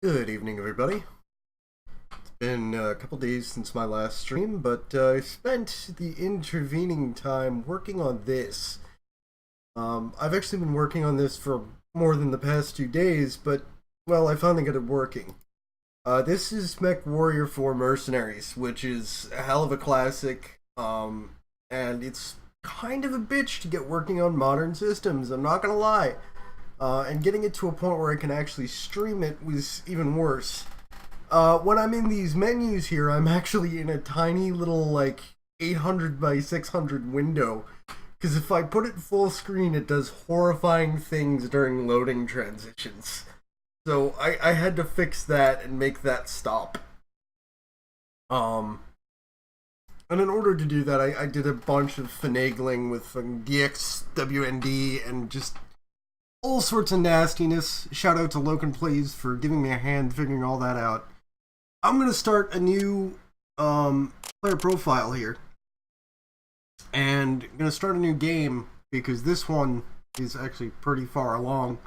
Good evening, everybody. It's been a couple days since my last stream, but I spent the intervening time working on this. I've actually been working on this for more than the past 2 days, but, well, I finally got it working. This is Mechwarrior for Mercenaries, which is a hell of a classic, and it's kind of a bitch to get working on modern systems, I'm not gonna lie. And getting it to a point where I can actually stream it was even worse. When I'm in these menus here, I'm actually in a tiny little, like, 800 by 600 window. Because if I put it full screen, it does horrifying things during loading transitions. So I had to fix that and make that stop. And in order to do that, I did a bunch of finagling with DXWND and just all sorts of nastiness. Shout out to Loken Plays for giving me a hand figuring all that out. I'm going to start a new player profile here. And I'm going to start a new game because this one is actually pretty far along.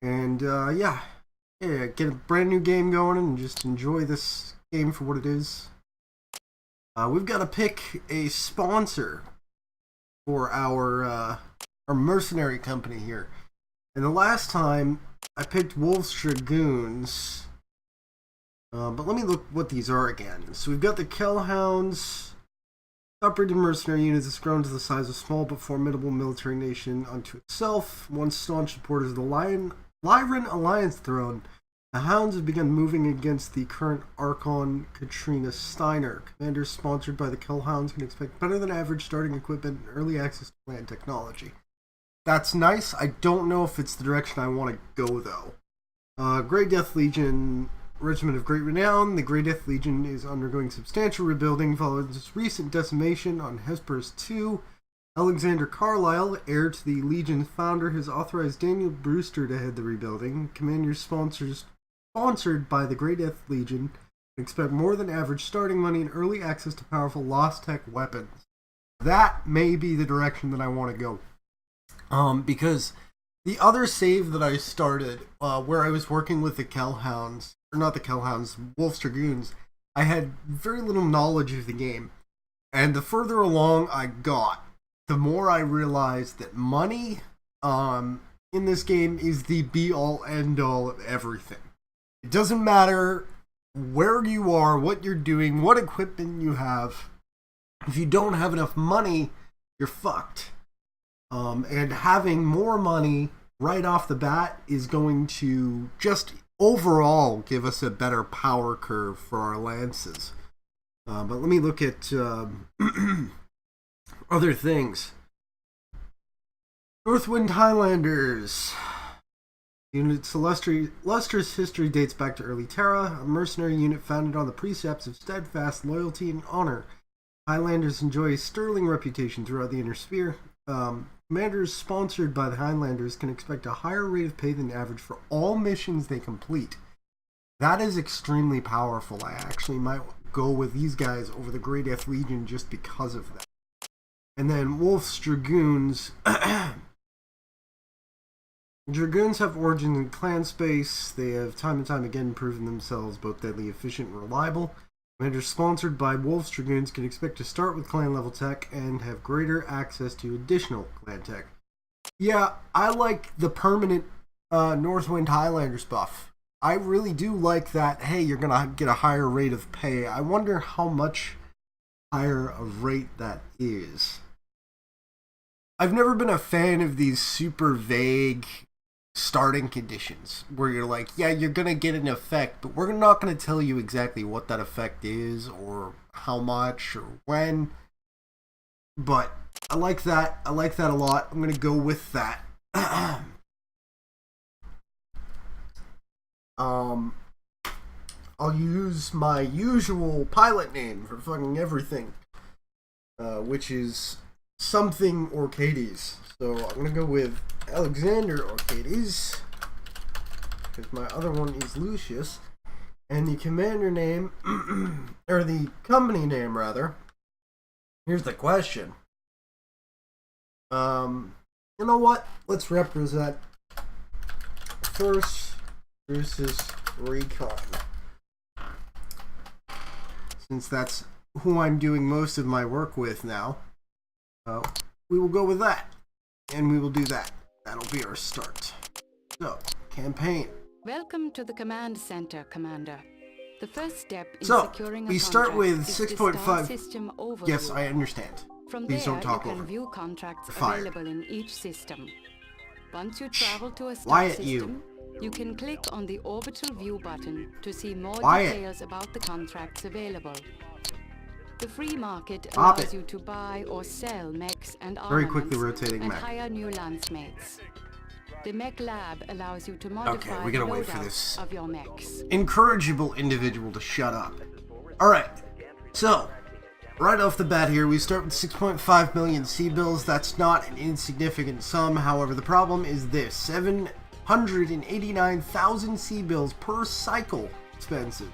And yeah, get a brand new game going and just enjoy this game for what it is. We've got to pick a sponsor for our mercenary company here. And the last time, I picked Wolf's Dragoons. But let me look what these are again. So we've got the Kellhounds. Operated mercenary units that's grown to the size of a small but formidable military nation unto itself. Once staunch supporters of the Lyran Alliance throne, the Hounds have begun moving against the current Archon Katrina Steiner. Commanders sponsored by the Kellhounds can expect better than average starting equipment and early access to land technology. That's nice. I don't know if it's the direction I want to go, though. Grey Death Legion, Regiment of Great Renown. The Grey Death Legion is undergoing substantial rebuilding following its recent decimation on Hesperus II. Alexander Carlyle, heir to the Legion's founder, has authorized Daniel Brewster to head the rebuilding. Commanders sponsored by the Grey Death Legion expect more than average starting money and early access to powerful Lost Tech weapons. That may be the direction that I want to go. Because the other save that I started, where I was working with the Kellhounds, or not the Kellhounds, Wolf's Dragoons, I had very little knowledge of the game. And the further along I got, the more I realized that money, in this game is the be-all, end-all of everything. It doesn't matter where you are, what you're doing, what equipment you have. If you don't have enough money, you're fucked. And having more money right off the bat is going to just overall give us a better power curve for our lances. But let me look at other things. Northwind Highlanders. Unit's illustrious history dates back to early Terra, a mercenary unit founded on the precepts of steadfast loyalty and honor. Highlanders enjoy a sterling reputation throughout the Inner Sphere. Commanders sponsored by the Highlanders can expect a higher rate of pay than average for all missions they complete. That is extremely powerful. I actually might go with these guys over the Grey Death Legion just because of that. And then Wolf's Dragoons. Dragoons have origins in clan space. They have time and time again proven themselves both deadly efficient and reliable. Commanders sponsored by Wolf's Dragoons can expect to start with clan level tech and have greater access to additional clan tech. Yeah, I like the permanent Northwind Highlanders buff. I really do like that, hey, you're going to get a higher rate of pay. I wonder how much higher a rate that is. I've never been a fan of these super vague starting conditions where you're like, yeah, you're gonna get an effect, but we're not gonna tell you exactly what that effect is or how much or when. But I like that a lot. I'm gonna go with that. I'll use my usual pilot name for fucking everything, which is something Orcades. So I'm gonna go with Alexander Orcades, because my other one is Lucius, and the commander name, or the company name rather. Here's the question. You know what? Let's represent first Drusus Recon. Since that's who I'm doing most of my work with now, we will go with that. And we will do that. That'll be our start. So, campaign. Welcome to the command center, Commander. The first step in So, securing we a start with contract is 6.5. system overview. Yes, I understand. From Please there, don't talk you over can me. view contracts Fired. available in each system. Once you travel to a Wyatt, system, you can click on the orbital view button to see more Wyatt. details about the contracts available. The free market Stop allows it. you to buy or sell mechs and Very armaments quickly rotating and mech. hire new lancemates. The mech lab allows you to modify Okay, we gotta the wait for loadouts this of your mechs. incorrigible individual to shut up. Alright, so, right off the bat here, we start with 6.5 million C-bills. That's not an insignificant sum. However, the problem is this: 789,000 C-bills per cycle expensive.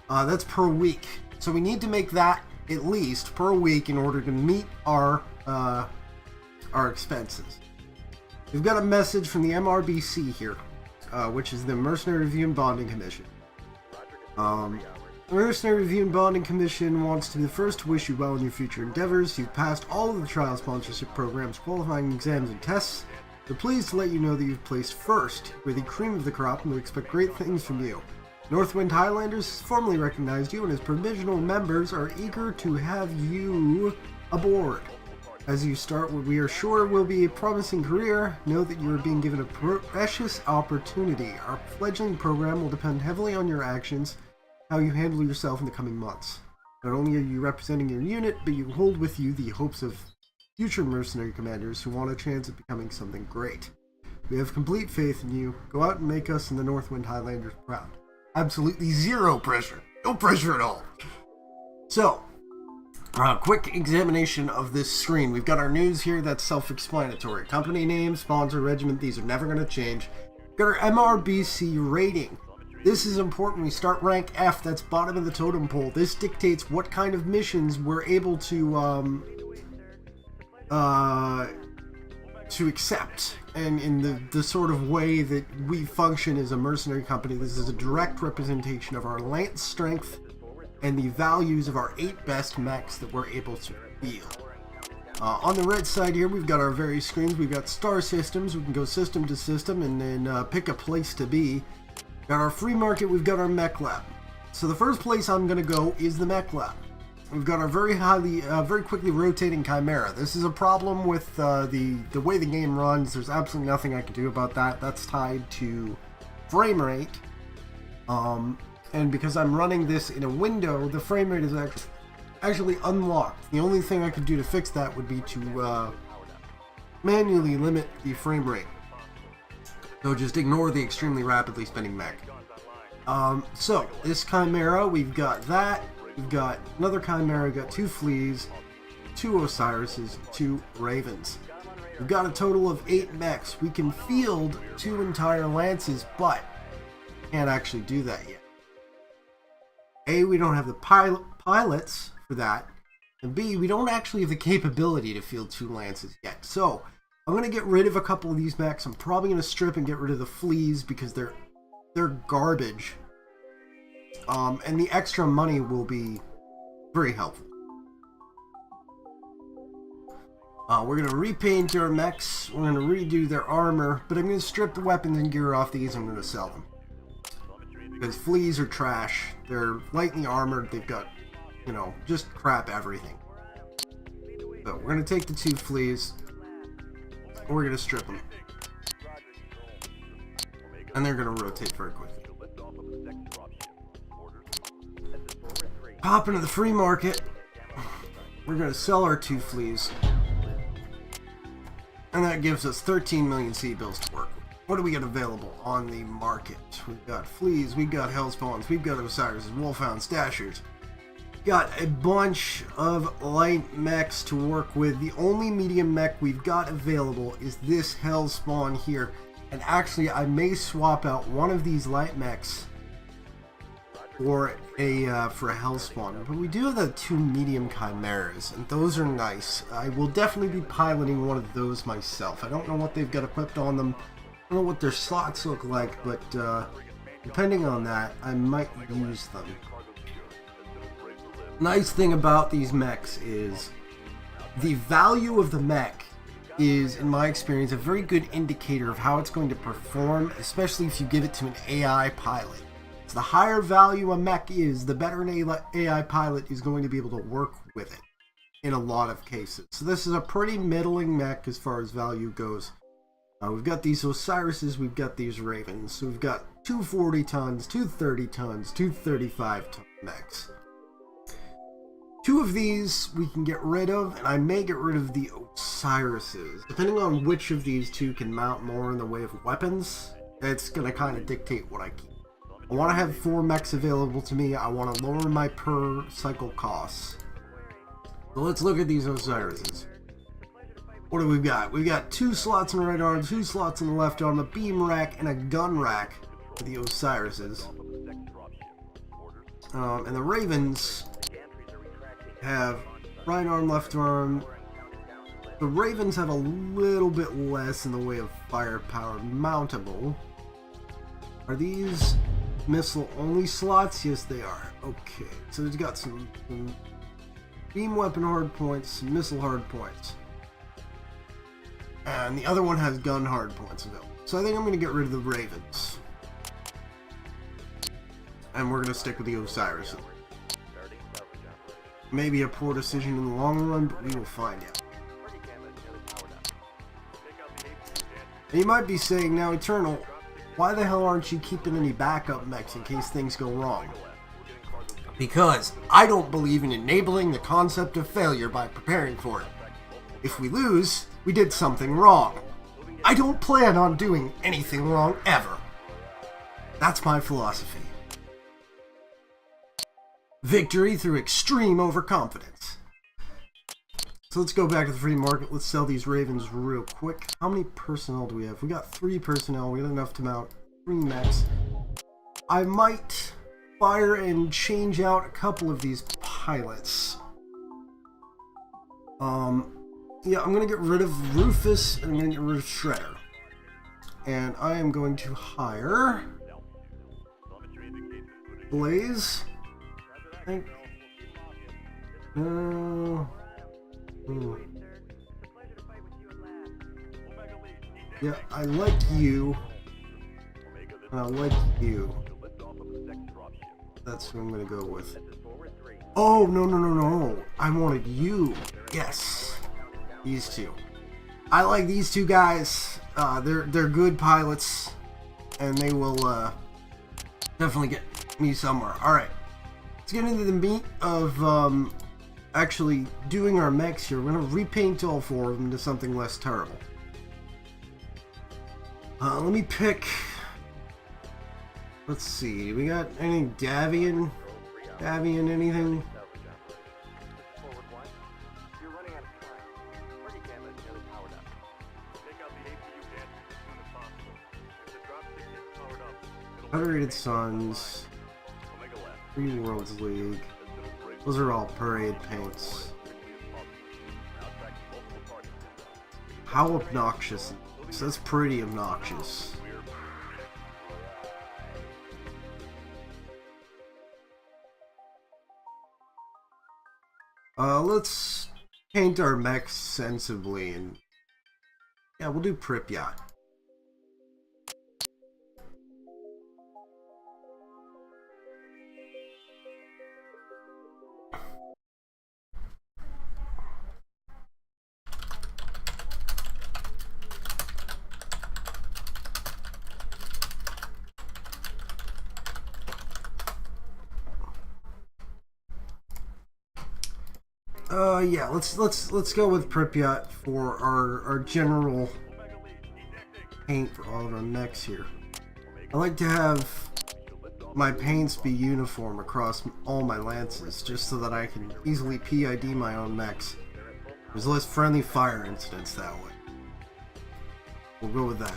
That's per week. So we need to make that at least per week in order to meet our expenses. We've got a message from the MRBC here, which is the Mercenary Review and Bonding Commission. The Mercenary Review and Bonding Commission wants to be the first to wish you well in your future endeavors. You've passed all of the trial sponsorship programs, qualifying exams, and tests. We're pleased to let you know that you've placed first. We're the cream of the crop, and we expect great things from you. Northwind Highlanders has formally recognized you, and as provisional members are eager to have you aboard. As you start what we are sure will be a promising career, know that you are being given a precious opportunity. Our fledgling program will depend heavily on your actions, how you handle yourself in the coming months. Not only are you representing your unit, but you hold with you the hopes of future mercenary commanders who want a chance at becoming something great. We have complete faith in you. Go out and make us and the Northwind Highlanders proud. Absolutely zero pressure. No pressure at all. So, quick examination of this screen. We've got our news here. That's self-explanatory. Company name, sponsor, regiment. These are never going to change. We've got our MRBC rating. This is important. We start rank F. That's bottom of the totem pole. This dictates what kind of missions we're able to accept, and in the sort of way that we function as a mercenary company. This is a direct representation of our lance strength and the values of our 8 best mechs that we're able to field. On the right side here, we've got our various screens. We've got star systems. We can go system to system and then pick a place to be. Got our free market. We've got our mech lab. So the first place I'm going to go is the mech lab. We've got our very quickly rotating Chimera. This is a problem with the way the game runs. There's absolutely nothing I can do about that. That's tied to frame rate. And because I'm running this in a window, the frame rate is actually unlocked. The only thing I could do to fix that would be to manually limit the frame rate. So just ignore the extremely rapidly spinning mech. So this Chimera, we've got that. We've got another Chimera, we've got 2 Fleas, 2 Osirises, 2 Ravens. We've got a total of 8 mechs. We can field 2 entire lances, but can't actually do that yet. A, we don't have the pilots for that, and B, we don't actually have the capability to field 2 lances yet. So, I'm going to get rid of a couple of these mechs. I'm probably going to strip and get rid of the Fleas because they're garbage. And the extra money will be very helpful. We're going to repaint our mechs. We're going to redo their armor. But I'm going to strip the weapons and gear off these. I'm going to sell them. Because Fleas are trash. They're lightly armored. They've got, just crap everything. So we're going to take the 2 Fleas. We're going to strip them. And they're going to rotate very quickly. Pop into the free market. We're going to sell our 2 Fleas. And that gives us 13 million C-bills to work with. What do we got available on the market? We've got Fleas, we've got Hellspawns, we've got Osiris, Wolfhounds, Stashers. Got a bunch of light mechs to work with. The only medium mech we've got available is this Hellspawn here. And actually, I may swap out one of these light mechs for a Hellspawn, but we do have the 2 medium Chimeras, and those are nice. I will definitely be piloting one of those myself. I don't know what they've got equipped on them. I don't know what their slots look like, but depending on that, I might use them. Nice thing about these mechs is the value of the mech is, in my experience, a very good indicator of how it's going to perform, especially if you give it to an AI pilot. So the higher value a mech is, the better an AI pilot is going to be able to work with it in a lot of cases. So this is a pretty middling mech as far as value goes. We've got these Osiris's, we've got these Ravens. So we've got 240 tons, 230 tons, 235 ton mechs. Two of these we can get rid of, and I may get rid of the Osiris's. Depending on which of these two can mount more in the way of weapons, it's going to kind of dictate what I keep. I want to have 4 mechs available to me. I want to lower my per cycle costs. So let's look at these Osiris's. What do we got? We've got 2 slots in the right arm, 2 slots in the left arm, a beam rack, and a gun rack for the Osiris's. And the Ravens have right arm, left arm. The Ravens have a little bit less in the way of firepower mountable. Are these missile only slots? Yes, they are. Okay, so it's got some beam weapon hard points, some missile hard points. And the other one has gun hard points available. So I think I'm going to get rid of the Ravens. And we're going to stick with the Osiris. Maybe a poor decision in the long run, but we will find out. And you might be saying, now Eternal, why the hell aren't you keeping any backup mechs in case things go wrong? Because I don't believe in enabling the concept of failure by preparing for it. If we lose, we did something wrong. I don't plan on doing anything wrong ever. That's my philosophy. Victory through extreme overconfidence. So let's go back to the free market. Let's sell these Ravens real quick. How many personnel do we have? We got 3 personnel. We got enough to mount 3 mechs. I might fire and change out a couple of these pilots. Yeah, I'm going to get rid of Rufus and I'm going to get rid of Shredder. And I am going to hire Blaze. I think. Yeah, I like you. And I like you. That's who I'm going to go with. Oh, no. I wanted you. Yes. These two. I like these 2 guys. They're good pilots. And they will definitely get me somewhere. Alright. Let's get into the meat of actually doing our mechs here. We're going to repaint all 4 of them to something less terrible. Let me pick... Let's see. We got any Davian? Davian anything? Federated Suns, Free Worlds League, those are all parade paints. How obnoxious? So that's pretty obnoxious. Let's paint our mechs sensibly, and yeah, we'll do Pripyat. Yeah, let's go with Pripyat for our general paint for all of our mechs here. I like to have my paints be uniform across all my lances, just so that I can easily PID my own mechs. There's less friendly fire incidents that way. We'll go with that.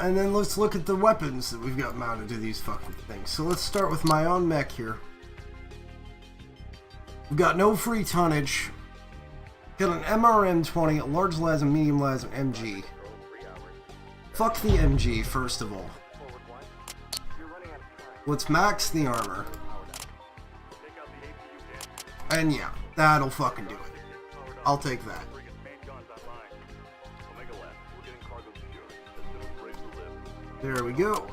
And then let's look at the weapons that we've got mounted to these fucking things. So let's start with my own mech here. We've got no free tonnage. Got an MRM-20, a large las, a medium las, an MG. Fuck the MG, first of all. Let's max the armor. And yeah, that'll fucking do it. I'll take that. There we go.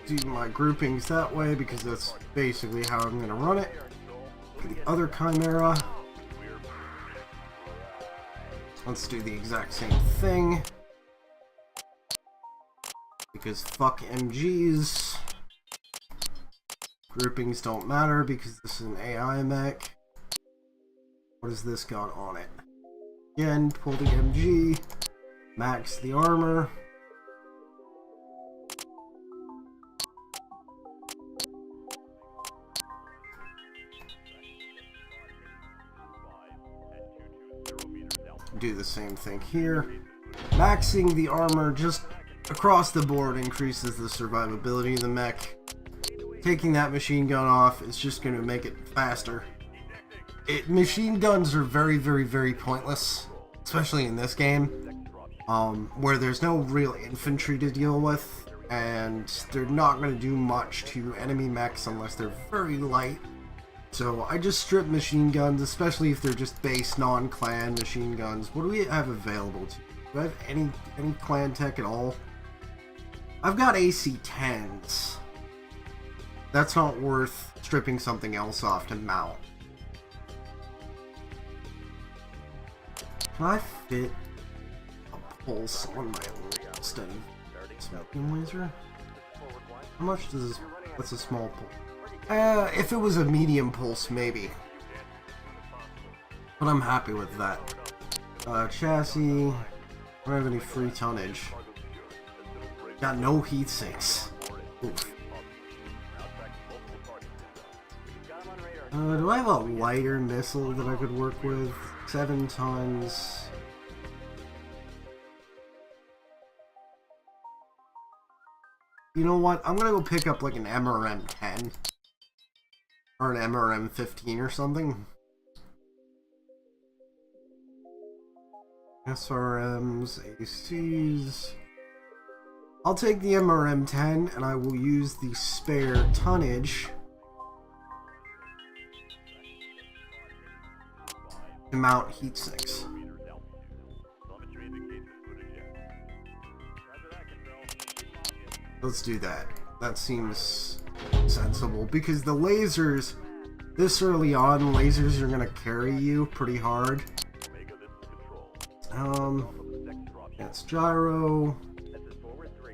Do my groupings that way because that's basically how I'm going to run it. For the other Chimera, let's do the exact same thing. Because fuck MGs. Groupings don't matter because this is an AI mech. What has this got on it? Again, pull the MG, max the armor. Do the same thing here. Maxing the armor just across the board increases the survivability of the mech. Taking that machine gun off is just going to make it faster. Machine guns are very, very, very pointless, especially in this game, where there's no real infantry to deal with, and they're not going to do much to enemy mechs unless they're very light. So I just strip machine guns, especially if they're just base non-clan machine guns. What do we have available to? Do I have any clan tech at all? I've got AC-10s. That's not worth stripping something else off to mount. Can I fit a pulse on my steady smoking laser? How much does this? What's a small pulse? If it was a medium pulse, maybe. But I'm happy with that. Chassis. I don't have any free tonnage. Got no heat sinks. Oof. Do I have a lighter missile that I could work with? 7 tons. You know what? I'm gonna go pick up like an MRM-10. Or an MRM-15 or something. SRMs, ACs. I'll take the MRM-10 and I will use the spare tonnage to mount heat sinks. Let's do that. That seems sensible because the lasers, this early on, lasers are gonna carry you pretty hard. That's gyro.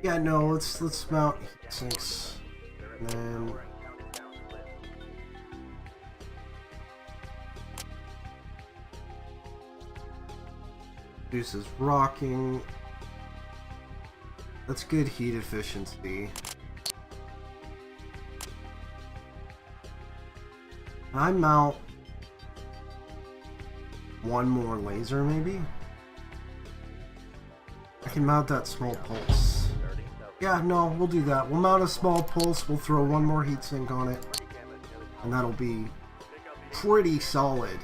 Yeah, no, let's mount heat sinks. And then Deuce is rocking. That's good heat efficiency. Can I mount one more laser maybe? I can mount that small pulse. Yeah, no, we'll do that. We'll mount a small pulse, we'll throw one more heatsink on it, and that'll be pretty solid.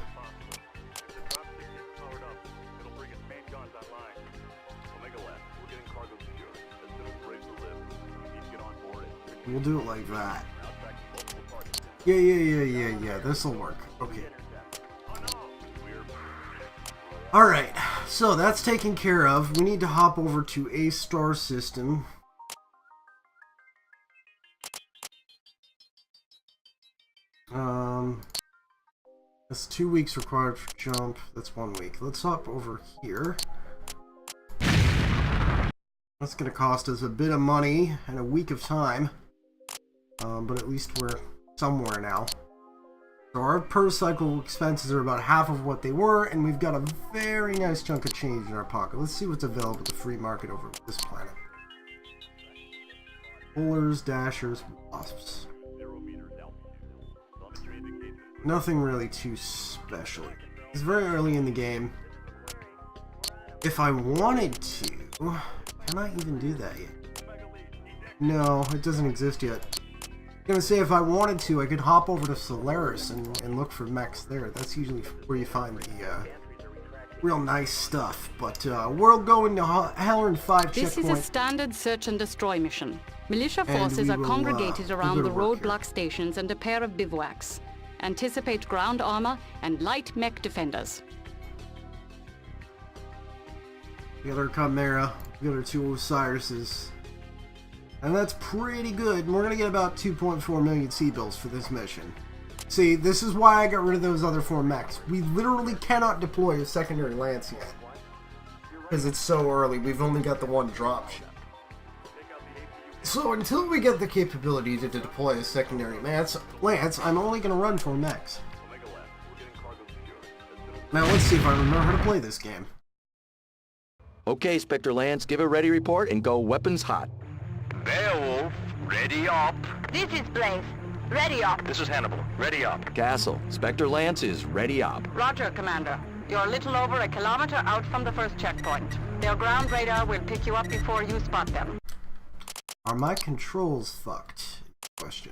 We'll do it like that. Yeah, this'll work. Okay. Alright, so that's taken care of. We need to hop over to a star system. That's 2 weeks required for jump. That's 1 week. Let's hop over here. That's gonna cost us a bit of money and a week of time. But at least we're somewhere now. So our per cycle expenses are about half of what they were, and we've got a very nice chunk of change in our pocket. Let's see what's available at the free market over this planet. Pullers, dashers, wasps. Nothing really too special. It's very early in the game. If I wanted to, can I even do that yet? No, it doesn't exist yet. I'm gonna say if I wanted to, I could hop over to Solaris and look for mechs there. That's usually where you find real nice stuff. But we'll go into Halloran 5 This checkpoint. is a standard search and destroy mission. Militia And forces we are will, congregated we'll around go the to work roadblock stations and a pair of bivouacs. Anticipate ground armor and light mech defenders. We got our Chimera, we got our 2 Osiris's. And that's pretty good. And we're going to get about 2.4 million C-bills for this mission. See, this is why I got rid of those other 4 mechs. We literally cannot deploy a secondary lance yet. Because it's so early. We've only got the 1 drop ship. So until we get the capability to deploy a secondary lance, I'm only going to run 4 mechs. Now let's see if I remember how to play this game. Okay, Spectre Lance, give a ready report and go weapons hot. Beowulf, ready up. This is Blaze. Ready up. This is Hannibal, ready up. Castle, Spectre Lance is ready up. Roger, Commander. You're a little over a kilometer out from the first checkpoint. Their ground radar will pick you up before you spot them. Are my controls fucked? Question.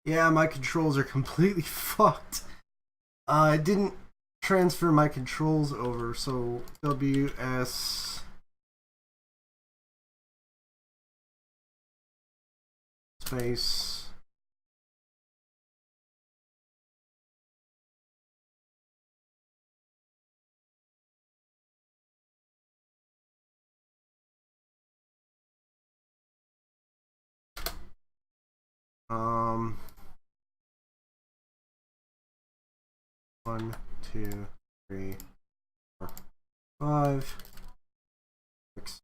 Yeah, my controls are completely fucked. I didn't transfer my controls over, so WS space um 1, 2, 3, 4, 5, 6.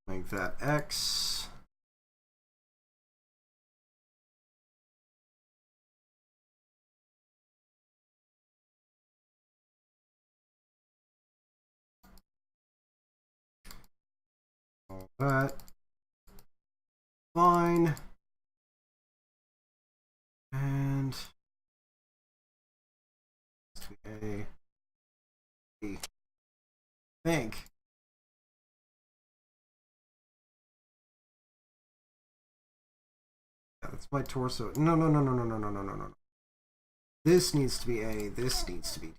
Make that X. All that. Fine. And A. B. Think. Yeah, that's my torso. No. This needs to be A. This needs to be D.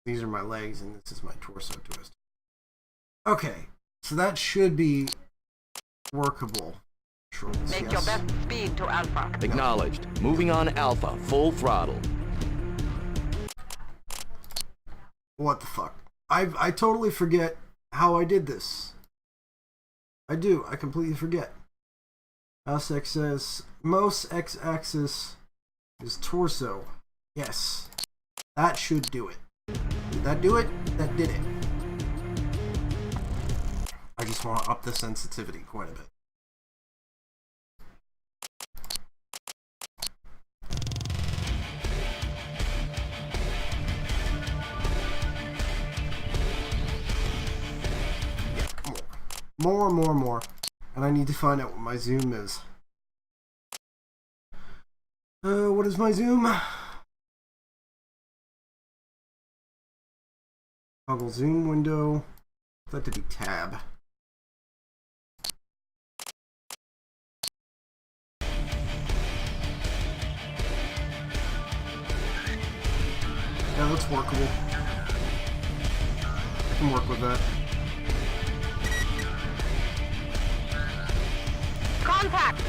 These are my legs, and this is my torso twist. Okay, so that should be workable. Controls, Make yes. your best speed to Alpha. Acknowledged. Moving on Alpha, full throttle. What the fuck? I totally forget how I did this. I do. I completely forget. Mouse x-axis is torso. Yes. That should do it. Did that do it? That did it. I just want to up the sensitivity quite a bit. Yeah, more. And I need to find out what my zoom is. What is my zoom? Toggle zoom window. That to be tab. Yeah, that's workable. I can work with that. Contact!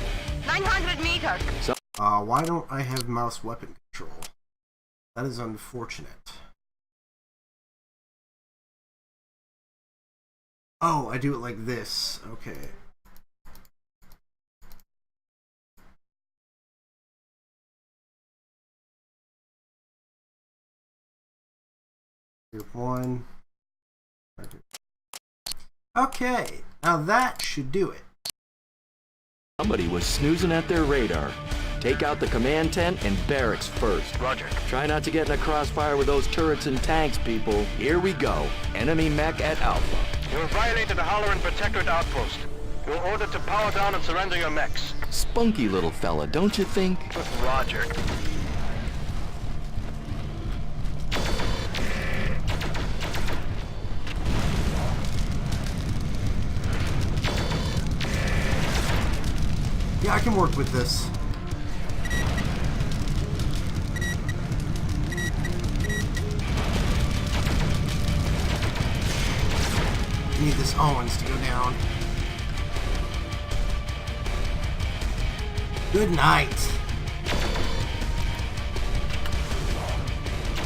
900 meters! Why don't I have mouse weapon control? That is unfortunate. Oh, I do it like this. Okay. Group 1. Okay, now that should do it. Somebody was snoozing at their radar. Take out the command tent and barracks first. Roger. Try not to get in a crossfire with those turrets and tanks, people. Here we go. Enemy mech at Alpha. You have violated the Halloran Protectorate outpost. You are ordered to power down and surrender your mechs. Spunky little fella, don't you think? Roger. Yeah, I can work with this. I need this Owens to go down. Good night.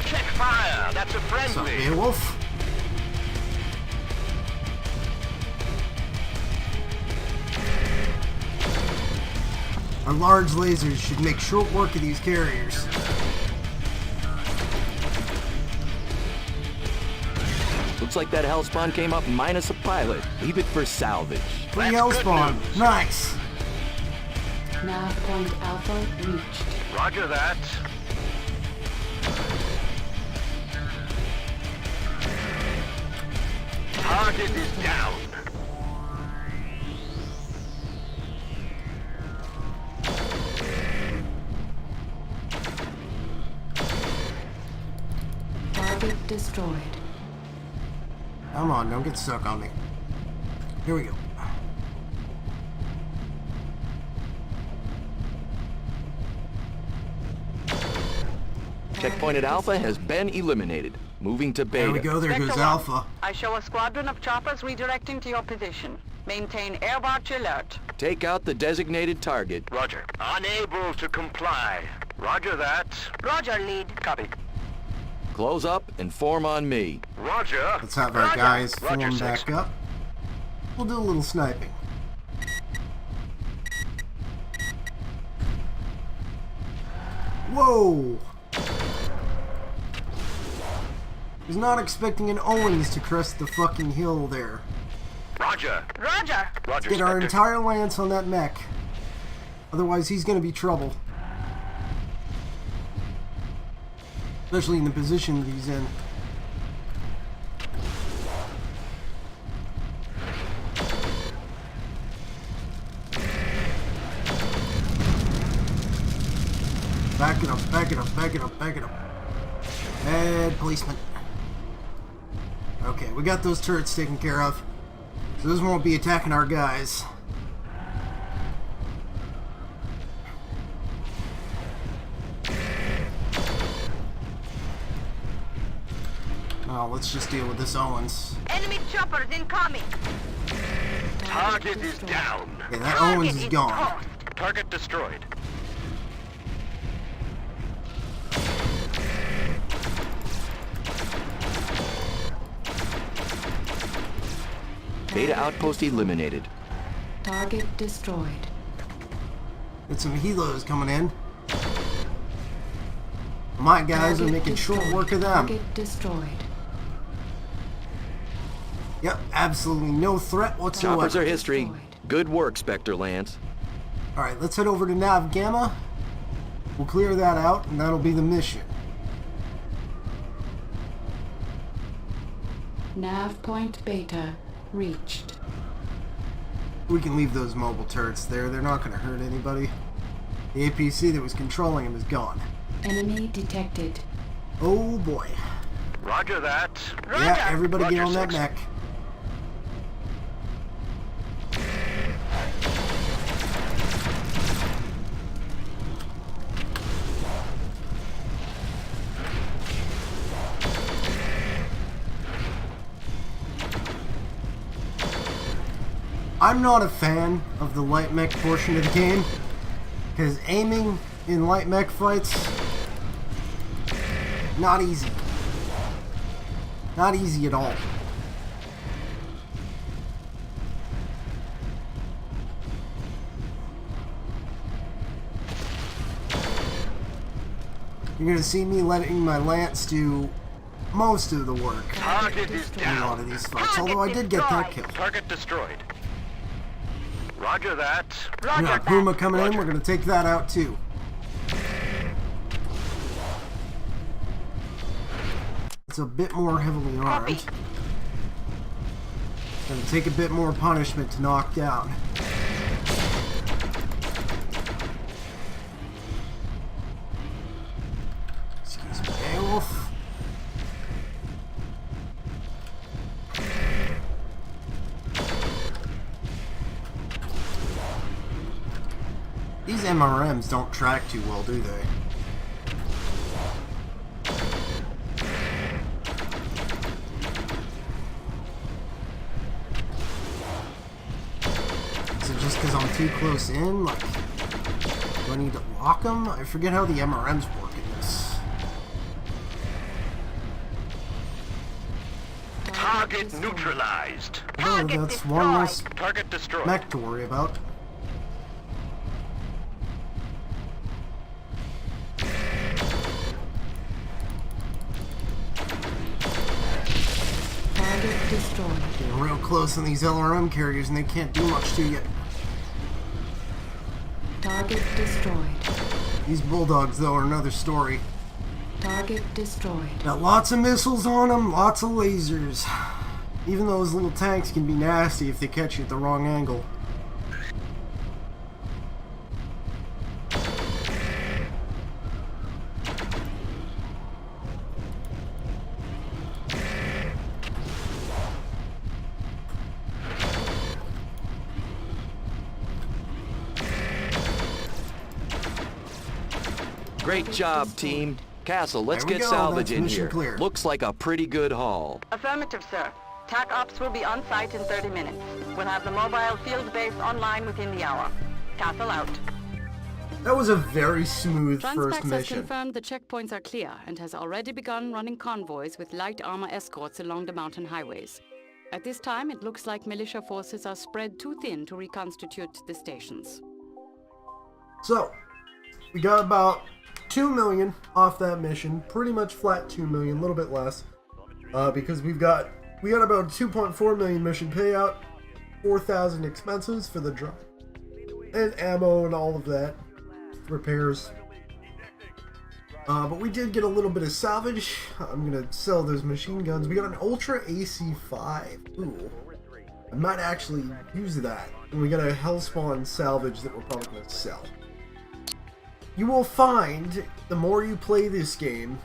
Check fire. That's a What's up, friendly. Beowulf? Our large lasers should make short work of these carriers. Looks like that hellspawn came up minus a pilot. Leave it for salvage. Free That's good Hellspawn. news. Nice. Nav point Alpha reached. Roger that. Target is down. Target destroyed. Come on, don't get stuck on me. Here we go. Checkpoint at Alpha has been eliminated. Moving to Beta. There we go, there Vector goes 1, Alpha. I show a squadron of choppers redirecting to your position. Maintain air watch alert. Take out the designated target. Roger. Unable to comply. Roger that. Roger, lead. Copy. Close up and form on me. Roger. Let's have our Roger. guys Roger, form 6. back up. We'll do a little sniping. Whoa! Was not expecting an Owens to crest the fucking hill there. Roger. Roger. Roger. Get our Spectre. entire lance on that mech. Otherwise he's gonna be trouble. Especially in the position that he's in. Back it up, back it up, back it up, back it up. Bad placement. Okay, we got those turrets taken care of. So those won't be attacking our guys. Oh, let's just deal with this Owens. Enemy choppers incoming. Target is down. Okay, that Owens is gone. toast. Target destroyed. Beta outpost eliminated. Target destroyed. Get some helos coming in. My guys are Target making short destroyed. work of them. Target destroyed. Yep, absolutely no threat whatsoever. Choppers are history. Destroyed. Good work, Spectre Lance. Alright, let's head over to Nav Gamma. We'll clear that out, and that'll be the mission. Nav point Beta reached. We can leave those mobile turrets there. They're not going to hurt anybody. The APC that was controlling them is gone. Enemy detected. Oh boy. Roger that. Yeah, everybody get Roger, on that 6. mech. I'm not a fan of the light mech portion of the game, because aiming in light mech fights, not easy. Not easy at all. You're gonna see me letting my lance do most of the work Target is in a lot down. of these fights, although I did get that kill. Target destroyed. Roger that. We Roger got that. Puma coming in, Roger. we're going to take that out too. It's a bit more heavily armed. Copy. Gonna take a bit more punishment to knock down. Excuse me, Beowulf. These MRMs don't track too well, do they? Is it just because I'm too close in? Like, do I need to lock them? I forget how the MRMs work in this. Target neutralized. Oh, Target that's one less Target destroyed. mech to worry about. Target destroyed. Getting real close on these LRM carriers and they can't do much to you. Target destroyed. These bulldogs, though, are another story. Target destroyed. Got lots of missiles on them, lots of lasers. Even those little tanks can be nasty if they catch you at the wrong angle. Great job, team. Castle, let's There we get go, salvage that's in mission here. cleared. Looks like a pretty good haul. Affirmative, sir. TAC Ops will be on site in 30 minutes. We'll have the mobile field base online within the hour. Castle out. That was a very smooth first Transpax has mission. confirmed the checkpoints are clear and has already begun running convoys with light armor escorts along the mountain highways. At this time, it looks like militia forces are spread too thin to reconstitute the stations. So, we got about 2 million off that mission. Pretty much flat 2 million, a little bit less. Because we got about 2.4 million mission payout, 4,000 expenses for the drop, and ammo and all of that. Repairs. But we did get a little bit of salvage. I'm gonna sell those machine guns. We got an Ultra AC5. Ooh. I might actually use that. And we got a Hellspawn salvage that we're probably gonna sell. You will find, the more you play this game,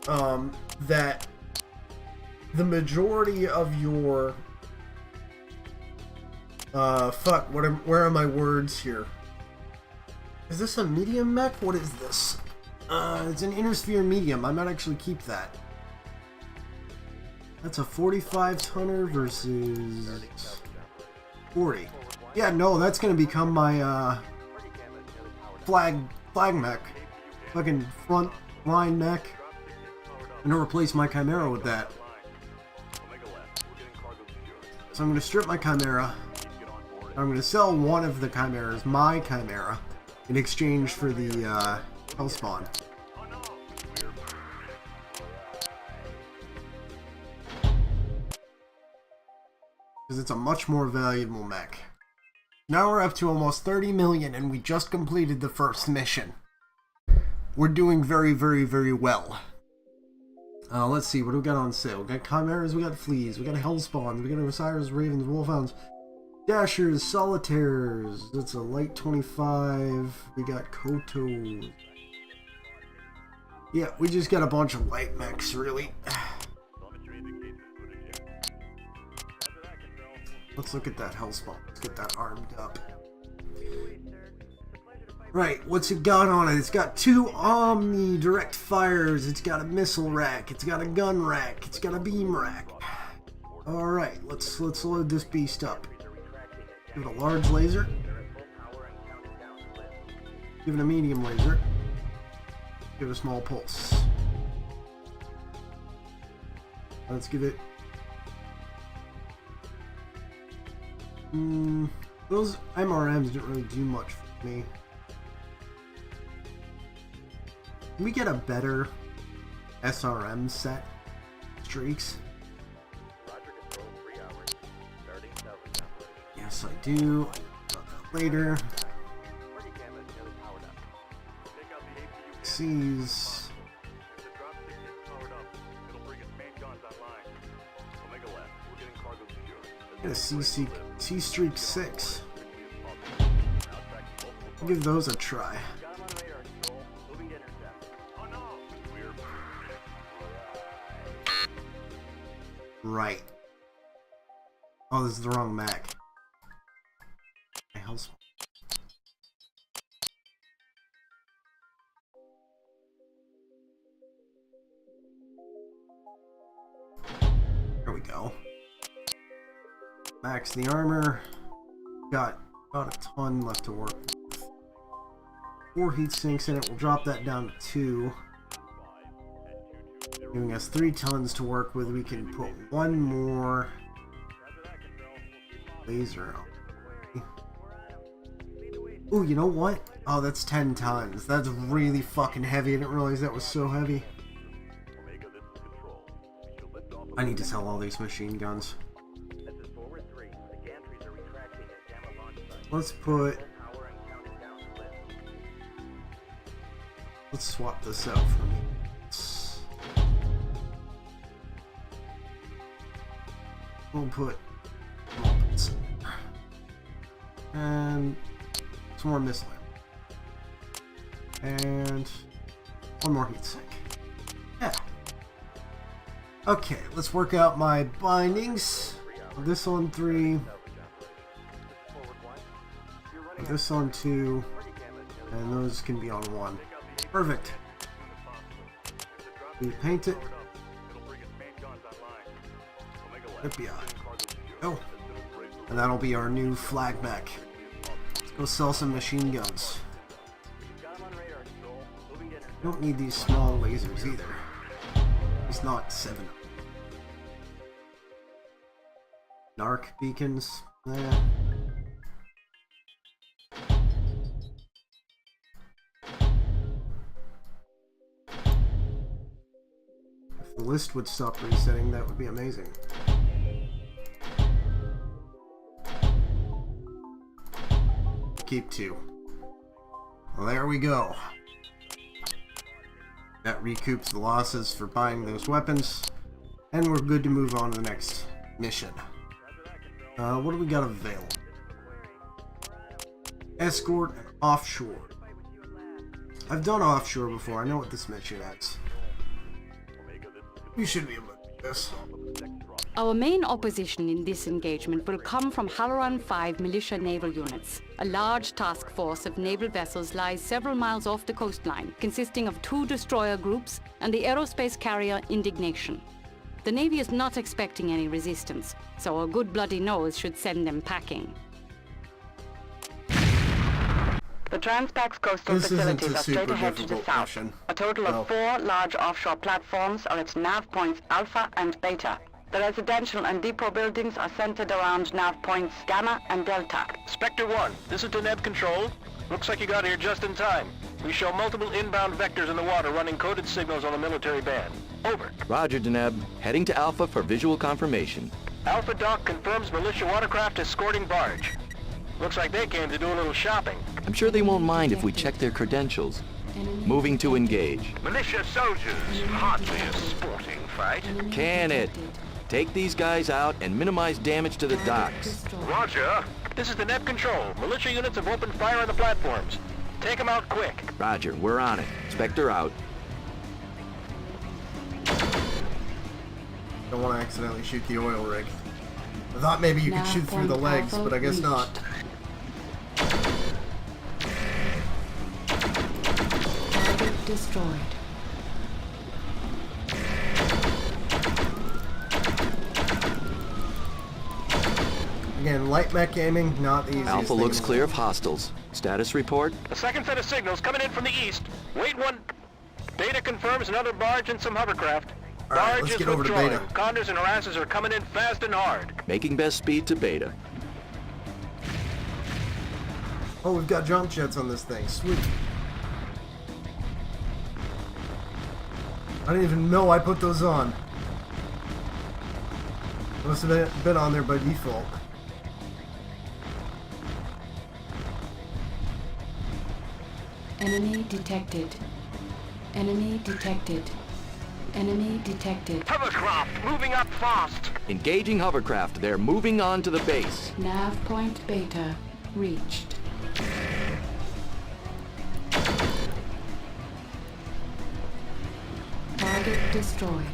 that the majority of your... where are my words here? Is this a medium mech? What is this? It's an Intersphere medium. I might actually keep that. That's a 45 tonner versus 40. Yeah, no, that's gonna become my flag mech. Fucking front line mech. I'm gonna replace my Chimera with that. So I'm gonna strip my Chimera. I'm gonna sell one of the Chimeras, my Chimera, in exchange for the Hellspawn. Because it's a much more valuable mech. Now we're up to almost 30 million and we just completed the first mission. We're doing very, very, very well. Let's see, what do we got on sale? We got Chimeras, we got Fleas, we got Hellspawns, we got Osiris, Ravens, Wolfhounds, Dashers, Solitaires, that's a light 25, we got Kotos. Yeah, we just got a bunch of light mechs, really. Let's look at that Hellspawn. Let's get that armed up. Right, what's it got on it? It's got 2 Omni direct fires. It's got a missile rack. It's got a gun rack. It's got a beam rack. Alright, let's load this beast up. Give it a large laser. Give it a medium laser. Give it a small pulse. Let's give it... those MRMs didn't really do much for me. Can we get a better SRM set? streaks. Yes, I do. Later. Sees. Get a C streak 6. I'll give those a try. Right. Oh, this is the wrong Mac. My hell's... There we go. Max the armor. Got about a ton left to work with. 4 heat sinks in it. We'll drop that down to 2. Giving us 3 tons to work with. We can put 1 more laser on. Ooh, you know what? Oh, that's 10 tons. That's really fucking heavy. I didn't realize that was so heavy. I need to sell all these machine guns. Let's swap this out for me. We'll put and some more missile and 1 more heat sink. Yeah. Okay, let's work out my bindings. This on 3, this on 2, and those can be on 1. Perfect. We paint it. FBI. Oh, and that'll be our new flag mech. Let's go sell some machine guns. Don't need these small lasers either. It's not 7. Narc beacons. Nah. If the list would stop resetting, that would be amazing. Keep 2. Well, there we go. That recoups the losses for buying those weapons, and we're good to move on to the next mission. What do we got available? Escort and offshore. I've done offshore before. I know what this mission is. We should be able to do this. Our main opposition in this engagement will come from Halaran 5 militia naval units. A large task force of naval vessels lies several miles off the coastline, consisting of 2 destroyer groups and the aerospace carrier Indignation. The Navy is not expecting any resistance, so a good bloody nose should send them packing. The Transpax coastal facilities are straight ahead to the south. Mission. A total of 4 large offshore platforms are at nav points Alpha and Beta. The residential and depot buildings are centered around nav points Gamma and Delta. Spectre 1, this is Deneb Control. Looks like you got here just in time. We show multiple inbound vectors in the water running coded signals on the military band. Over. Roger, Deneb. Heading to Alpha for visual confirmation. Alpha Doc confirms militia watercraft escorting barge. Looks like they came to do a little shopping. I'm sure they won't mind if we check their credentials. Moving to engage. Militia soldiers, hardly a sporting fight. Can it? Take these guys out and minimize damage to the docks. Roger. This is the Deneb Control. Militia units have opened fire on the platforms. Take them out quick. Roger, we're on it. Spectre out. Don't want to accidentally shoot the oil rig. I thought maybe you could shoot through the legs, but I guess not. Target destroyed. Again, light mech aiming, not the easiest Alpha thing looks in the clear world. of hostiles. Status report? A second set of signals coming in from the east. Wait 1. Beta confirms another barge and some hovercraft. All right, Barge let's is get over to withdrawing. Beta. Condors and harasses are coming in fast and hard. Making best speed to Beta. Oh, we've got jump jets on this thing. Sweet. I didn't even know I put those on. Must have been on there by default. Enemy detected. Enemy detected. Enemy detected. Hovercraft, moving up fast. Engaging hovercraft. They're moving on to the base. Nav point Beta reached. Target destroyed.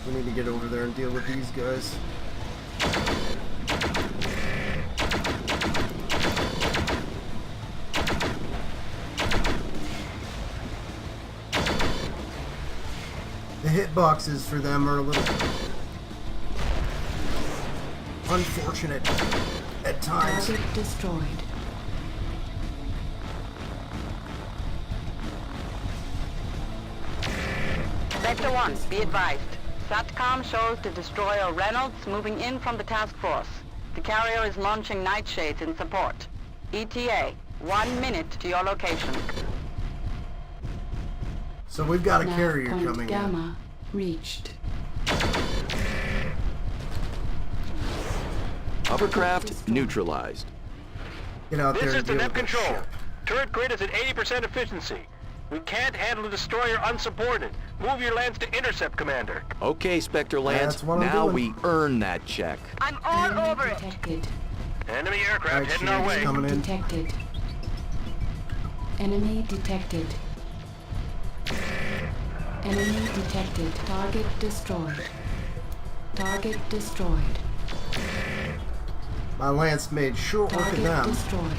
We need to get over there and deal with these guys. The hitboxes for them are a little unfortunate at times. Target destroyed. Vector 1, be advised. SATCOM shows the destroyer Reynolds moving in from the task force. The carrier is launching nightshades in support. ETA, 1 minute to your location. So we've got a Nav carrier point coming in. Gamma reached. Hovercraft neutralized. Get out there This is and deal Deneb with this Control. ship. Turret grid is at 80% efficiency. We can't handle the destroyer unsupported. Move your lance to intercept, Commander. Okay, Spectre Lance. That's what I'm Now doing. we earn that check. I'm all Enemy over it. detected. Enemy aircraft Right, heading our shields way. coming in. Detected. Enemy detected. Enemy detected. Target destroyed. Target destroyed. My lance made short work of Target them. destroyed.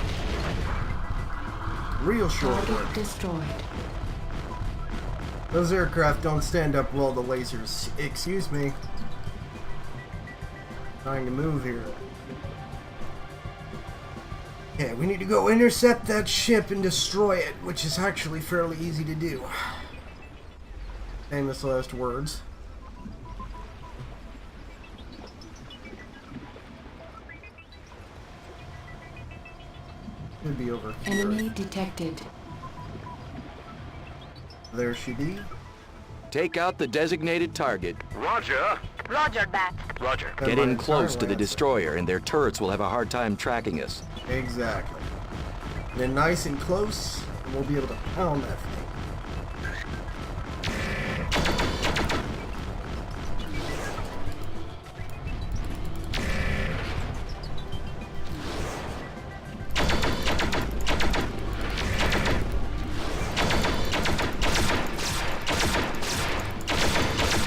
Real short work. Target destroyed. Those aircraft don't stand up well to lasers. Excuse me. Trying to move here. Okay, we need to go intercept that ship and destroy it, which is actually fairly easy to do. Famous last words. Should be over here. Enemy detected. There she be. Take out the designated target. Roger. Roger that. Roger. And Get my in close to the entire lance. destroyer, and their turrets will have a hard time tracking us. Exactly. Then nice and close, and we'll be able to pound that thing.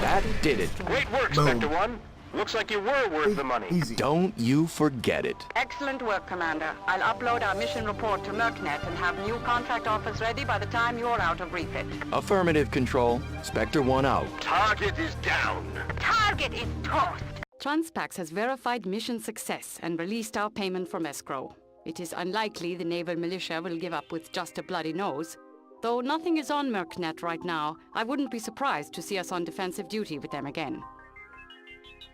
That did it. Great work, Boom. Spectre 1. Looks like you were worth the money. Easy. Don't you forget it. Excellent work, Commander. I'll upload our mission report to Mercnet and have new contract offers ready by the time you're out of refit. Affirmative, Control. Spectre 1 out. Target is down. Target is toast. Transpax has verified mission success and released our payment from escrow. It is unlikely the naval militia will give up with just a bloody nose. Though nothing is on Mercnet right now, I wouldn't be surprised to see us on defensive duty with them again.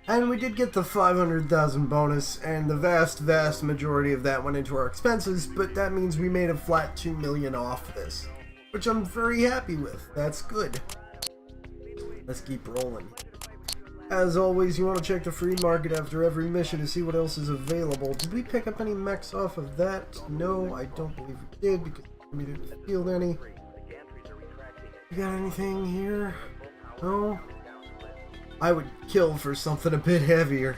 And we did get the 500,000 bonus, and the vast majority of that went into our expenses, but that means we made a flat 2 million off this, which I'm very happy with. That's good. Let's keep rolling. As always, you want to check the free market after every mission to see what else is available. Did we pick up any mechs off of that? No, I don't believe we did, because we didn't field any. You got anything here? No? I would kill for something a bit heavier.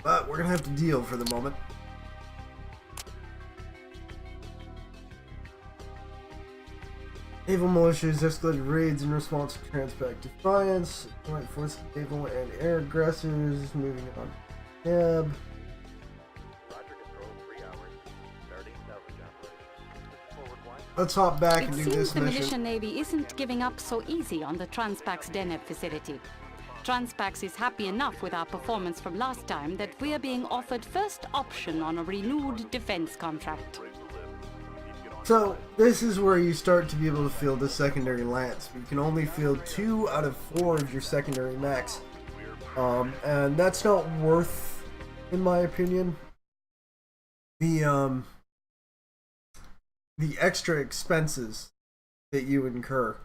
But we're gonna have to deal for the moment. Naval militias escalated raids in response to Transpac Defiance. Joint force naval and air aggressors moving on. Tab. Let's hop back and It do seems this the militia mission. navy isn't giving up so easy on the Transpax Deneb facility. Transpax is happy enough with our performance from last time that we are being offered first option on a renewed defense contract. So, this is where you start to be able to field the secondary lance. You can only field 2 out of 4 of your secondary mechs. And that's not worth, in my opinion, the extra expenses that you incur.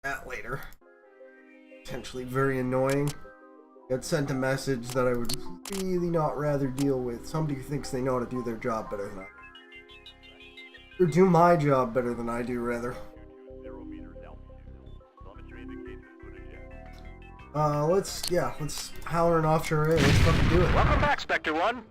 that later. Potentially very annoying. Got sent a message that I would really not rather deal with. Somebody who thinks they know how to do their job better than I. Or do my job better than I do, rather. Let's holler an offshore A. Let's fucking do it. Welcome back, Spectre 1.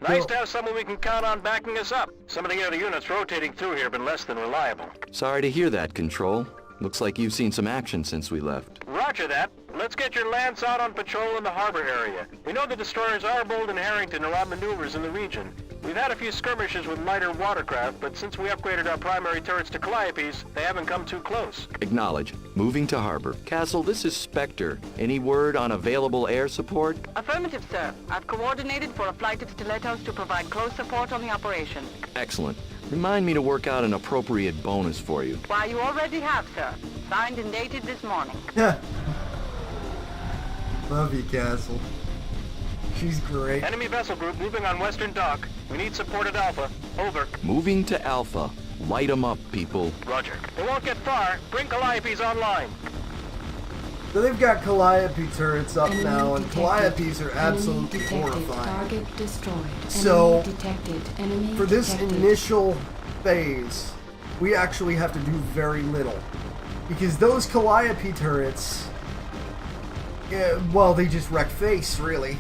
Nice to have someone we can count on backing us up. Some of the other units rotating through here have been less than reliable. Sorry to hear that, Control. Looks like you've seen some action since we left. Roger that. Let's get your Lance out on patrol in the harbor area. We know the destroyers Arbold and Harrington are on maneuvers in the region. We've had a few skirmishes with lighter watercraft, but since we upgraded our primary turrets to Calliopes, they haven't come too close. Acknowledge. Moving to harbor. Castle, this is Spectre. Any word on available air support? Affirmative, sir. I've coordinated for a flight of stilettos to provide close support on the operation. Excellent. Remind me to work out an appropriate bonus for you. Why, you already have, sir. Signed and dated this morning. Yeah. Love you, Castle. She's great. Enemy vessel group moving on western dock. We need support at Alpha. Over. Moving to Alpha. Light 'em up, people. Roger. They won't get far. Bring Calliopes online. So they've got Calliope turrets up now, and Calliopes are absolutely horrifying. Target destroyed. So, detected. Enemy for this detected. initial phase, we actually have to do very little. Because those Calliope turrets, well, they just wreck face, really.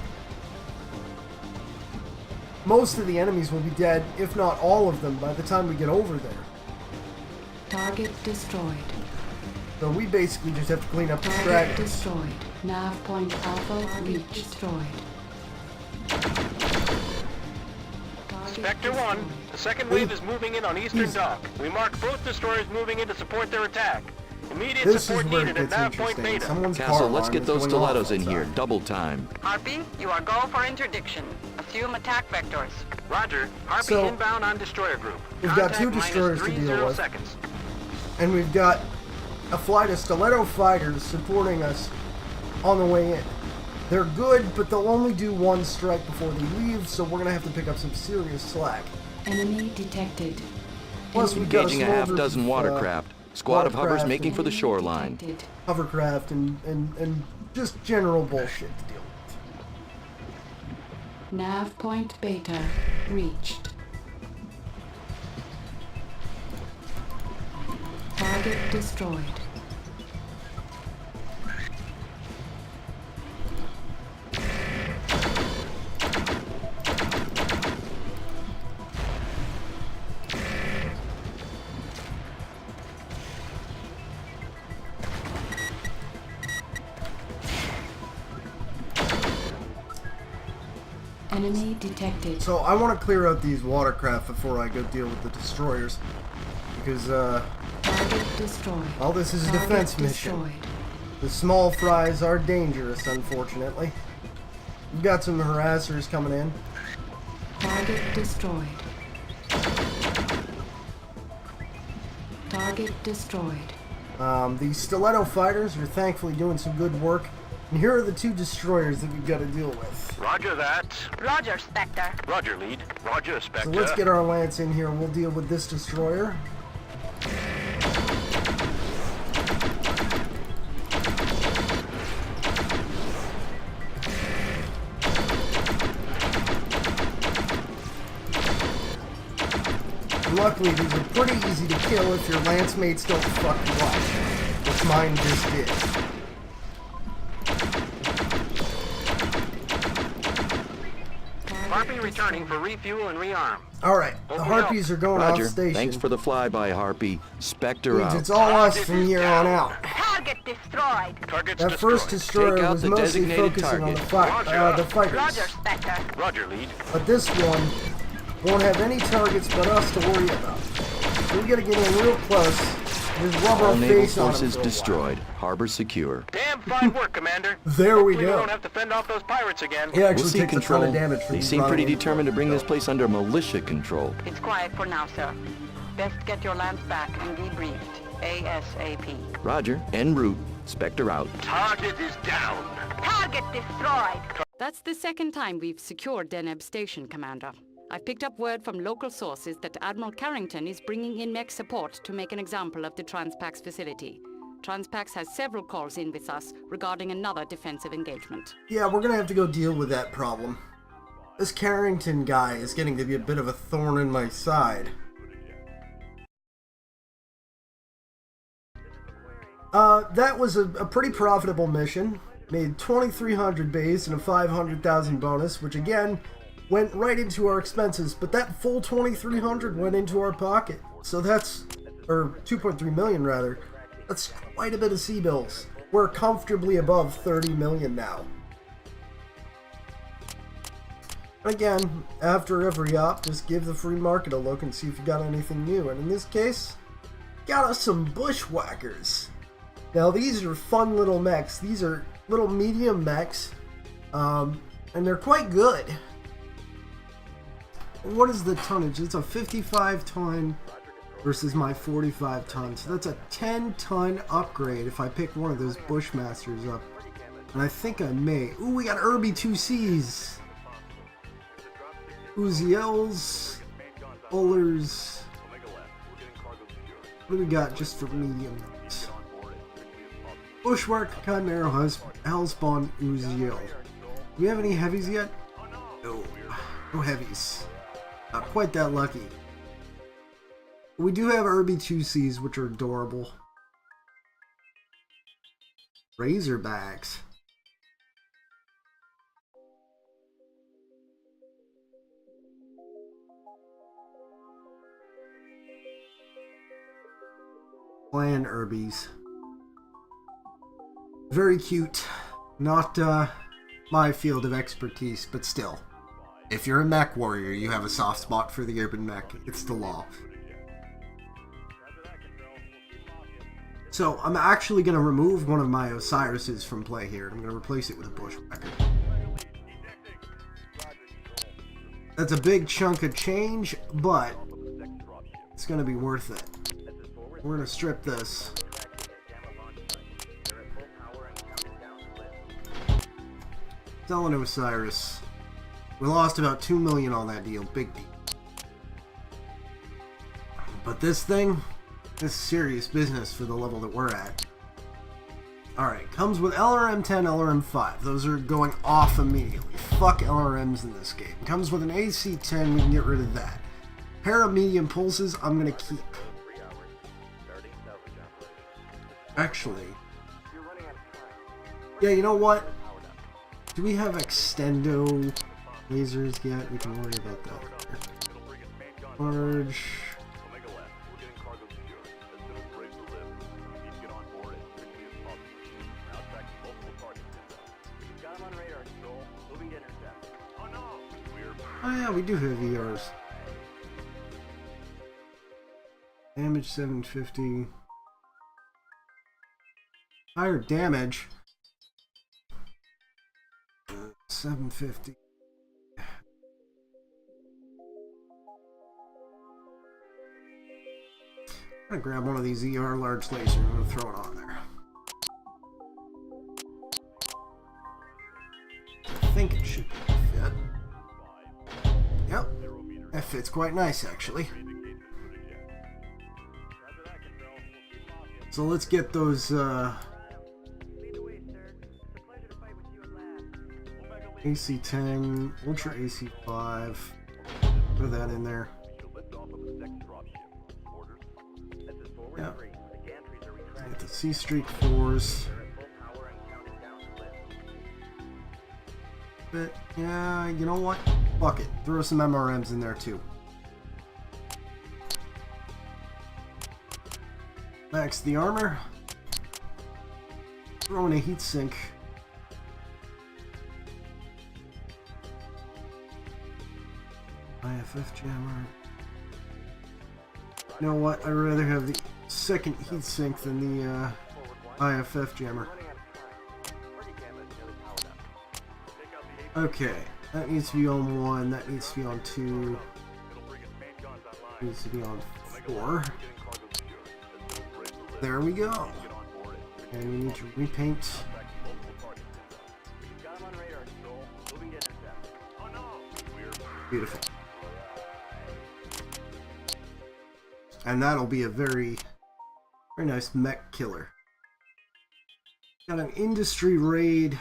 Most of the enemies will be dead, if not all of them, by the time we get over there. Target destroyed. So we basically just have to clean up the Target stragglers. destroyed. Nav point Alpha reached. Destroyed. Spectre 1, the second wave is moving in on eastern dock. We marked both destroyers moving in to support their attack. Immediate This is support where it needed at gets Nav Point interesting. Beta. Someone's Castle, car let's alarm get is those going off stilettos in here. outside. Double time. Harpy, you are go for interdiction. Assume attack vectors. Roger. Harpy So, inbound on destroyer group. we've got two Contact destroyers to -30 deal with. seconds. And we've got a flight of stiletto fighters supporting us on the way in. They're good, but they'll only do one strike before they leave, so we're gonna have to pick up some serious slack. Enemy detected. Plus, we've got Engaging a small half group dozen of, watercraft. Squad of hovers watercraft making for the Enemy shoreline. detected. hovercraft and just general bullshit to deal with. Nav point Beta reached. Target destroyed. Enemy detected. So I want to clear out these watercraft before I go deal with the destroyers, because Target destroyed. all this is a Target defense mission. destroyed. The small fries are dangerous, unfortunately. We've got some harassers coming in. Target destroyed. Target destroyed. These stiletto fighters are thankfully doing some good work. And here are the two destroyers that we've got to deal with. Roger that. Roger, Spectre. Roger, lead. Roger, Spectre. So let's get our lance in here. We'll deal with this destroyer. And luckily, these are pretty easy to kill if your lance mates don't fuck you up, which mine just did. Harpy returning for refuel and rearm. Alright, the Harpies are going Roger. off station. Thanks for the flyby, Harpy. Spectre Means out. it's all us from here on out. Target destroyed. Targets That destroyed. first destroyer Take out was the mostly designated focusing on target. the fighters. Roger, Spectre. Roger, lead. But this one won't have any targets but us to worry about. So we gotta get in real close and just rub All our naval face on them forces for a while. destroyed. Harbor secure. Damn fine work, Commander. There we Hopefully go. we don't have to fend off those pirates again. He actually We'll see, takes a ton Control. of damage from They these seem pretty running determined to bring this place under militia control. It's quiet for now, sir. Best get your lance back and debriefed. ASAP. Roger. En route. Spectre out. Target is down. Target destroyed. That's the second time we've secured Deneb Station, Commander. I've picked up word from local sources that Admiral Carrington is bringing in mech support to make an example of the Transpax facility. Transpax has several calls in with us regarding another defensive engagement. Yeah, we're gonna have to go deal with that problem. This Carrington guy is getting to be a bit of a thorn in my side. That was a pretty profitable mission. Made 2,300 base and a 500,000 bonus, which again went right into our expenses. But that full 2,300 went into our pocket. So that's, or 2.3 million rather. That's quite a bit of C-bills. We're comfortably above 30 million now. Again, after every op, just give the free market a look and see if you got anything new. And in this case, got us some bushwhackers. Now these are fun little mechs. These are little medium mechs, and they're quite good. What is the tonnage? It's a 55 ton versus my 45 ton. So that's a 10 ton upgrade if I pick one of those Bushmasters up. And I think I may. Ooh, we got Irby 2Cs. Uziels, Ullers. What do we got just for medium? Bushwhack, Cotton Arrow, Hellspawn, Uziel. Do we have any heavies yet? No. No heavies. Not quite that lucky. We do have Irby 2Cs, which are adorable. Razorbacks. Clan Irbies. Very cute. Not my field of expertise, but still. If you're a Mechwarrior, you have a soft spot for the urban mech. It's the law. So, I'm actually going to remove one of my Osiris's from play here. I'm going to replace it with a Bushwhacker. That's a big chunk of change, but it's going to be worth it. We're going to strip this. Selling Osiris. We lost about 2 million on that deal. Big deal. But this thing is serious business for the level that we're at. Alright, comes with LRM 10, LRM 5. Those are going off immediately. Fuck LRMs in this game. Comes with an AC 10, we can get rid of that. Pair of medium pulses, I'm going to keep. Actually, yeah, you know what? Do we have extendo lasers yet? We can worry about that. Large. Oh yeah, we do have ERs. Damage 750. Higher damage. 750. I'm gonna grab one of these ER large lasers and I'm gonna throw it on there. I think it should fit. Yep. That fits quite nice actually. So let's get those AC 10, Ultra AC 5. Put that in there. Yeah. Get the C Streak 4s. But yeah, you know what? Fuck it. Throw some MRMs in there too. Max the armor. Throw in a heatsink. IFF jammer. You know what? I'd rather have the second heatsink than the IFF jammer. Okay, that needs to be on 1, that needs to be on 2, needs to be on 4. There we go. And we need to repaint. Beautiful. And that'll be a very, very nice mech killer. Got an industry raid.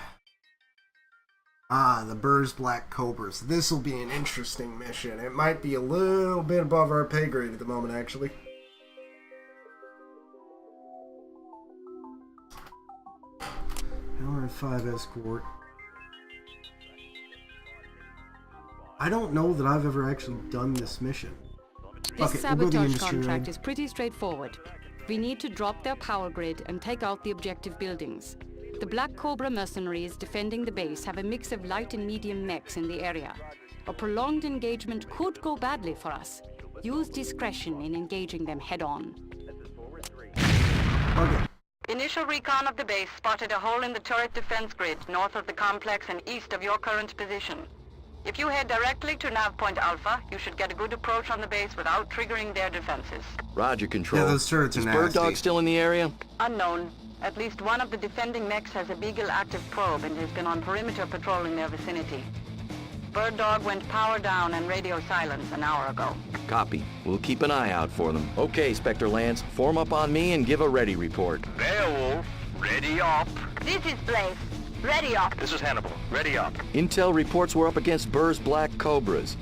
Ah, the Burr's Black Cobras. This will be an interesting mission. It might be a little bit above our pay grade at the moment, actually. LR5 escort. I don't know that I've ever actually done this mission. This Okay, we'll go the sabotage industry contract raid. is pretty straightforward. We need to drop their power grid and take out the objective buildings. The Black Cobra mercenaries defending the base have a mix of light and medium mechs in the area. A prolonged engagement could go badly for us. Use discretion in engaging them head-on. Okay. Initial recon of the base spotted a hole in the turret defense grid north of the complex and east of your current position. If you head directly to Nav Point Alpha, you should get a good approach on the base without triggering their defenses. Roger, Control. Yeah, those turrets are Is Bird Dog nasty. still in the area? Unknown. At least one of the defending mechs has a Beagle active probe and has been on perimeter patrol in their vicinity. Bird Dog went power down and radio silence an hour ago. Copy. We'll keep an eye out for them. Okay, Spectre Lance, form up on me and give a ready report. Beowulf, ready up. This is Blaze. Ready up. This is Hannibal, ready up. Intel reports we're up against Burr's Black Cobras.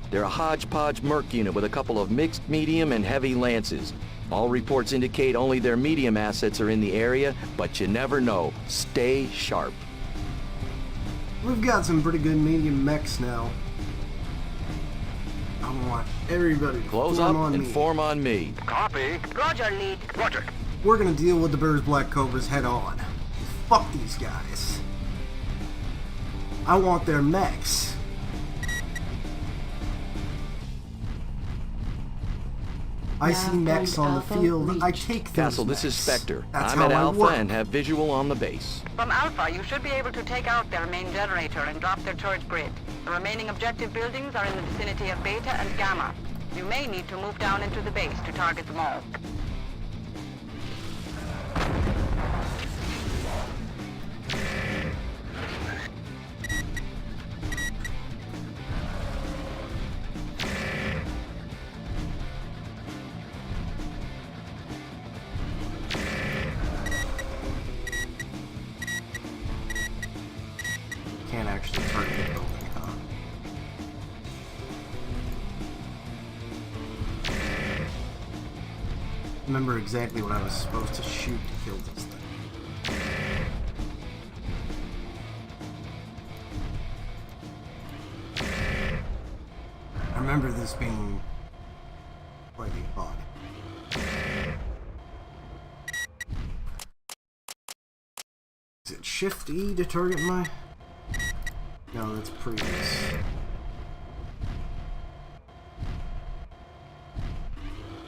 They're a hodgepodge merc unit with a couple of mixed medium and heavy lances. All reports indicate only their medium assets are in the area, but you never know. Stay sharp. We've got some pretty good medium mechs now. I want everybody to Close form up on and me. form on me. Copy. Roger, lead. Roger. We're gonna deal with the Burr's Black Cobras head on. Fuck these guys. I want their mechs. I see mechs on the field. I take those Castle, this is mechs. Spectre. That's I'm how at I Alpha work. and have visual on the base. From Alpha, you should be able to take out their main generator and drop their turret grid. The remaining objective buildings are in the vicinity of Beta and Gamma. You may need to move down into the base to target them all. Can't actually target the building, huh? Remember exactly what I was supposed to shoot to kill this thing. I remember this being quite odd. Is it Shift E to target my... No, that's previous.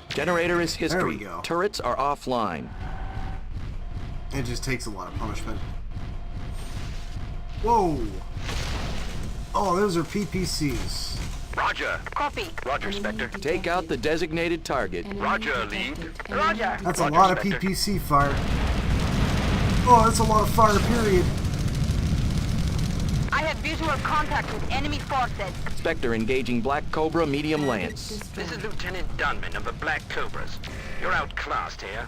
Generator is history. There we go. Turrets are offline. It just takes a lot of punishment. Whoa! Oh, those are PPCs. Roger. Copy. Roger, Spectre. Take out the designated target. Roger, lead. Roger. That's a Roger, lot of Spectre. PPC fire. Oh, that's a lot of fire, period. I have visual contact with enemy forces. Spectre engaging Black Cobra medium lance. This is Lieutenant Dunman of the Black Cobras. You're outclassed here.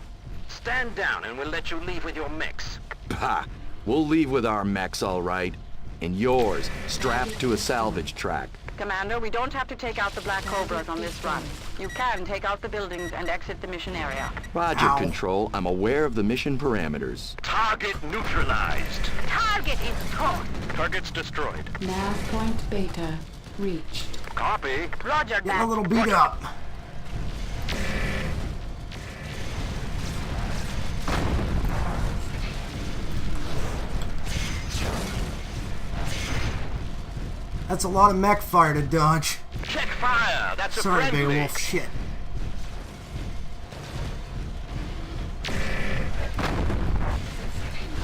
Stand down and we'll let you leave with your mix. Ha! We'll leave with our mechs, all right. And yours, strapped to a salvage track. Commander, we don't have to take out the Black Cobras on this run. You can take out the buildings and exit the mission area. Roger, Ow. Control. I'm aware of the mission parameters. Target neutralized. Target is toast. Target's destroyed. Nav point beta reached. Copy. Roger Getting a that. little beat up. That's a lot of mech fire to dodge. Check fire. That's a Sorry, friendly. Beowulf. Shit.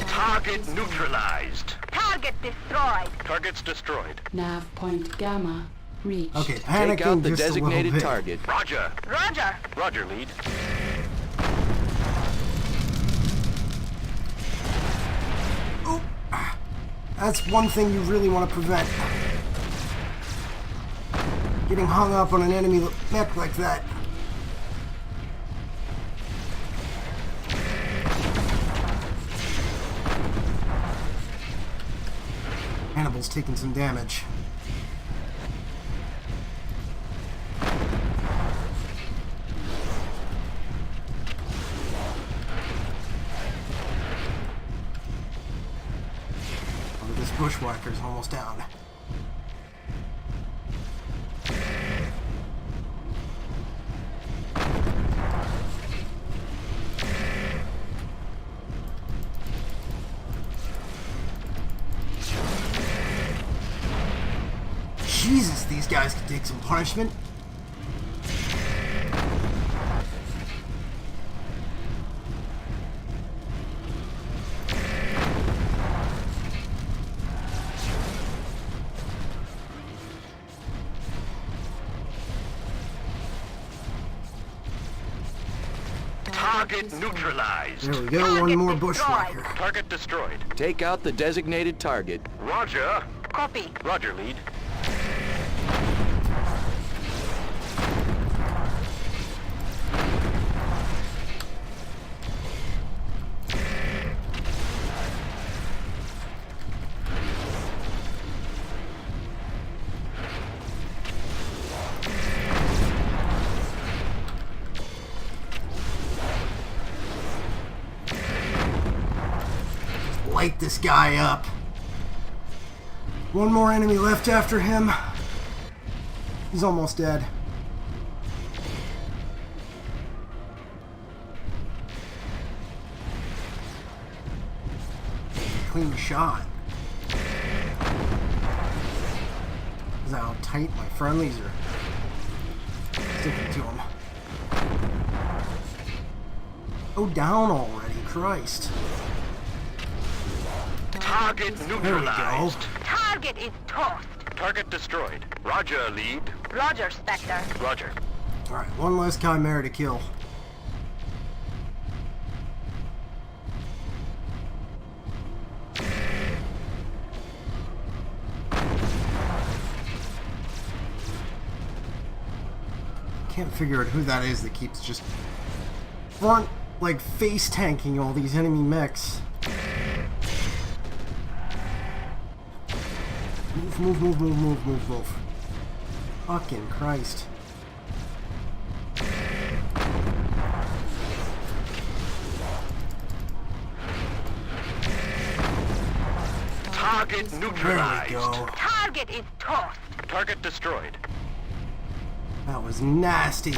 Target neutralized. Target destroyed. Target's destroyed. Nav point gamma reached. Okay, Take panicking out the just a little designated bit. target. Roger. Roger. Roger, lead. Oop. That's one thing you really want to prevent. Getting hung up on an enemy mech like that. Hannibal's taking some damage. Oh, this bushwhacker's almost down. Jesus, these guys could take some punishment. Target neutralized. There we go, one more bushwhacker. Target destroyed. Take out the designated target. Roger. Copy. Roger, lead. Light this guy up. One more enemy left after him. He's almost dead. Clean shot. Is that how tight my friendlies are sticking to him? Oh, down already, Christ. Target neutralized. Target is tossed. Target destroyed. Roger, lead. Roger, Spectre. Roger. Alright, one less Chimera to kill. Can't figure out who that is that keeps just front, like, face tanking all these enemy mechs. Move, move, move, move, move, move. Fucking Christ. Target neutralized. There we go. Target is tossed. Target destroyed. That was nasty.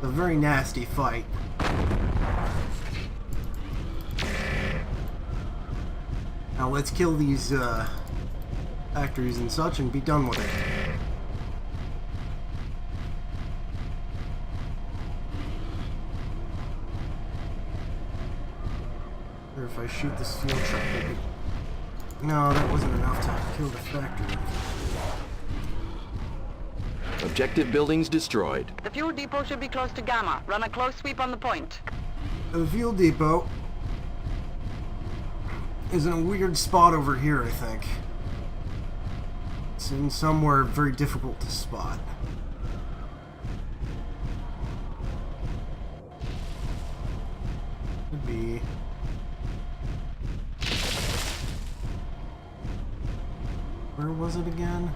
A very nasty fight. Now let's kill these factories and such and be done with it. Or if I shoot this fuel truck, maybe. No, that wasn't enough to kill the factory. Objective buildings destroyed. The fuel depot should be close to Gamma. Run a close sweep on the point. The fuel depot is in a weird spot over here, I think. It's in somewhere very difficult to spot. Could be. Where was it again?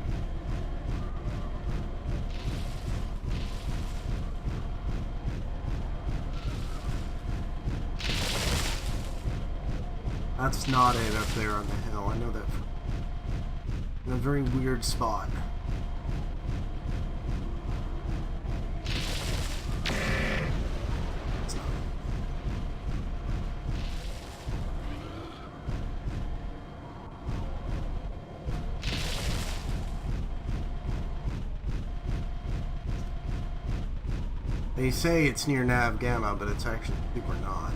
That's not it up there on the hill. I know that. In a very weird spot. It's not. They say it's near Nav Gamma, but it's actually super not.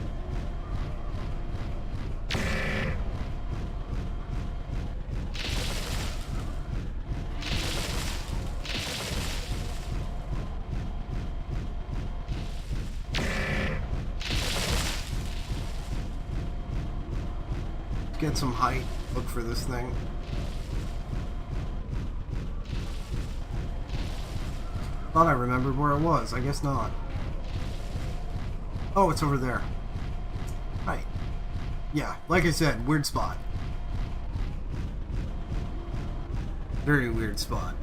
Get some height, look for this thing. Thought I remembered where it was, I guess not. Oh, it's over there. Right. Yeah, like I said, weird spot. Very weird spot.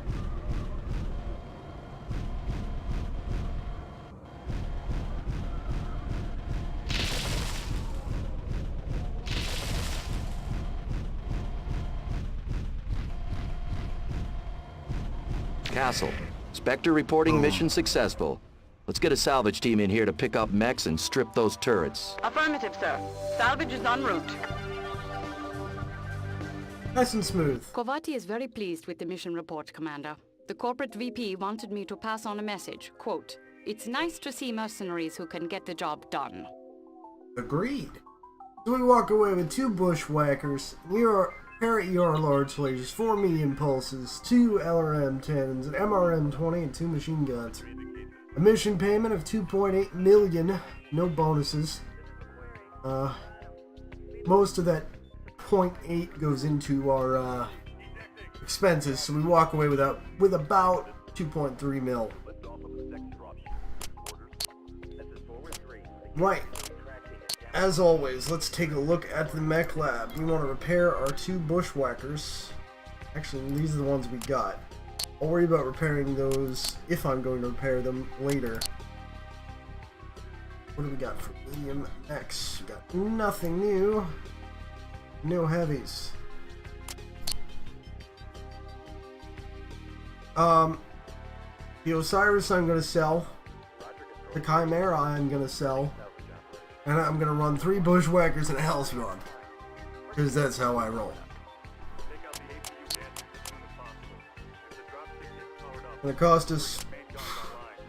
Castle. Spectre reporting mission successful. Let's get a salvage team in here to pick up mechs and strip those turrets. Affirmative, sir. Salvage is en route. Nice and smooth. Kovati is very pleased with the mission report, Commander. The corporate VP wanted me to pass on a message. Quote, "It's nice to see mercenaries who can get the job done." Agreed. So we walk away with 2 bushwhackers, parrot large lasers, 4 medium pulses, 2 LRM 10s, an MRM 20, and 2 machine guns. A mission payment of 2.8 million, no bonuses. Most of that 0.8 goes into our expenses, so we walk away with about 2.3 mil. Right. As always, let's take a look at the mech lab. We want to repair our 2 bushwhackers. Actually, these are the ones we got. I'll worry about repairing those if I'm going to repair them later. What do we got for medium X? We got nothing new. No heavies. The Osiris I'm going to sell. The Chimera I'm going to sell. And I'm going to run 3 bushwhackers and a Hellspawn. Because that's how I roll. And it cost us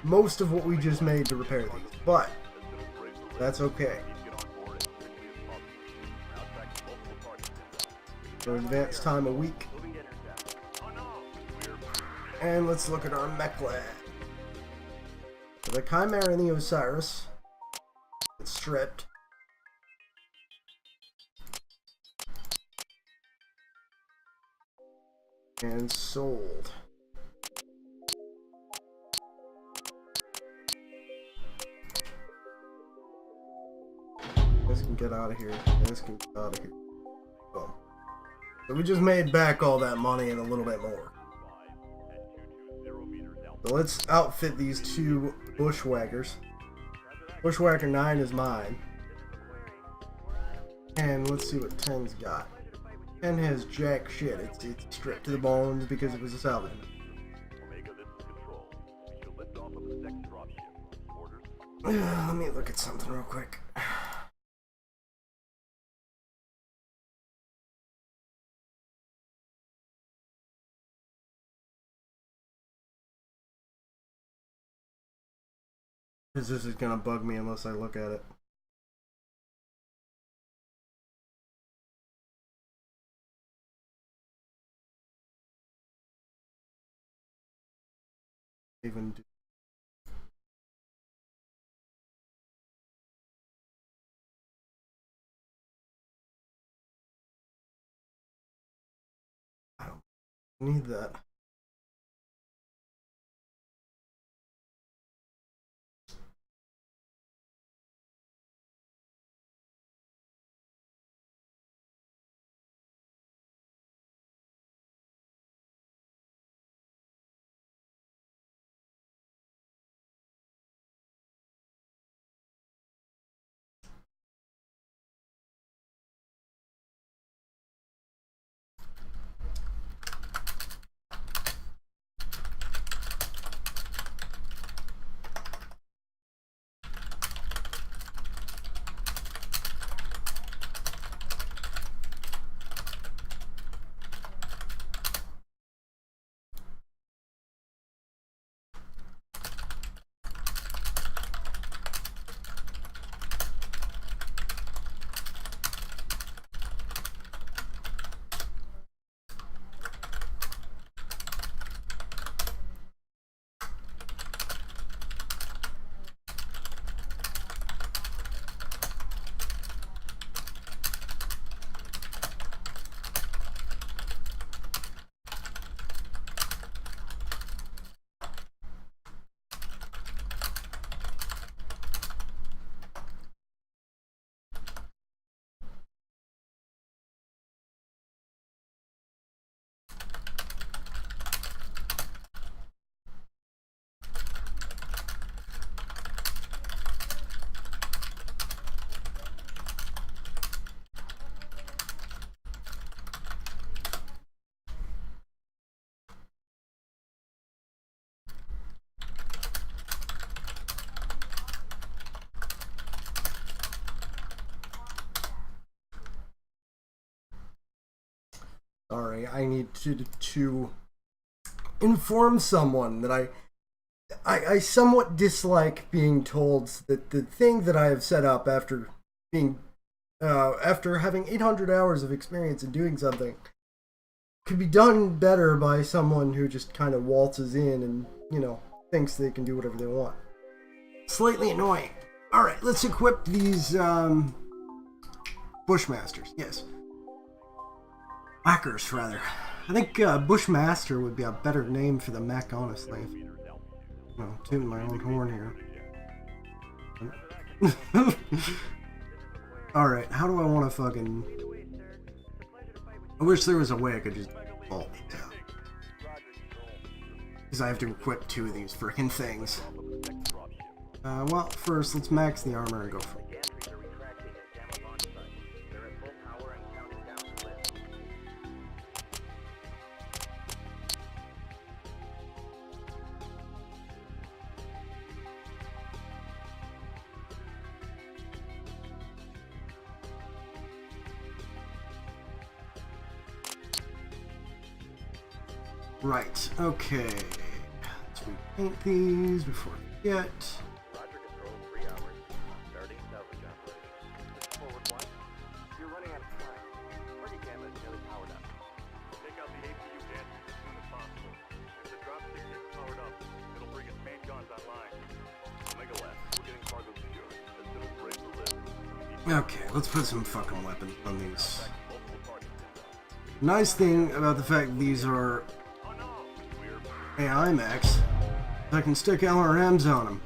most of what we just made to repair these. But that's okay. For advance time a week. And let's look at our mech lab. So the Chimera and the Osiris. It's stripped. And sold. This can get out of here. This can get out of here. Boom. So we just made back all that money and a little bit more. So let's outfit these 2 bushwhackers. Bushwhacker 9 is mine. And let's see what 10's got. 10 has jack shit. It's stripped to the bones because it was a salvage. Let me look at something real quick. Because this is gonna bug me unless I look at it. Even do. I don't need that. I need to inform someone that I somewhat dislike being told that the thing that I have set up after having 800 hours of experience in doing something could be done better by someone who just kind of waltzes in and, thinks they can do whatever they want. Slightly annoying. Alright, let's equip these, Bushmasters. Yes. Whackers, rather. I think, Bushmaster would be a better name for the mech, honestly. Well, tooting my own horn here. Alright, how do I want to fucking... I wish there was a way I could just bolt these out. Because I have to equip 2 of these freaking things. Well, first, let's max the armor and go for it. Right, okay. Let's repaint these before I forget. Roger, control, 3 hours. Starting salvage operation. This is forward 1. You're running out of time. Party camera is nearly powered up. Take out the APU gantries as soon as possible. If the dropstick gets powered up, it'll bring its main guns online. Omega Lab, we're getting cargo secured. As soon as we're able to live. Okay, let's put some fucking weapons on these. Nice thing about the fact these are AI mechs, I can stick LRMs on them.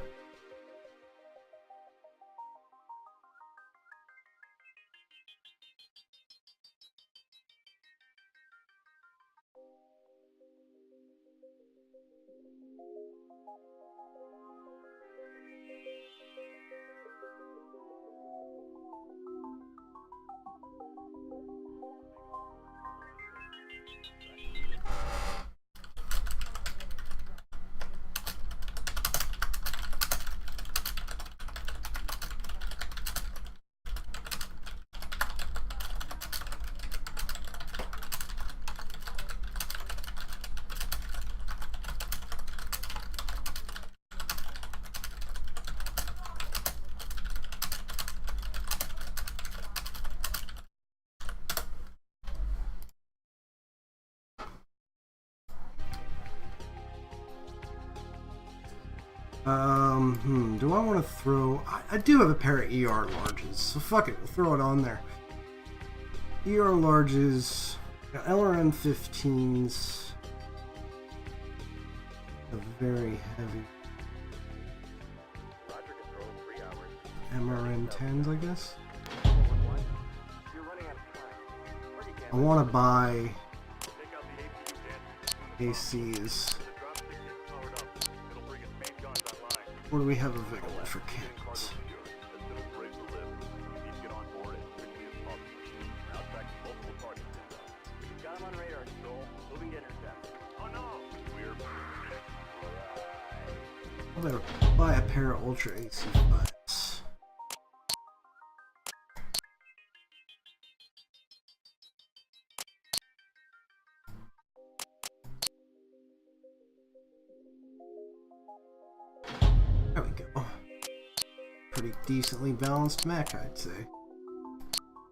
Do I want to throw... I do have a pair of ER larges, so fuck it, we'll throw it on there. ER larges, got LRM 15s, a very heavy MRM 10s, I guess. I want to buy ACs. What do we have available for cannons? I better buy a pair of Ultra AC fights. There we go. Pretty decently balanced mech, I'd say.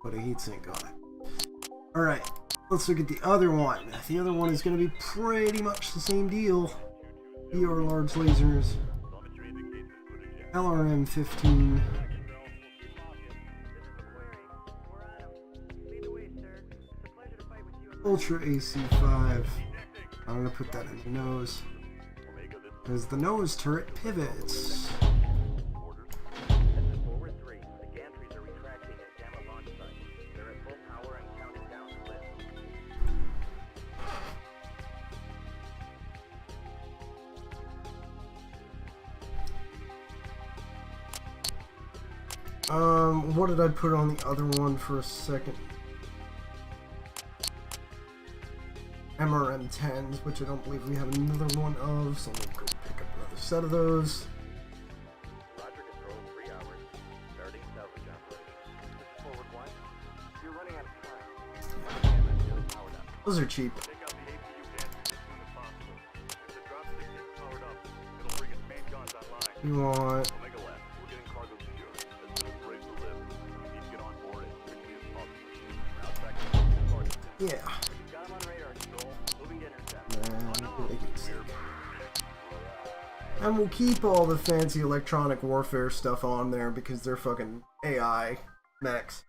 Put a heatsink on it. Alright, let's look at the other one. The other one is going to be pretty much the same deal. ER large lasers. LRM 15. Ultra AC 5. I'm going to put that in the nose. Because the nose turret pivots. What did I put on the other one for a second? MRM 10s, which I don't believe we have another one of, so I'm gonna go pick up another set of those. Roger, control, 3 hours. Starting salvage operation. This is forward 1. You're running out of time. Camera is nearly powered up. Those are cheap. You want... Yeah. And we'll keep all the fancy electronic warfare stuff on there because they're fucking AI mechs.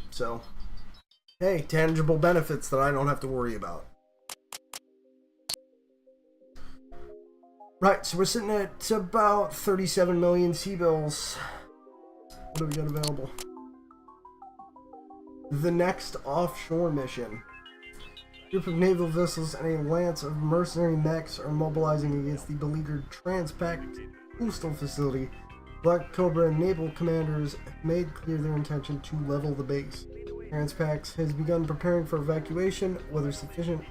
So, hey, tangible benefits that I don't have to worry about. Right, so we're sitting at about 37 million C-bills. What do we got available? The next offshore mission. A group of naval vessels and a lance of mercenary mechs are mobilizing against the beleaguered Transpact coastal facility. Black Cobra and naval commanders have made clear their intention to level the base. Transpact has begun preparing for evacuation. Whether sufficient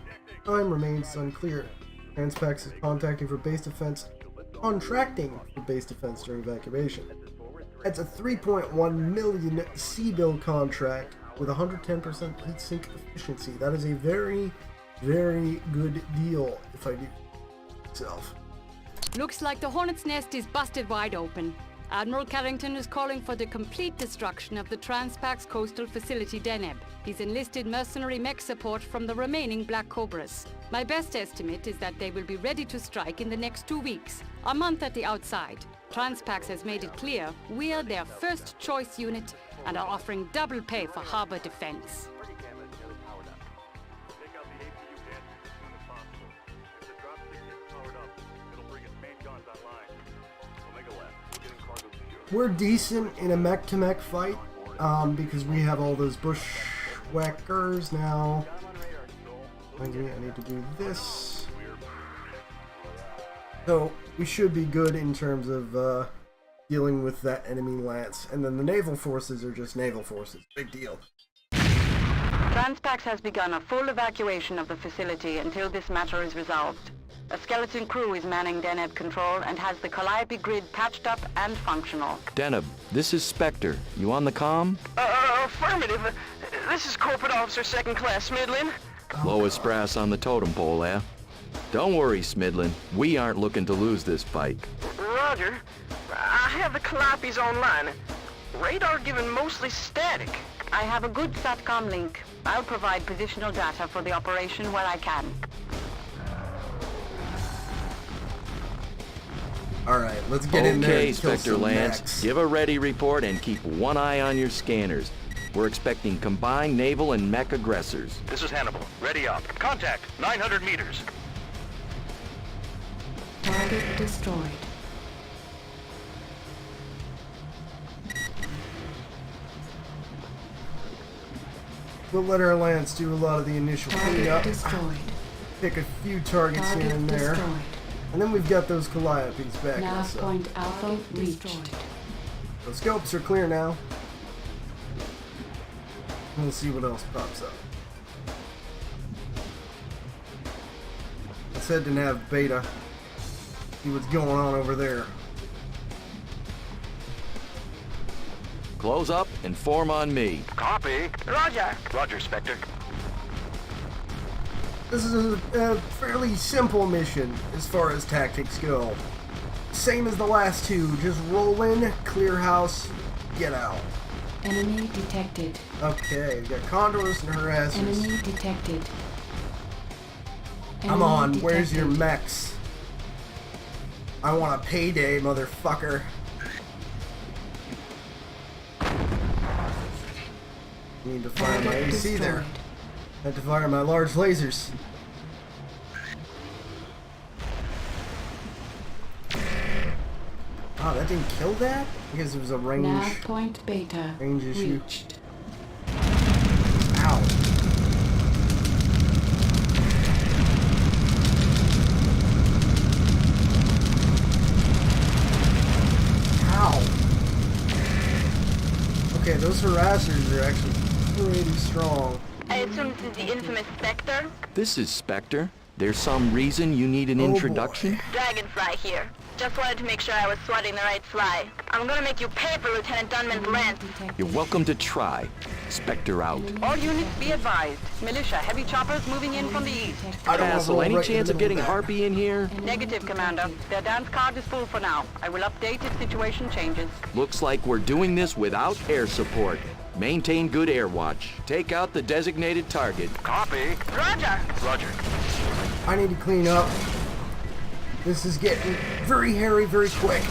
time remains unclear. Transpact is contracting for base defense, contracting for base defense during evacuation. That's a 3.1 million C-bill contract with 110% heat sink efficiency. That is a very, very good deal, if I do myself. Looks like the Hornet's Nest is busted wide open. Admiral Carrington is calling for the complete destruction of the Transpax coastal facility Deneb. He's enlisted mercenary mech support from the remaining Black Cobras. My best estimate is that they will be ready to strike in the next 2 weeks, a month at the outside. Transpax has made it clear we're their first choice unit and are offering double pay for harbor defense. We're decent in a mech-to-mech fight because we have all those bushwhackers now. I need to do this. So we should be good in terms of dealing with that enemy lance. And then the naval forces are just naval forces. Big deal. Transpax has begun a full evacuation of the facility until this matter is resolved. A skeleton crew is manning Deneb control and has the Calliope grid patched up and functional. Deneb, this is Spectre. You on the comm? Affirmative. This is Corporate Officer Second Class Smidlin. Lowest brass on the totem pole, eh? Don't worry, Smidlin. We aren't looking to lose this fight. Roger. I have the Calliopes online. Radar given mostly static. I have a good SATCOM link. I'll provide positional data for the operation where I can. Alright, let's get in there Okay, and kill Spectre some Lance. mechs. Give a ready report and keep one eye on your scanners. We're expecting combined naval and mech aggressors. This is Hannibal. Ready up. Contact. 900 meters. Target destroyed. We'll let our lance do a lot of the initial Target cleanup. destroyed. Pick a few targets here Target and there. destroyed. And then we've got those Calliopes back Nav us up. point Alpha reached. The scopes are clear now. We'll see what else pops up. Let's head to Nav Beta. See what's going on over there. Close up and form on me. Copy. Roger. Roger, Spectre. This is a fairly simple mission as far as tactics go. Same as the last two. Just roll in, clear house, get out. Enemy detected. Okay, we got condors and harassers. Enemy detected. Come on, Enemy where's your detected. mechs? I want a payday, motherfucker. Need to fire my Target AC there. destroyed. Had to fire my large lasers. Oh, that didn't kill that? Because it was a range. Nav point Beta Range issue. reached. Ow. Ow. Okay, those harassers are actually pretty strong. I assume this is the infamous Spectre? This is Spectre. There's some reason you need an Oh, introduction? boy. Dragonfly here. Just wanted to make sure I was swatting the right fly. I'm gonna make you pay for Lieutenant Dunman's rent. You're welcome to try. Spectre out. All units be advised. Militia heavy choppers moving in from the east. I don't wanna Castle, roll any right in the chance of middle getting that. Harpy in here? Negative, Commander. Their dance card is full for now. I will update if situation changes. Looks like we're doing this without air support. Maintain good air watch. Take out the designated target. Copy. Roger! Roger. I need to clean up. This is getting very hairy very quick.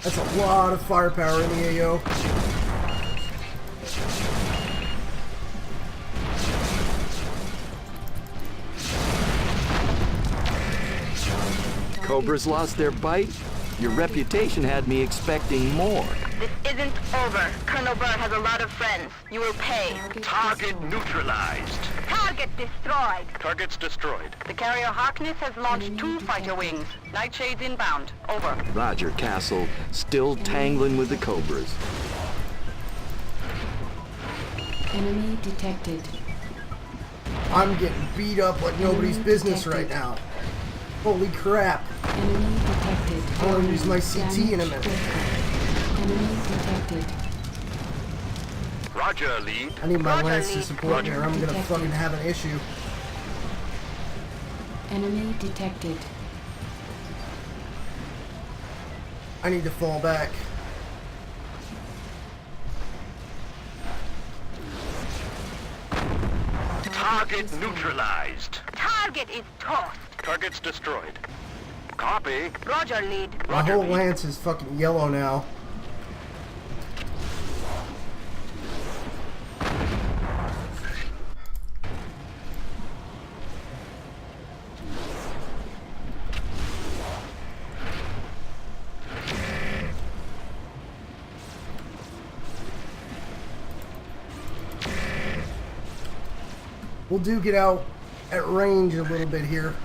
That's a lot of firepower in the AO. Cobras lost their bite? Your reputation had me expecting more. This isn't over. Colonel Byrd has a lot of friends. You will pay. Target neutralized. Target destroyed. Targets destroyed. The carrier Harkness has launched 2 fighter wings. Nightshades inbound. Over. Roger, Castle. Still tangling with the Cobras. Enemy detected. I'm getting beat up like nobody's business right now. Holy crap. Enemy detected. I want to use my CT in a Damage minute. critical. Enemy detected. Roger, lead. I need my Roger, lance to Lee. support me or I'm gonna Detected. fucking have an issue. Enemy detected. I need to fall back. Target neutralized. Target is tossed. Targets destroyed. Copy. Roger, lead. My Roger, whole lead. lance is fucking yellow now. We'll do get out at range a little bit here.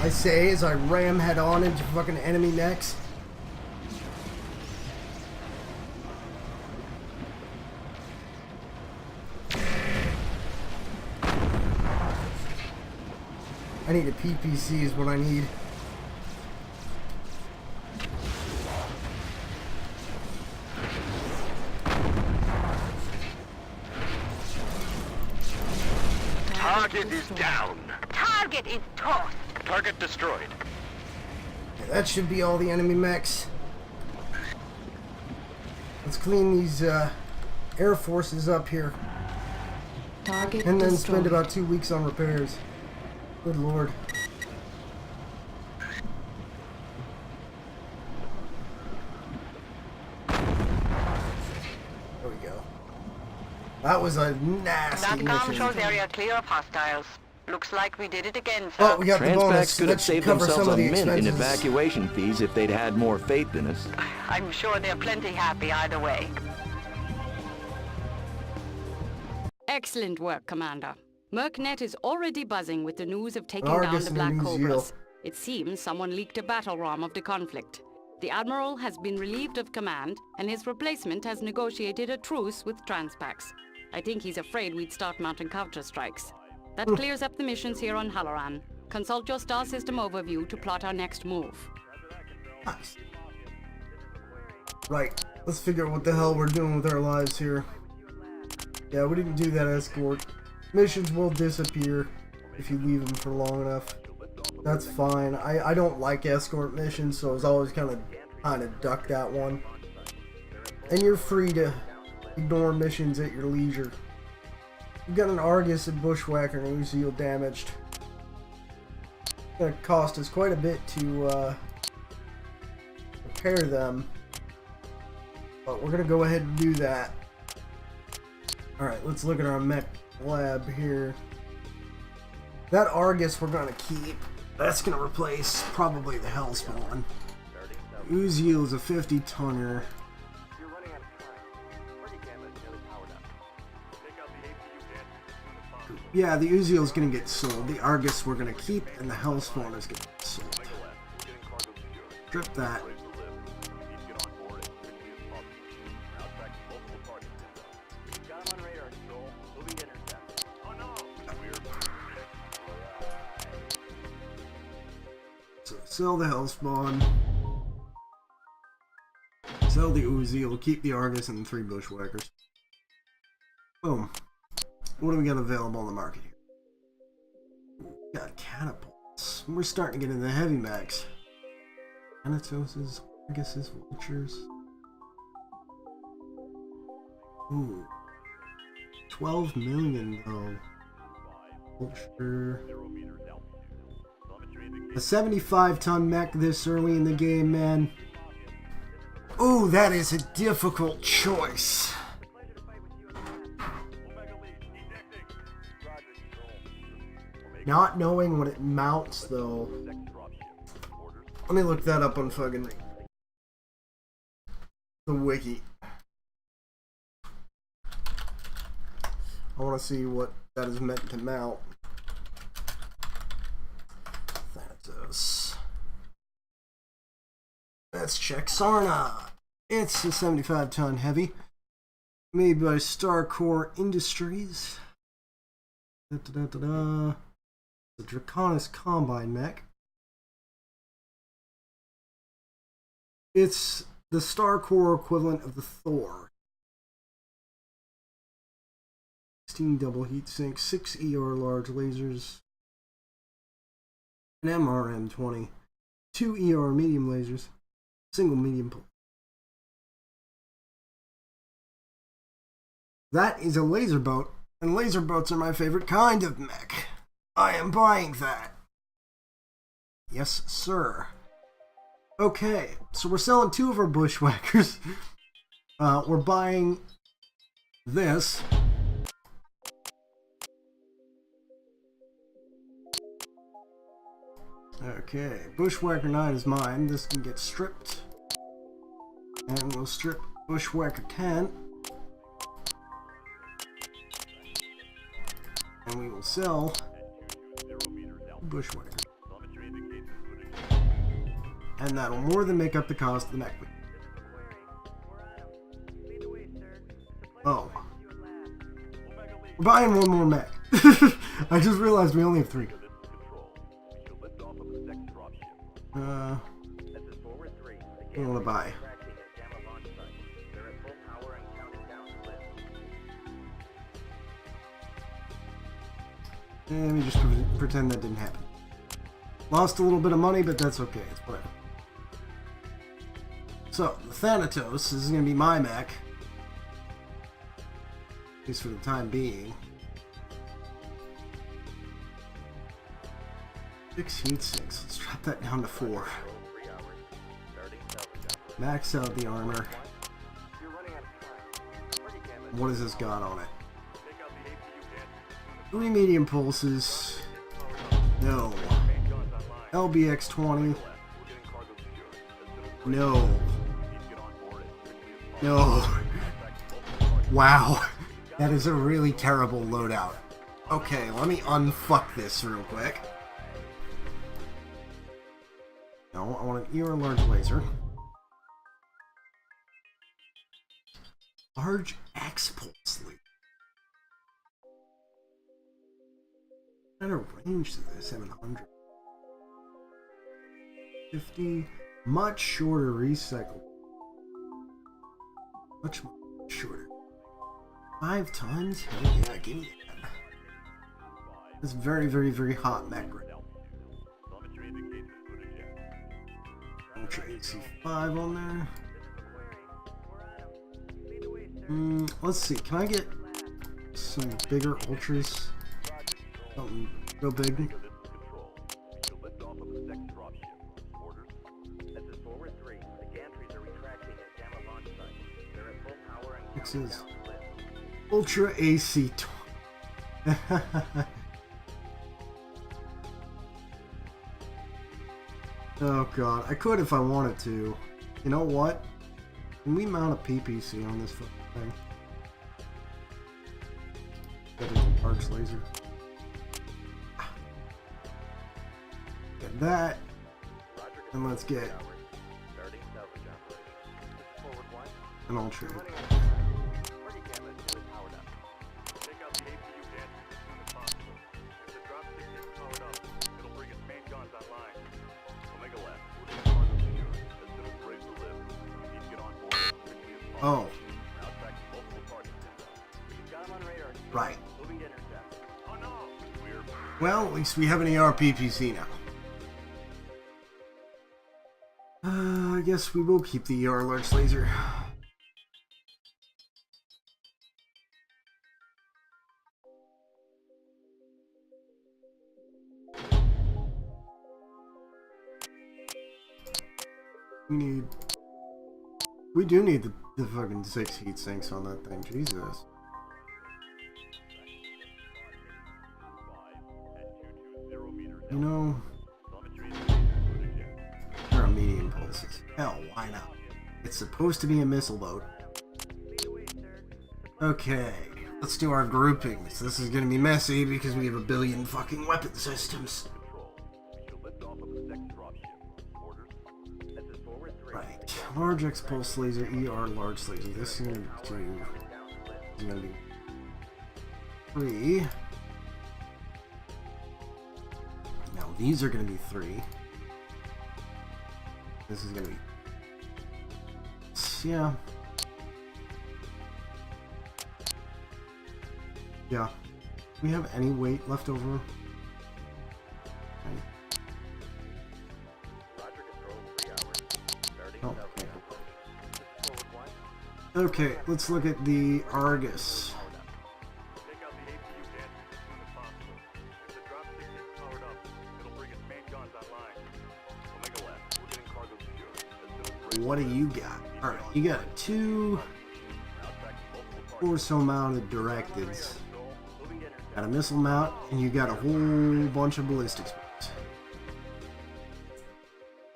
I say as I ram head on into fucking enemy necks. I need a PPC is what I need. Target is down. Target is tossed. Target destroyed. That should be all the enemy mechs. Let's clean these air forces up here. Target And then destroyed. spend about 2 weeks on repairs. Good lord. There we go. That was a nasty SATCOM mission. shows area clear of hostiles. Looks like we did it again, sir. Oh, we got the bonus. Transpacs could have That should saved cover themselves some a of the mint in expenses. evacuation fees if they'd had more faith in us. I'm sure they're plenty happy either way. Excellent work, Commander. Mercnet is already buzzing with the news of taking Argus down the and Black New Cobras. Zeal. It seems someone leaked a battle ROM of the conflict. The Admiral has been relieved of command, and his replacement has negotiated a truce with Transpacs. I think he's afraid we'd start mounting counter-strikes. That clears up the missions here on Halloran. Consult your star system overview to plot our next move. Nice. Right. Let's figure out what the hell we're doing with our lives here. Yeah, we didn't do that escort. Missions will disappear if you leave them for long enough. That's fine. I don't like escort missions, so I was always kind of duck that one. And you're free to ignore missions at your leisure. We've got an Argus and Bushwhacker and Uziel damaged. It's gonna cost us quite a bit to repair them. But we're gonna go ahead and do that. Alright, let's look at our mech lab here. That Argus we're gonna keep. That's gonna replace probably the Hellspawn. Uziel is a 50-tonner. Yeah, the Uziel is gonna get sold. The Argus we're gonna keep, and the Hellspawn is gonna get sold. Strip that. So sell the Hellspawn. Sell the Uzi. We'll keep the Argus and the 3 Bushwhackers. Boom. What do we got available on the market here? We got catapults. We're starting to get into the heavy mechs. Thanatoses, Arguses, Vultures. Ooh. 12 million though. Vulture. A 75-ton mech this early in the game, man. Ooh, that is a difficult choice. Not knowing what it mounts though. Let me look that up on fucking the wiki. I want to see what that is meant to mount. Thanatos. Let's check Sarna. It's a 75-ton heavy, made by Starcore Industries. The Draconis Combine mech. It's the Starcore equivalent of the Thor. 16 double heat sinks, 6 ER large lasers, an MRM-20, 2 ER medium lasers, single medium pulse. That is a laser boat, and laser boats are my favorite kind of mech. I am buying that. Yes, sir. Okay, so we're selling 2 of our Bushwhackers. We're buying this. Okay, Bushwhacker 9 is mine. This can get stripped. And we'll strip Bushwhacker 10. And we will sell Bushwhacker. And that'll more than make up the cost of the mech. Oh. We're buying one more mech. I just realized we only have 3. What do I want to buy? Let me just pretend that didn't happen. Lost a little bit of money, but that's okay. It's whatever. So, the Thanatos is going to be my mech. At least for the time being. 6 heat sinks. Let's drop that down to 4. Max out the armor. What has this got on it? 3 medium pulses. No. LBX-20. No. No. Wow. That is a really terrible loadout. Okay, let me unfuck this real quick. No, I want an ER large laser. Large X-Pulse laser. What kind of range is this? 700. 50. Much shorter recycle. Much shorter. 5 tons? Hell yeah, give me that. That's very, very, very hot mech right now. Ultra AC5 on there. Let's see, can I get some bigger ultras? Something real big. This is Ultra AC. Oh god, I could if I wanted to. You know what? Can we mount a PPC on this fucking thing? That is a large laser. Get that. And let's get an ultra. Oh. Right. Well, at least we have an ERPPC now. I guess we will keep the ER large laser. We do need the fucking 6 heat sinks on that thing, Jesus. You know, there are medium pulses. Hell, why not? It's supposed to be a missile boat. Okay, let's do our groupings. This is gonna be messy because we have a billion fucking weapon systems. Right, large X pulse laser, ER large laser. This is gonna be 3. Now these are gonna be 3. This is gonna be, yeah. Yeah. Do we have any weight left over? Okay. Oh, okay. Okay, let's look at the Argus. What do you got? Alright, you got a 2 or so mounted directives. Got a missile mount, and you got a whole bunch of ballistics.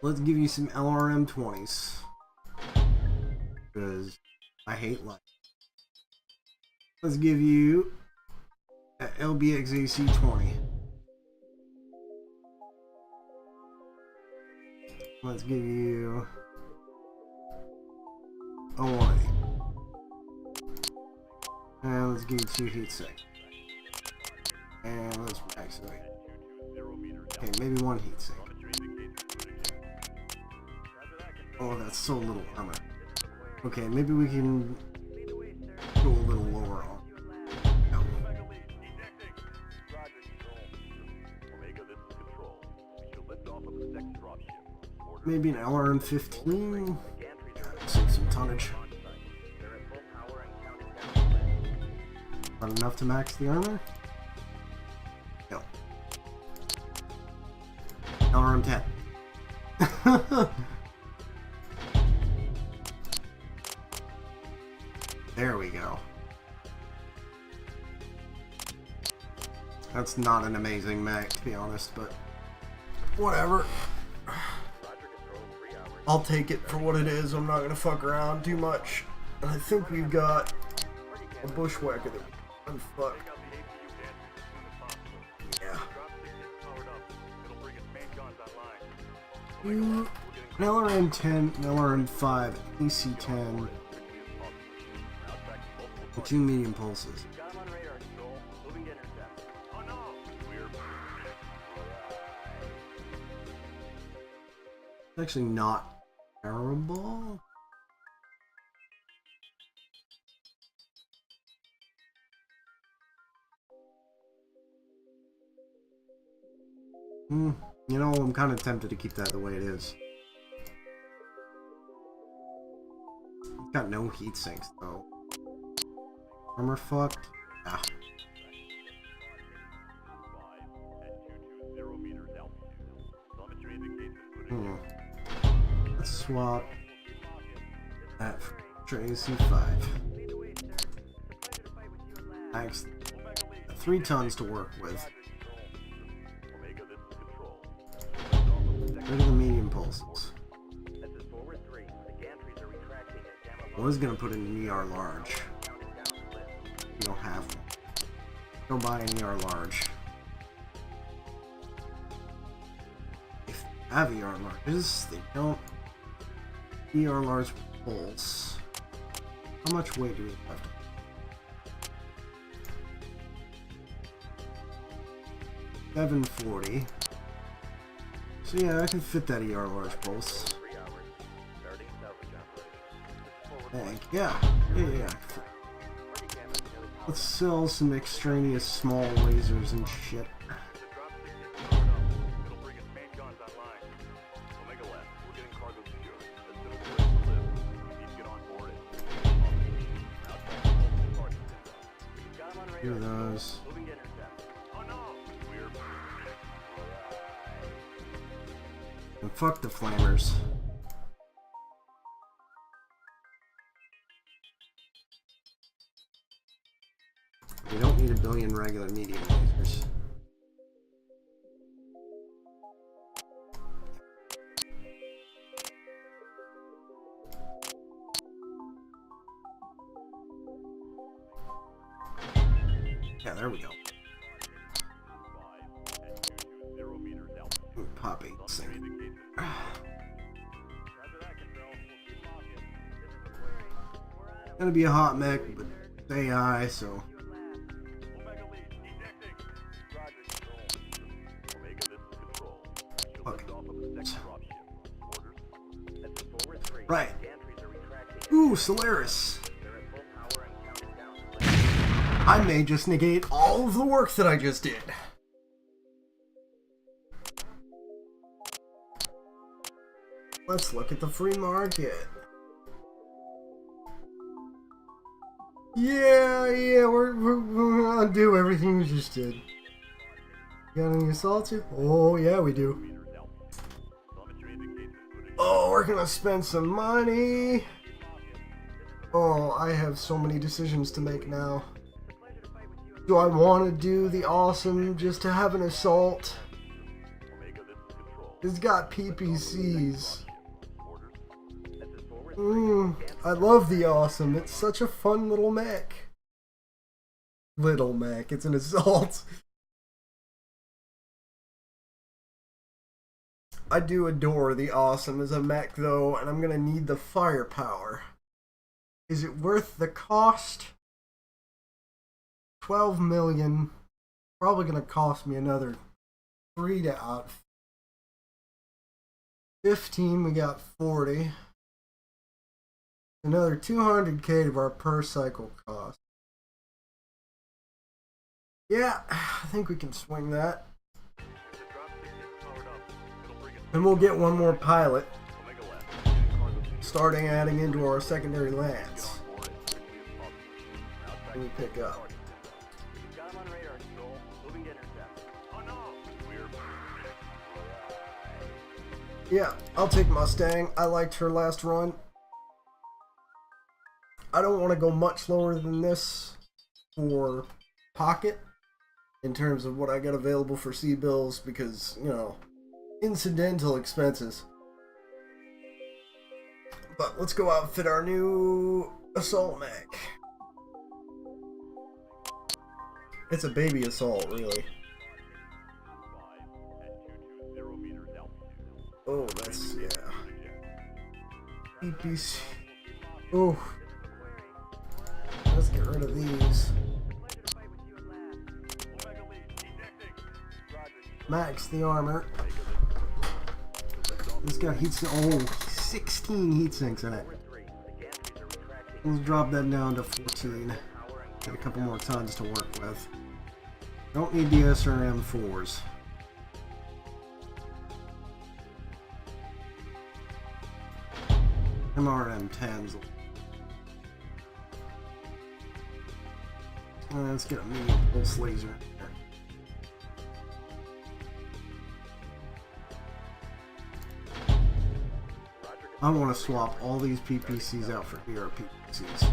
Let's give you some LRM 20s. Because I hate light. Let's give you an LBX AC 20. Let's give you a 180. And let's give you 2 heat sinks. And let's activate. Okay, maybe 1 heat sink. Oh, that's so little armor. Okay, maybe we can go a little lower on. No. Maybe an LRM 15. Yeah, save some tonnage. Not enough to max the armor? No. LRM 10. There we go. That's not an amazing mech, to be honest, but whatever. I'll take it for what it is. I'm not gonna fuck around too much. And I think we've got a bushwhacker that we can fuck. Yeah. An LRM 10, an LRM 5, AC 10. 2 medium pulses. It's actually not terrible. You know, I'm kind of tempted to keep that the way it is. It's got no heat sinks though. Armor fucked? Yeah. Let's swap that for AC5. Max 3 tons to work with. Rid of the medium pulses. I was gonna put in an ER large. We don't have one. Go buy an ER large. If they have ER larges, they don't. ER large pulse. How much weight do we have? 740. So yeah, I can fit that ER large pulse. Bank. Yeah. Let's sell some extraneous small lasers and shit. Do those. And fuck the flamers. We don't need a billion regular medium lasers. Yeah, there we go. Pop 8 sync. Gonna be a hot mech, but it's AI, so. Okay. Right. Ooh, Solaris. I may just negate all of the work that I just did. Let's look at the free market. Yeah, we're gonna undo everything we just did. Got any assaults here? Oh, yeah, we do. Oh, we're gonna spend some money. Oh, I have so many decisions to make now. Do I want to do the awesome just to have an assault? It's got PPCs. I love the awesome. It's such a fun little mech. Little mech. It's an assault. I do adore the awesome as a mech though, and I'm gonna need the firepower. Is it worth the cost? 12 million. Probably gonna cost me another 3 to outfit. 15, we got 40. Another 200k of our per cycle cost. Yeah, I think we can swing that. And we'll get one more pilot, starting adding into our secondary lands. Let me pick up. Yeah, I'll take Mustang. I liked her last run. I don't want to go much lower than this for pocket in terms of what I got available for C-bills because, you know, incidental expenses. But let's go outfit our new assault mech. It's a baby assault, really. Oh, that's, yeah. EPC. Oh. Let's get rid of these. Max the armor. It's got heat sinks. Oh, 16 heat sinks in it. Let's drop that down to 14. Got a couple more tons to work with. Don't need the SRM4s. MRM10s. Let's get a mini pulse laser in there. I want to swap all these PPCs out for ERPPCs.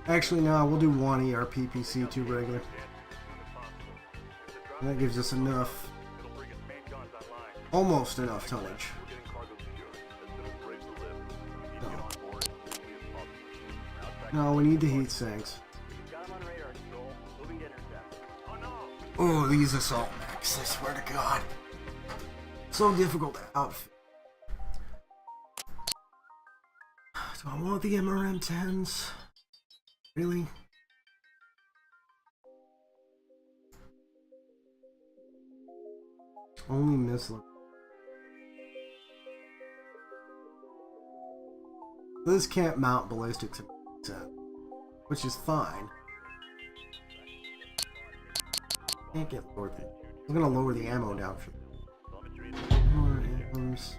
Actually, no, we'll do one ERPPC, 2 regular. And that gives us enough, almost enough tonnage. No, we need the heat sinks. Oh, these assault mechs, I swear to God. So difficult to outfit. Do I want the MRM10s? Really? Only missile. This can't mount ballistics, which is fine. Can't get lower than. I'm gonna lower the ammo down for more amms.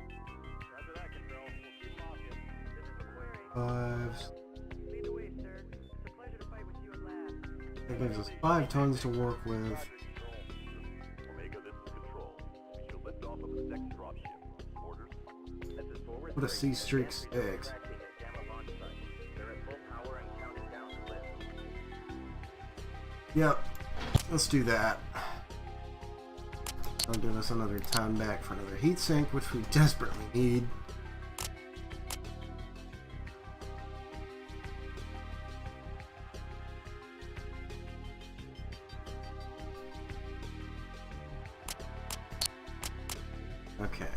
5. That gives us 5 tons to work with. What a C-Streak 6. Yep, let's do that. That'll give us another time back for another heatsink, which we desperately need. Okay.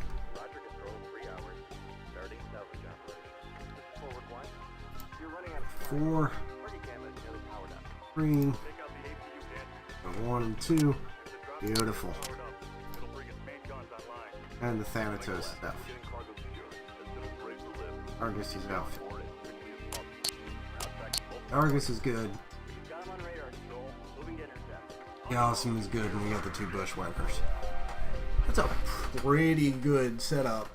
4, 3, 1 and 2. Beautiful. And the Thanatos stuff. Argus is out. Argus is good. The Awesome is good, and we got the 2 bushwhackers. That's a pretty good setup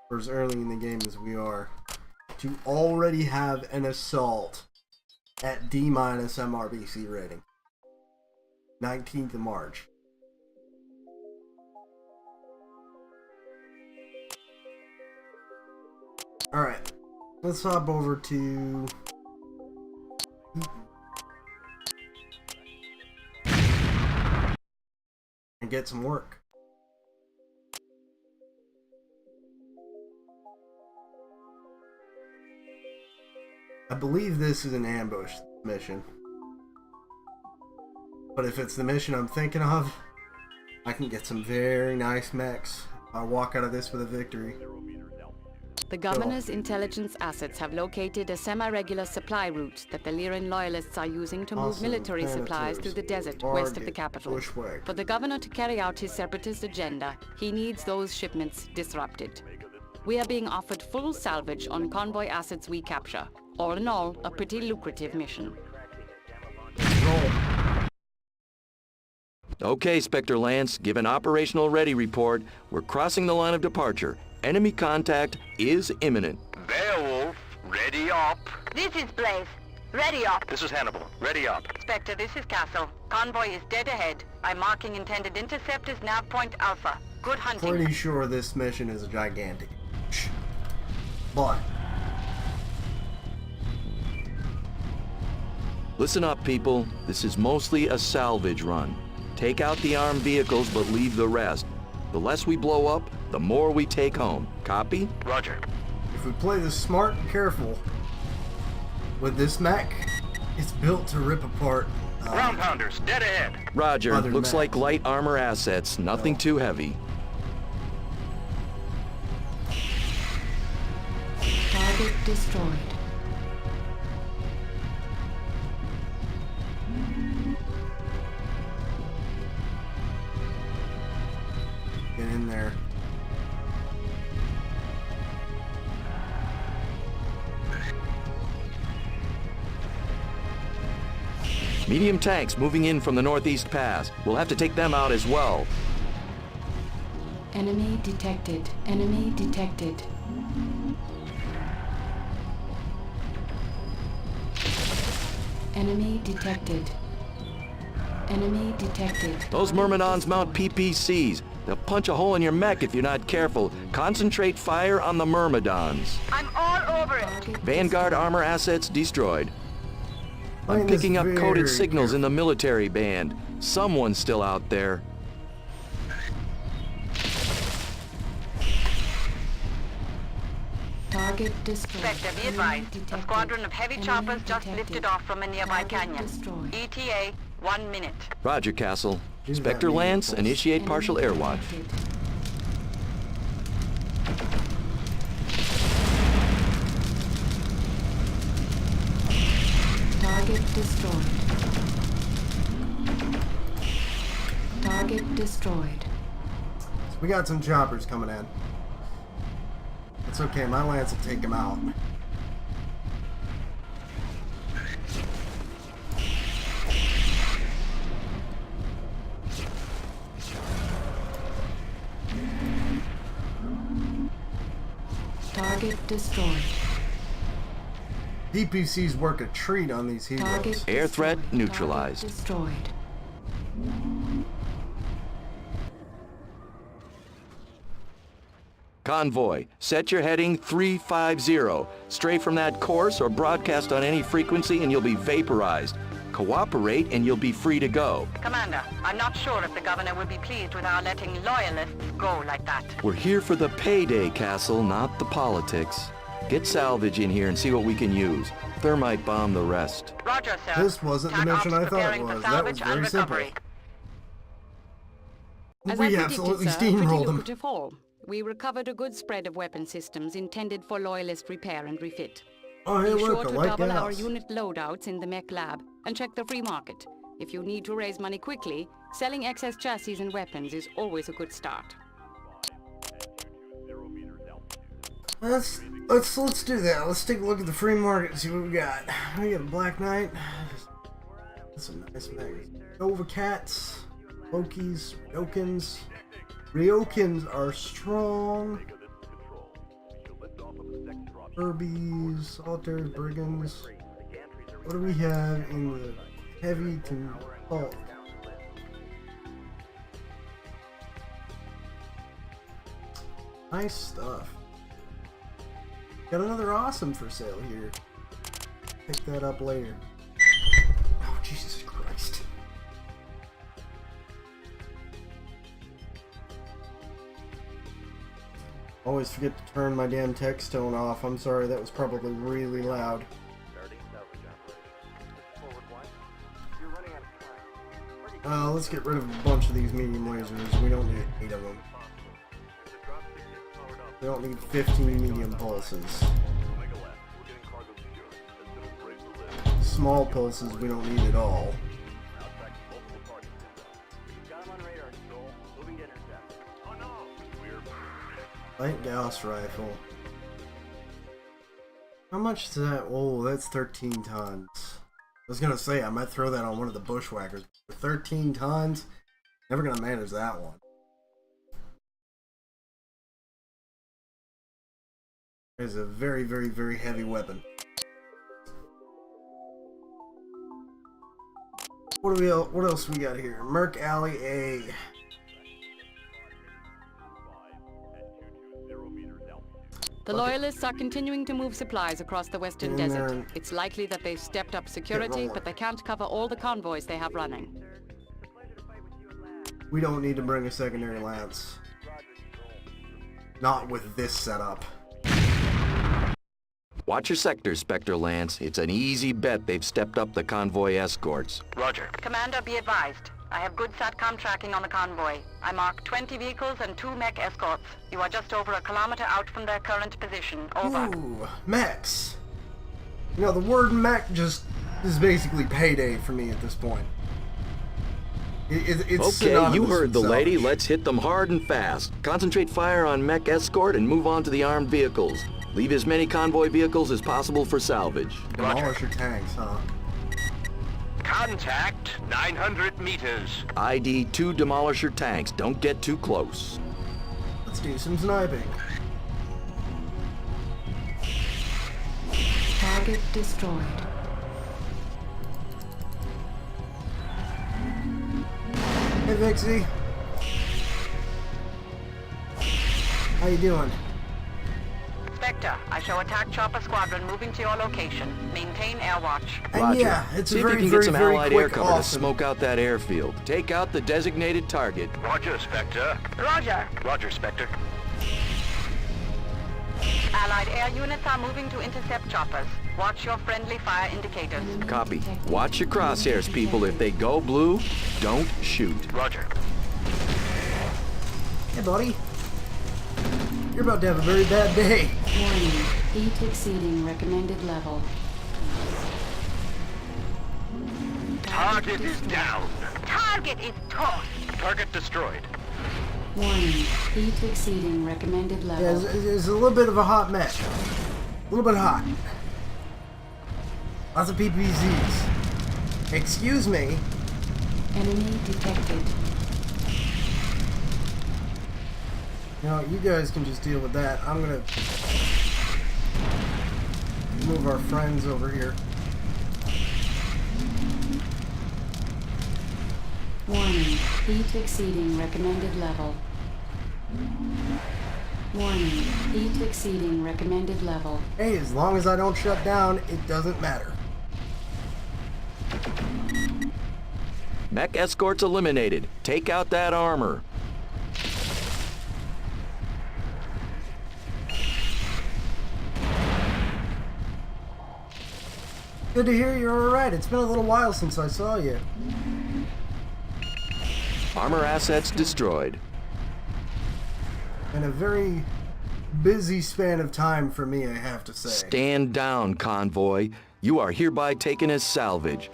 for as early in the game as we are to already have an assault at D- MRBC rating. 19th of March. Alright, let's hop over to and get some work. I believe this is an ambush mission. But if it's the mission I'm thinking of, I can get some very nice mechs. I'll walk out of this with a victory. The governor's intelligence assets have located a semi-regular supply route that the Lyran loyalists are using to move military supplies through the desert west of the capital. For the governor to carry out his separatist agenda, he needs those shipments disrupted. We are being offered full salvage on convoy assets we capture. All in all, a pretty lucrative mission. Okay, Spectre Lance, give an operational ready report. We're crossing the line of departure. Enemy contact is imminent. Beowulf, ready up. This is Blaze. Ready up. This is Hannibal, ready up. Spectre, this is Castle. Convoy is dead ahead. I'm marking intended interceptors nav point Alpha. Good hunting. Pretty sure this mission is gigantic. But Listen up, people. This is mostly a salvage run. Take out the armed vehicles, but leave the rest. The less we blow up, the more we take home. Copy? Roger. if we play this smart and careful with this mech, it's built to rip apart Ground pounders, dead ahead. Roger. Other Looks mechs. like light armor assets. Nothing too heavy. Target destroyed. Get in there. Medium tanks moving in from the northeast pass. We'll have to take them out as well. Enemy detected. Enemy detected. Enemy detected. Enemy detected. Those Myrmidons mount PPCs. They'll punch a hole in your mech if you're not careful. Concentrate fire on the Myrmidons. I'm all over it. Target Vanguard armor assets destroyed. I'm Playing this picking up very coded signals in careful. the military band. Someone's still out there. Target destroyed. Spectre, be Enemy advised. A detected. squadron of heavy Enemy choppers just detected. lifted off from a nearby Target canyon. destroyed. ETA, 1 minute. Roger, Castle. Use that Spectre medium Lance, pulse. initiate partial air Enemy watch. detected. Target destroyed. Target destroyed. We got some choppers coming in. It's okay, my lance will take them out. Target destroyed. DPCs work a treat on these heroes. Target Air threat destroyed. neutralized. Target destroyed. Convoy, set your heading 350. Stray from that course or broadcast on any frequency and you'll be vaporized. Cooperate and you'll be free to go. Commander, I'm not sure if the governor will be pleased with our letting loyalists go like that. We're here for the payday, Castle, not the politics. Get salvage in here and see what we can use. Thermite bomb the rest. Roger, sir. This wasn't the TAC mission ops I thought it preparing for was. That was salvage and very simple. recovery. As I We predicted, absolutely sir, pretty steamrolled them. lucrative haul. We recovered a good spread of weapon systems intended for loyalist repair and refit. Oh, hey, Be look, sure I to like double our gas. unit loadouts in the mech lab and check the free market. If you need to raise money quickly, selling excess chassis and weapons is always a good start. Let's do that. Let's take a look at the free market and see what we got. We got a Black Knight. That's a nice magazine. Nova Cats, Lokis, Ryokins. Ryokins are strong. Herbies, Solitaires, Brigands. What do we have in the heavy to bulk? Nice stuff. Got another awesome for sale here. Pick that up later. Oh, Jesus Christ. Always forget to turn my damn text tone off. I'm sorry, that was probably really loud. Let's get rid of a bunch of these medium lasers. We don't need 8 of them. We don't need 15 medium pulses. Small pulses we don't need at all. Light Gauss rifle. How much is that? Oh, that's 13 tons. I was gonna say I might throw that on one of the bushwhackers. 13 tons? Never gonna manage that one. It's a very, very, very heavy weapon. What else we got here? Merc Alley A. The Loyalists are continuing to move supplies across the western Get in desert. there. It's likely that they've stepped up security, rolling. but they can't cover all the convoys they have running. We don't need to bring a secondary lance. Not with this setup. Watch your sector, Spectre Lance. It's an easy bet they've stepped up the convoy escorts. Roger. Commander, be advised. I have good SATCOM tracking on the convoy. I mark 20 vehicles and 2 mech escorts. You are just over a kilometer out from their current position. Over. Ooh, mechs. You know, the word mech just is basically payday for me at this point. It's Okay, you synonymous heard the with lady. salvage. Let's hit them hard and fast. Concentrate fire on mech escort and move on to the armed vehicles. Leave as many convoy vehicles as possible for salvage. Demolish your tanks, huh? Contact 900 meters. ID 2 demolisher tanks. Don't get too close. Let's do some sniping. Target destroyed. Hey, Vixie. How you doing? Spectre, I show attack chopper squadron moving to your location. Maintain air watch. And Roger. yeah, it's See a if very, you can very, get some very allied air quick cover to awesome. smoke out that airfield. Take out the designated target. Roger, Spectre. Roger. Roger, Spectre. Allied air units are moving to intercept choppers. Watch your friendly fire indicators. Copy. Watch your crosshairs, people. If they go blue, don't shoot. Roger. Hey, buddy. You're about to have a very bad day. Warning. Heat exceeding recommended level. Target is down. Target is tossed. Target destroyed. Warning. Heat exceeding recommended level. Yeah, it's a little bit of a hot mech. A little bit hot. Lots of PPZs. Excuse me. Enemy detected. No, you guys can just deal with that. I'm gonna some of our friends over here. Warning, heat exceeding recommended level. Warning, heat exceeding recommended level. Hey, as long as I don't shut down, it doesn't matter. Mech escorts eliminated. Take out that armor. Good to hear you're alright. It's been a little while since I saw you. Armor assets destroyed. And a very busy span of time for me, I have to say. Stand down, convoy. You are hereby taken as salvage.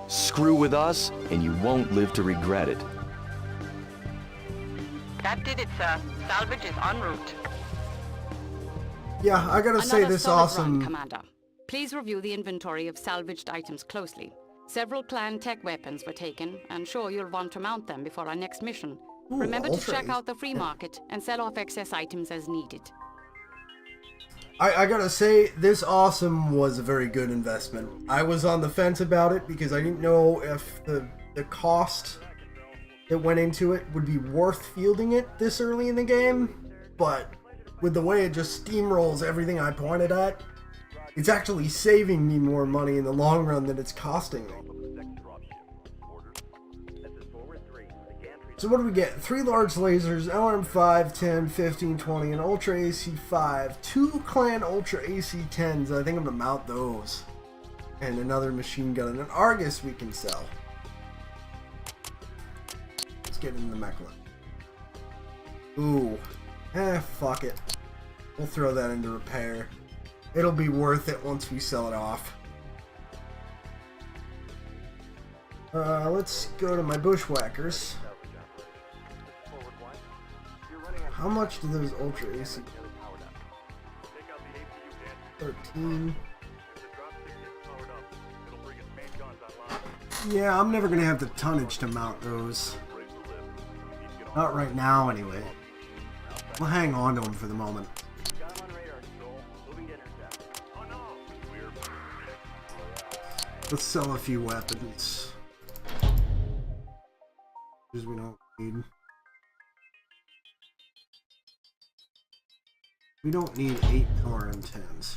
Screw with us, and you won't live to regret it. That did it, sir. Salvage is en route. Yeah, I gotta say Another this solid awesome... run, Commander. Please review the inventory of salvaged items closely. Several clan tech weapons were taken, and sure you'll want to mount them before our next mission. Ooh, Remember to ultra check ace. out the free market and sell off excess items as needed. I gotta say, this awesome was a very good investment. I was on the fence about it because I didn't know if the cost that went into it would be worth fielding it this early in the game, but with the way it just steamrolls everything I pointed at, it's actually saving me more money in the long run than it's costing me. So what do we get? 3 large lasers, LRM-5, 10, 15, 20, an Ultra AC-5, 2 Clan Ultra AC-10s, I think I'm gonna mount those, and another machine gun, and an Argus we can sell. Let's get into the Mechwarrior. Ooh. Fuck it. We'll throw that into repair. It'll be worth it once we sell it off. Let's go to my bushwhackers. How much do those Ultra AC? 13. Yeah, I'm never gonna have the tonnage to mount those. Not right now, anyway. We'll hang on to them for the moment. Let's sell a few weapons. Because we don't need. We don't need 8 LRM-10s.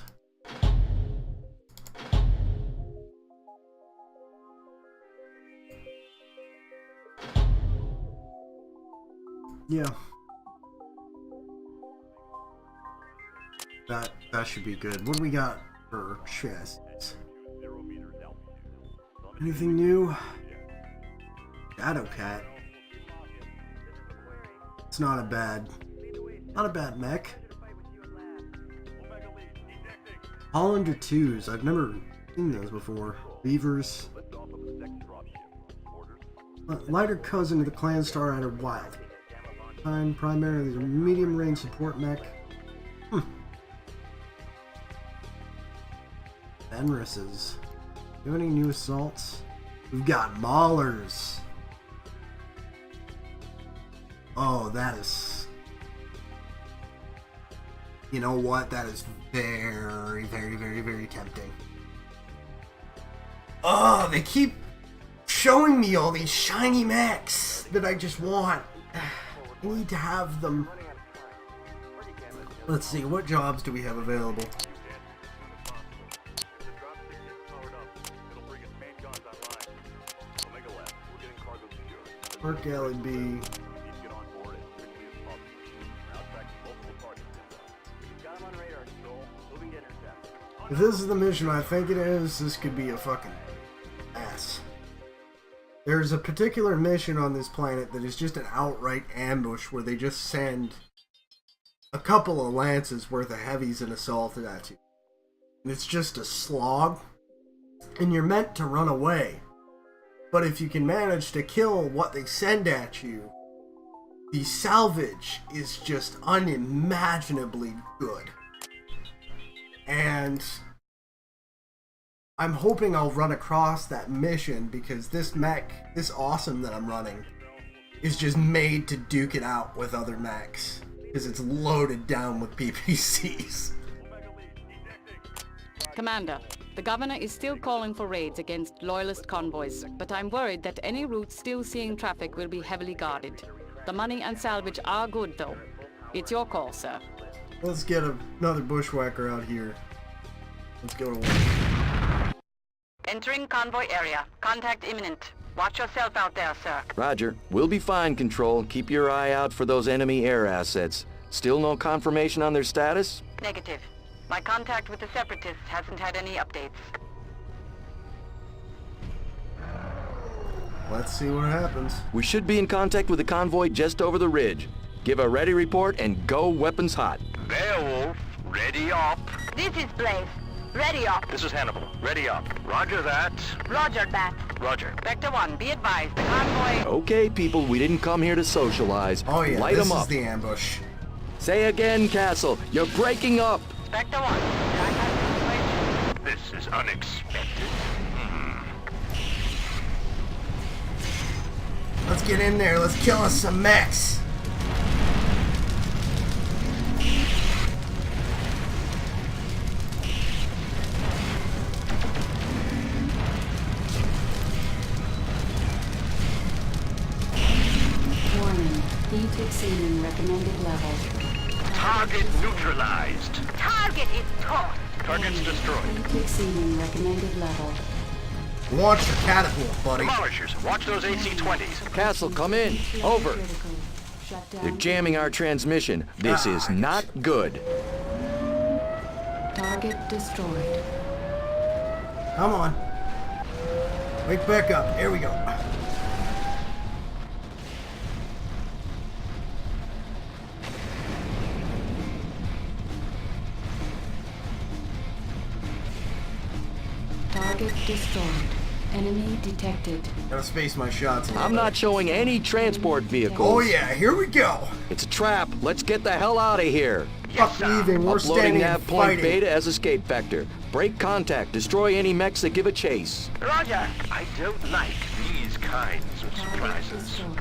Yeah. That should be good. What do we got for chassis? Anything new? Shadowcat. It's not a bad mech. Hollander 2s. I've never seen those before. Beavers. Lighter cousin of the Clan Starrider Wild. Primarily a medium range support mech. Fenris's. Do any new assaults? We've got Maulers. Oh, that is... You know what? That is very, very, very, very tempting. Oh, they keep showing me all these shiny mechs that I just want. I need to have them. Let's see, what jobs do we have available? Park LB. If this is the mission I think it is, this could be a fucking ass. There's a particular mission on this planet that is just an outright ambush where they just send a couple of lances worth of heavies and assaulted at you. And it's just a slog, and you're meant to run away. But if you can manage to kill what they send at you, the salvage is just unimaginably good. And I'm hoping I'll run across that mission because this mech, this awesome that I'm running, is just made to duke it out with other mechs. Because it's loaded down with PPCs. Commander, the governor is still calling for raids against loyalist convoys, but I'm worried that any routes still seeing traffic will be heavily guarded. The money and salvage are good, though. It's your call, sir. Let's get another bushwhacker out here. Let's go to work. Entering convoy area. Contact imminent. Watch yourself out there, sir. Roger. We'll be fine, Control. Keep your eye out for those enemy air assets. Still no confirmation on their status? Negative. My contact with the Separatists hasn't had any updates. Let's see what happens. We should be in contact with the convoy just over the ridge. Give a ready report and go weapons hot. Beowulf, ready up. This is Blaze. Ready up. This is Hannibal, ready up. Roger that. Roger that. Roger. Vector 1, be advised. The convoy... Okay, people, we didn't come here to socialize. Oh yeah, Light this 'em is up. the ambush. Say again, Castle. You're breaking up. Vector 1, contact situation. This is unexpected. Let's get in there. Let's kill us some mechs. Warning. Heat exceeding recommended level. Target neutralized. Target is tossed. Target's destroyed. Heat exceeding recommended level. Launch your catapult, buddy. Demolishers, watch those AC-20s. Castle, come in. Over. Critical. Shut down. They're jamming our transmission. This is not good. Target destroyed. Come on. Wake back up. Here we go. Target destroyed. Enemy detected. Gotta space my shots a little I'm bit. not showing any transport vehicles. Oh yeah, here we go. It's a trap. Let's get the hell out of here. Fuck leaving. We're Uploading standing nav and point fighting. beta as escape vector. Break contact. Destroy any mechs that give a chase. Roger. I don't like these kinds of Target surprises. destroyed.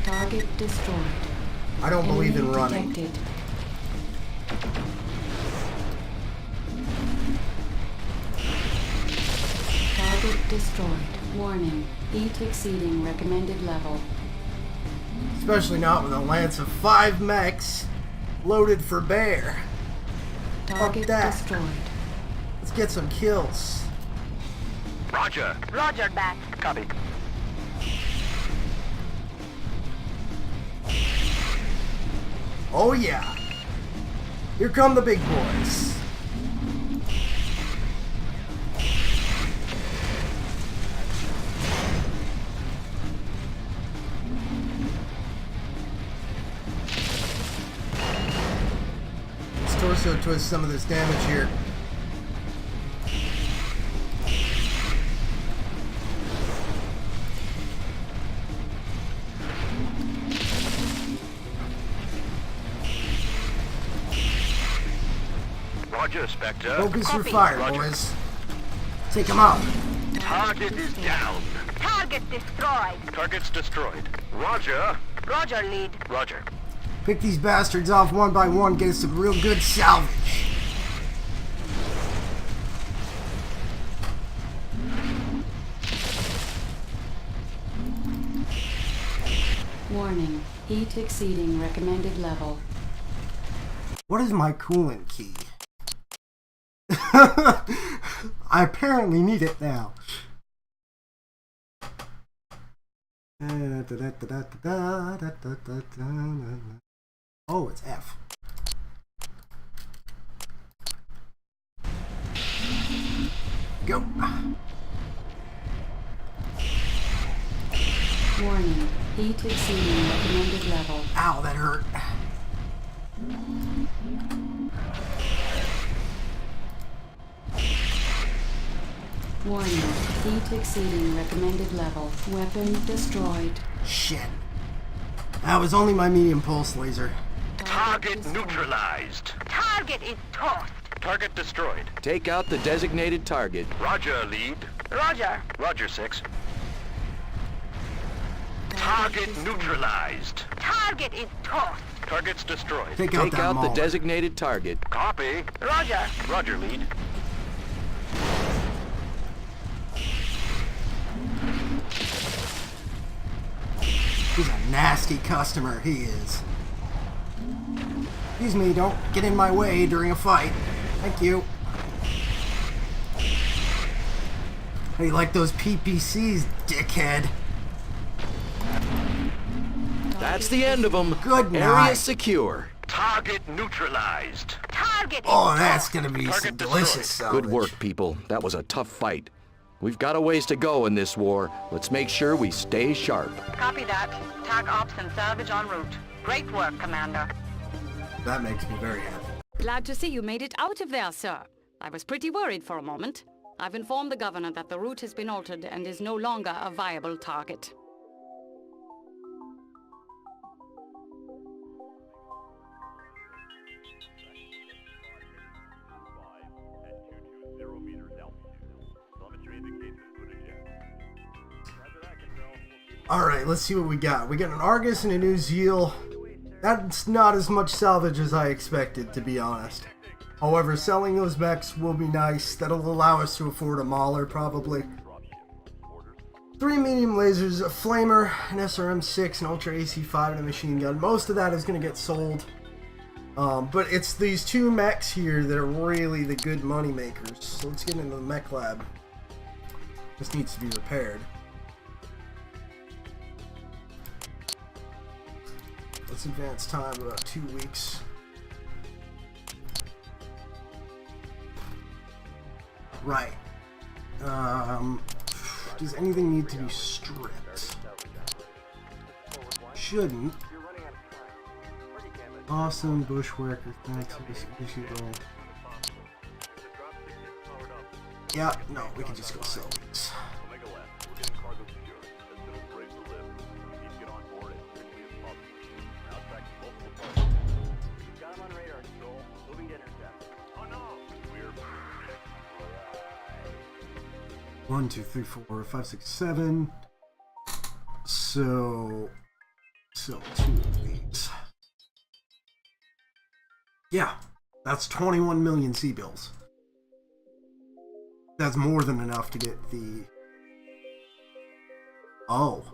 Target destroyed. I don't believe in Enemy running. detected. Target destroyed. Warning. Heat exceeding recommended level. Especially not with a lance of 5 mechs loaded for bear. Target that. destroyed. Let's get some kills. Roger. Roger that. Copy. Oh yeah. Here come the big boys. Let's torso twist some of this damage here. Roger, Spectre. Focus your Copy. fire, Roger. boys. Take them out. Target is down. Target destroyed. Target's destroyed. Roger. Roger, lead. Roger. Pick these bastards off one by one. Get us some real good salvage. Warning. Heat exceeding recommended level. What is my coolant key? I apparently need it now. Oh, it's F. Go. Warning. Heat exceeding recommended level. Ow, that hurt. Warning. Heat exceeding recommended level. Weapon destroyed. Shit. That was only my medium pulse laser. Target neutralized. Target is tossed. Target destroyed. Take out the designated target. Roger, lead. Roger. Roger, 6. Target neutralized. Target is toast. Target's destroyed. Take out Take that out the Mauler. designated target. Copy. Roger. Roger, lead. He's a nasty customer, he is. Excuse me, don't get in my way during a fight. Thank you. How do you like those PPCs, dickhead? That's the end of them. Good Area night. secure. Target neutralized. Target is Oh, that's toast. gonna be Target some destroyed. delicious salvage. Good work, people. That was a tough fight. We've got a ways to go in this war. Let's make sure we stay sharp. Copy that. TAC ops and salvage en route. Great work, Commander. That makes me very happy. Glad to see you made it out of there, sir. I was pretty worried for a moment. I've informed the governor that the route has been altered and is no longer a viable target. Alright, let's see what we got. We got an Argus and a New Zeal. That's not as much salvage as I expected, to be honest. However, selling those mechs will be nice. That'll allow us to afford a Mauler, probably. 3 medium lasers, a flamer, an SRM-6, an Ultra AC-5, and a machine gun. Most of that is going to get sold. But it's these 2 mechs here that are really the good money makers. So let's get into the mech lab. This needs to be repaired. Let's advance time about 2 weeks. Right. Does anything need to be stripped? Shouldn't. Awesome, bushwhacker, thanks for this issue roll. Yeah, no, we can just go sell these. One, two, three, 4, 5, 6, 7. So 2 of these. Yeah, that's 21 million C-bills. That's more than enough to get the... Oh.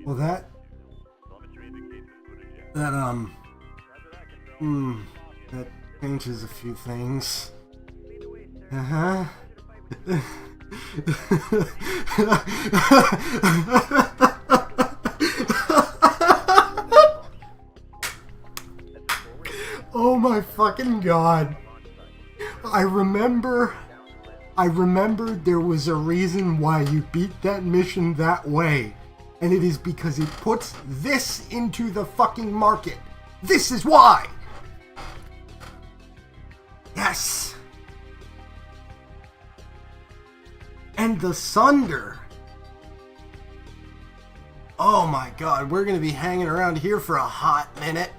Well, that changes a few things. Oh my fucking god. I remember there was a reason why you beat that mission that way. And it is because it puts this into the fucking market. This is why! Yes! And the Sunder! Oh my god, we're gonna be hanging around here for a hot minute.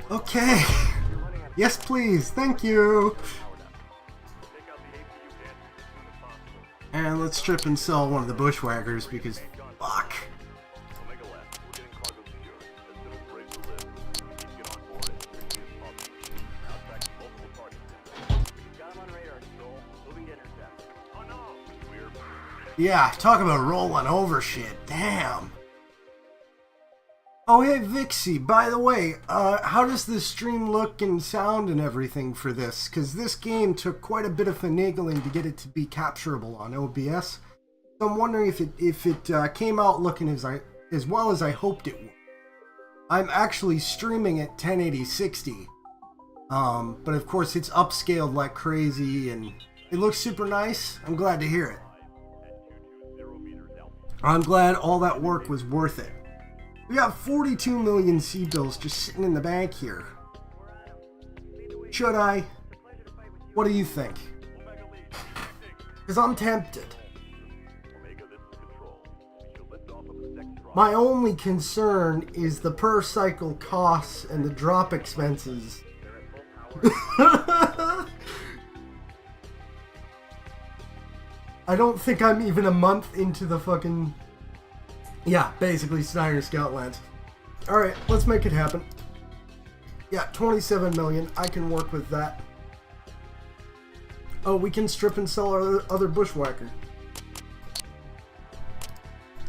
Okay. Yes, please. Thank you. And let's strip and sell one of the bushwhackers because fuck. Yeah, talk about rolling over shit. Damn. Oh, hey, Vixie, by the way, how does the stream look and sound and everything for this? Because this game took quite a bit of finagling to get it to be capturable on OBS. So I'm wondering if it came out looking as well as I hoped it would. I'm actually streaming at 1080-60. But of course it's upscaled like crazy and it looks super nice. I'm glad to hear it. I'm glad all that work was worth it. We got 42 million C-bills just sitting in the bank here. Should I? What do you think? Because I'm tempted. My only concern is the per cycle costs and the drop expenses. I don't think I'm even a month into the fucking... Yeah, basically Snyder Scoutlands. Alright, let's make it happen. Yeah, 27 million. I can work with that. Oh, we can strip and sell our other bushwhacker.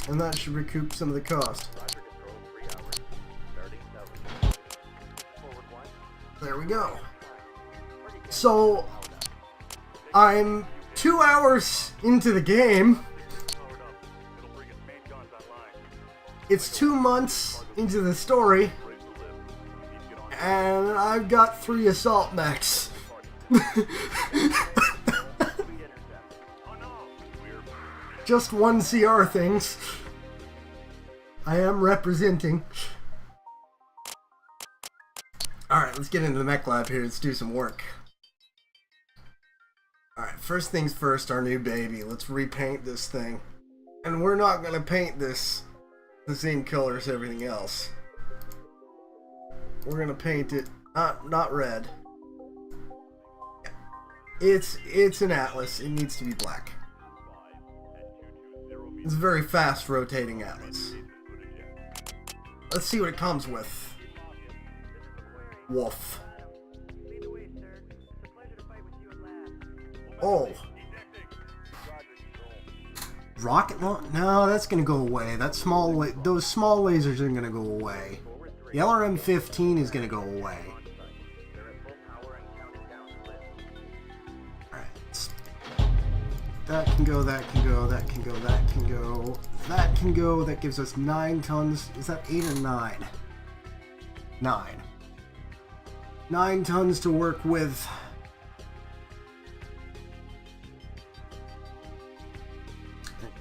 And that should recoup some of the cost. There we go. So, I'm 2 hours into the game. It's 2 months into the story. And I've got 3 assault mechs. Just 1 CR things. I am representing. Alright, let's get into the mech lab here. Let's do some work. Alright, first things first, our new baby. Let's repaint this thing. And we're not going to paint this the same color as everything else. We're going to paint it not red. It's an Atlas. It needs to be black. It's a very fast rotating Atlas. Let's see what it comes with. Wolf. Oh. Rocket launch? No, that's gonna go away. Those small lasers are gonna go away. The LRM-15 is gonna go away. Alright. That can go, that can go, that can go, that can go, that can go. That gives us 9 tons. Is that 8 or 9? 9. 9 tons to work with.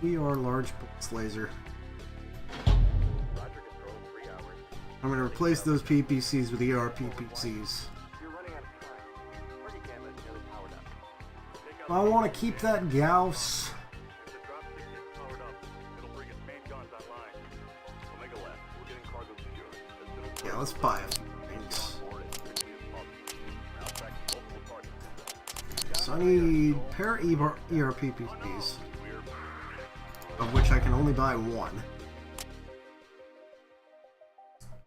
We are large pulse laser. I'm going to replace those PPCs with ER PPCs. I want to keep that Gauss. Yeah, let's buy a few things. So I need a pair of ER PPCs, of which I can only buy 1.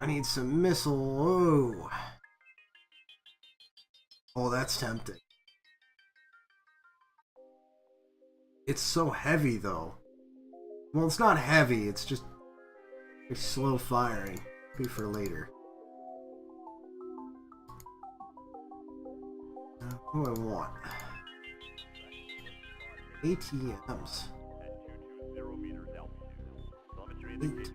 I need some missile. Oh, that's tempting. It's so heavy, though. Well, it's not heavy. It's just slow firing. Be for later. What do I want? ATMs. 8.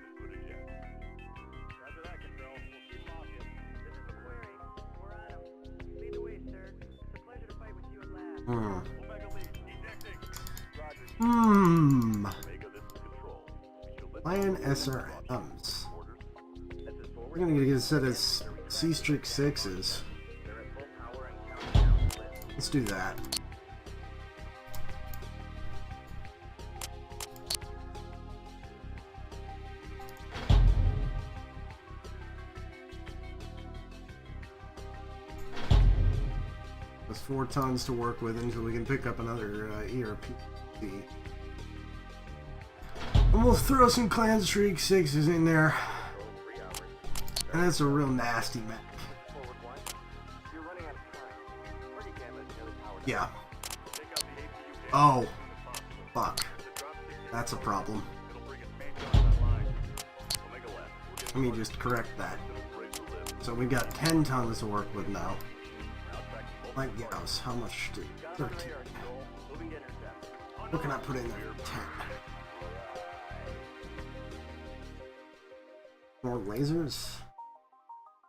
Lion SRMs. We're gonna get a set of C-Strict 6s. Let's do that. That's 4 tons to work with until we can pick up another ERP. And we'll throw some Clan Streak 6s in there. And that's a real nasty mech. Yeah. Oh. Fuck. That's a problem. Let me just correct that. So we've got 10 tons to work with now. Like Gauss, how much do 13? What can I put in there? 10. More lasers?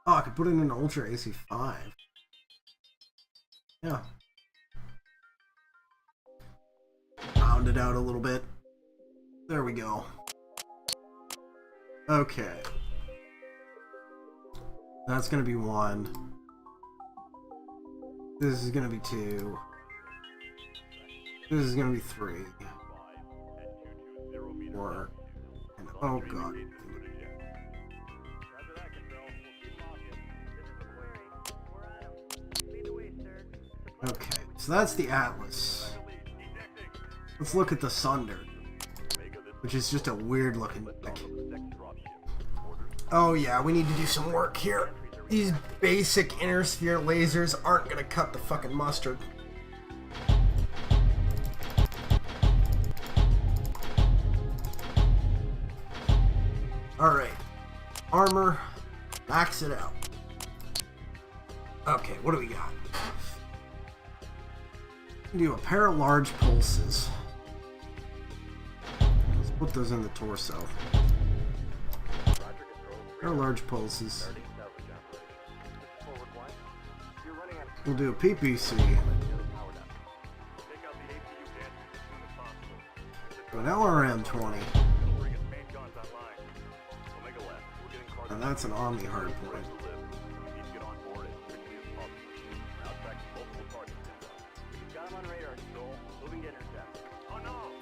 Oh, I could put in an Ultra AC5. Yeah. Round it out a little bit. There we go. Okay. That's gonna be 1. This is gonna be 2. This is gonna be 3. 4. And Oh god. Okay, so that's the Atlas. Let's look at the Sunder, which is just a weird looking deck. Oh yeah, we need to do some work here. These basic inner sphere lasers aren't gonna cut the fucking mustard. Alright. Armor. Max it out. Okay, what do we got? Do a pair of large pulses. Let's put those in the torso. Pair of large pulses. We'll do a PPC. An LRM-20. And that's an Omni hardpoint.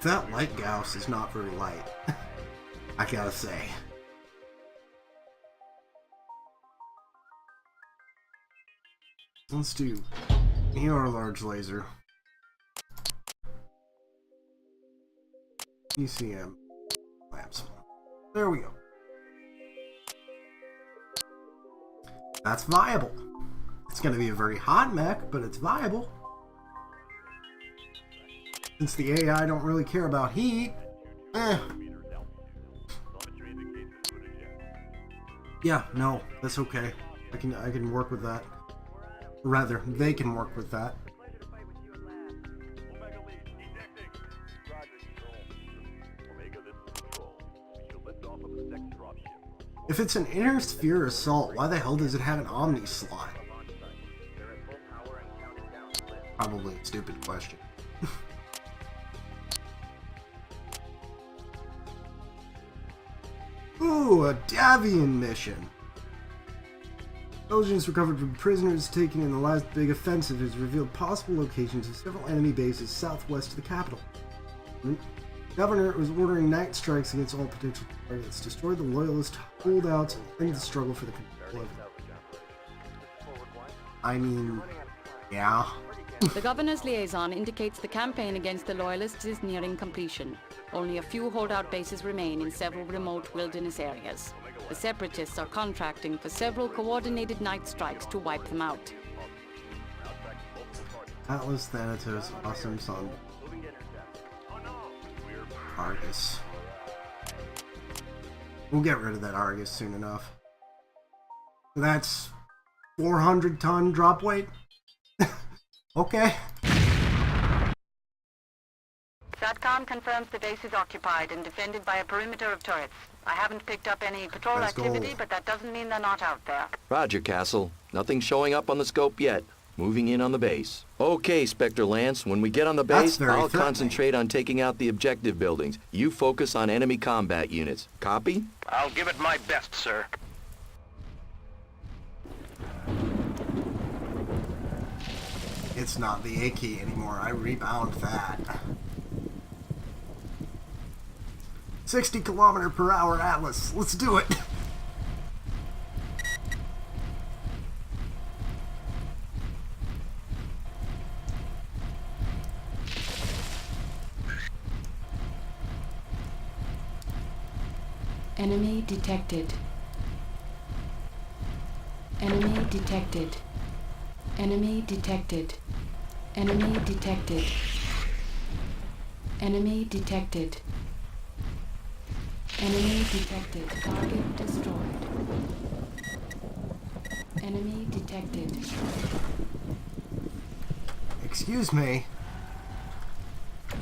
That light Gauss is not very light, I gotta say. Let's do ER large laser. ECM lamps. There we go. That's viable. It's going to be a very hot mech, but it's viable. Since the AI don't really care about heat, yeah, no, that's okay. I can work with that. Rather, they can work with that. If it's an inner sphere assault, why the hell does it have an Omni slot? Probably a stupid question. Ooh, a Davian mission. Intelligence recovered from prisoners taken in the last big offensive has revealed possible locations of several enemy bases southwest of the capital. The governor was ordering night strikes against all potential targets, destroy the loyalist holdouts, and end the struggle for the control of them. I mean, yeah. The governor's liaison indicates the campaign against the loyalists is nearing completion. Only a few holdout bases remain in several remote wilderness areas. The separatists are contracting for several coordinated night strikes to wipe them out. Atlas, Thanatos, Awesome Sun, Argus. We'll get rid of that Argus soon enough. That's 400-ton drop weight? Okay. SATCOM confirms the base is occupied and defended by a perimeter of turrets. I haven't picked up any patrol activity, but that doesn't mean they're not out there. Roger, Castle. Nothing showing up on the scope yet. Moving in on the base. Okay, Spectre Lance, when we get on the base, I'll concentrate on taking out the objective buildings. You focus on enemy combat units. Copy? I'll give it my best, sir. It's not the A key anymore. I rebound that. 60 km/h Atlas. Let's do it. Enemy detected. Enemy detected. Enemy detected. Enemy detected. Enemy detected. Enemy detected. Target destroyed. Enemy detected. Excuse me.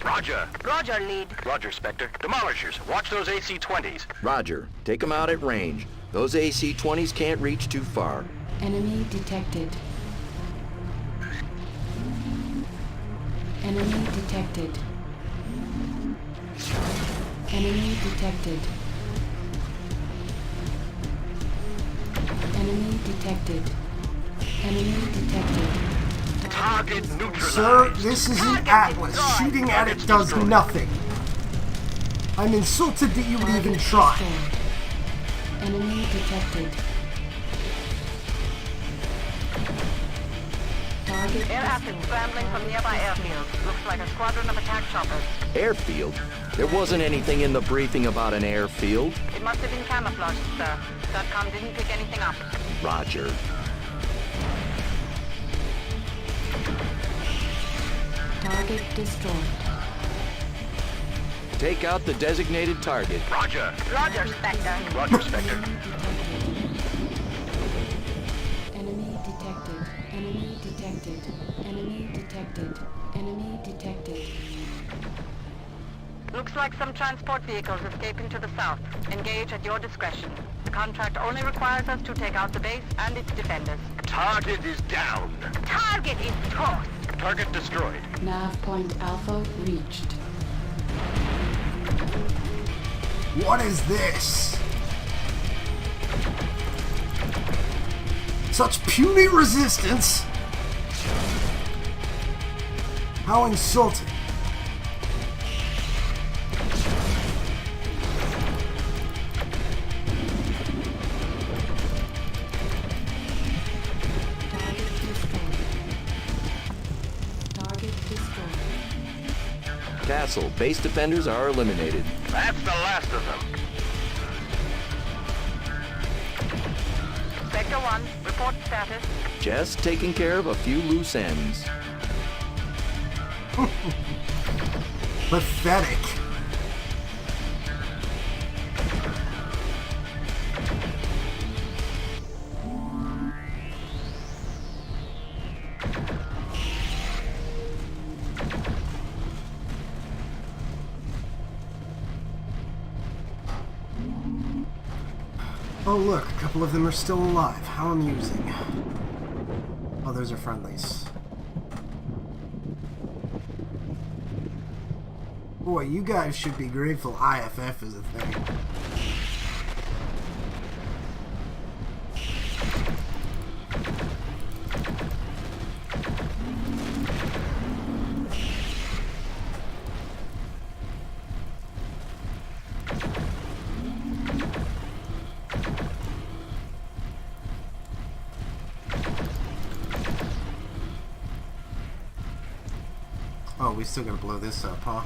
Roger. Roger, lead. Roger, Spectre. Demolishers, watch those AC-20s. Roger. Take them out at range. Those AC-20s can't reach too far. Enemy detected. Enemy detected. Enemy detected. Enemy detected. Enemy detected. Target neutralized. Sir, this is an Atlas. Shooting at it does nothing. I'm insulted that you would even Target try. destroyed. Enemy detected. Target Air assets scrambling from nearby airfields. Looks like a squadron of attack choppers. Airfield? There wasn't anything in the briefing about an airfield. It must have been camouflaged, sir. SATCOM didn't pick anything up. Roger. Target destroyed. Take out the designated target. Roger. Roger, Spectre. Roger, Spectre. Enemy detected. Enemy detected. Enemy detected. Enemy detected. Looks like some transport vehicles escaping to the south. Engage at your discretion. The contract only requires us to take out the base and its defenders. Target is down. Target is tossed. Target destroyed. Nav point Alpha reached. What is this? Such puny resistance? How insulting. Target destroyed. Target destroyed. Castle, base defenders are eliminated. That's the last of them. Spectre 1, report status. Just taking care of a few loose ends. Pathetic. Oh look, a couple of them are still alive. How amusing. Oh, those are friendlies. Boy, you guys should be grateful IFF is a thing. Oh, we still gotta blow this up, huh?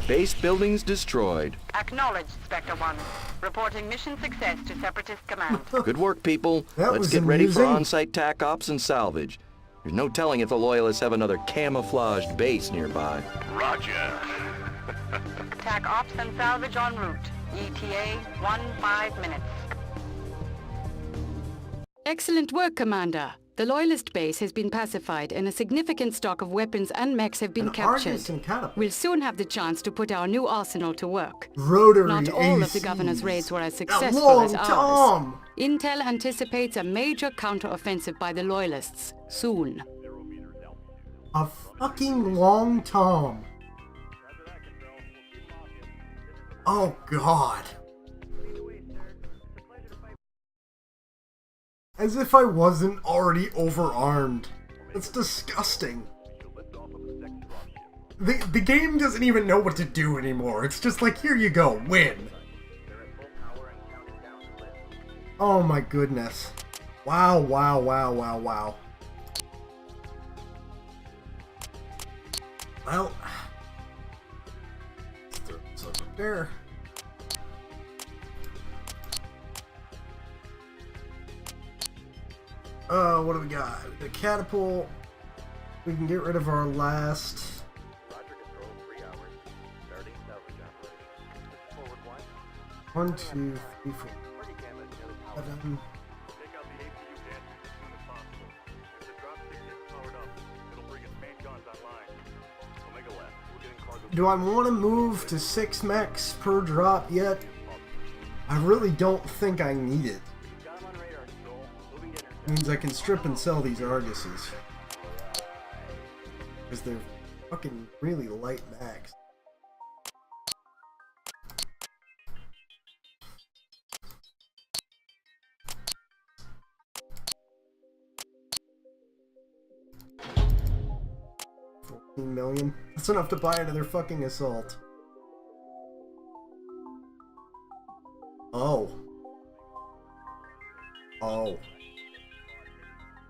Base buildings destroyed. Acknowledged, Spectre 1. Reporting mission success to Separatist Command. Good work, people. That Let's was get ready for amusing. on-site TAC ops and salvage. There's no telling if the Loyalists have another camouflaged base nearby. Roger. Attack ops and salvage en route. ETA 15 minutes. Excellent work, Commander. The Loyalist base has been pacified and a significant stock of weapons and mechs have been An captured. Argus and catapult. We'll soon have the chance to put our new arsenal to work. Rotary Not all of the ACs. governor's raids were as That successful long as ours. Tom. Intel anticipates a major counteroffensive by the Loyalists soon. A fucking long Tom. Oh god. As if I wasn't already overarmed. That's disgusting. The game doesn't even know what to do anymore. It's just like, here you go, win. Oh my goodness. Wow, wow, wow, wow, wow. Well, let's throw this up there. What do we got? The catapult. We can get rid of our last. One, two, three, four, 7. Do I want to move to 6 mechs per drop yet? I really don't think I need it. Means I can strip and sell these Arguses. Because they're fucking really light mechs. 15 million. That's enough to buy another fucking assault. Oh. Oh.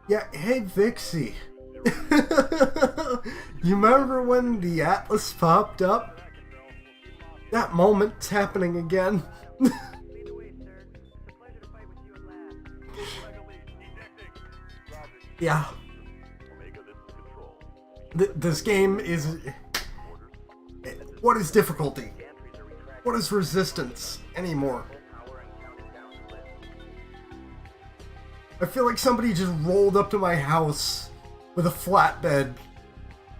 Yeah, hey Vixie. You remember when the Atlas popped up? That moment's happening again. Yeah. This game is... What is difficulty? What is resistance anymore? I feel like somebody just rolled up to my house with a flatbed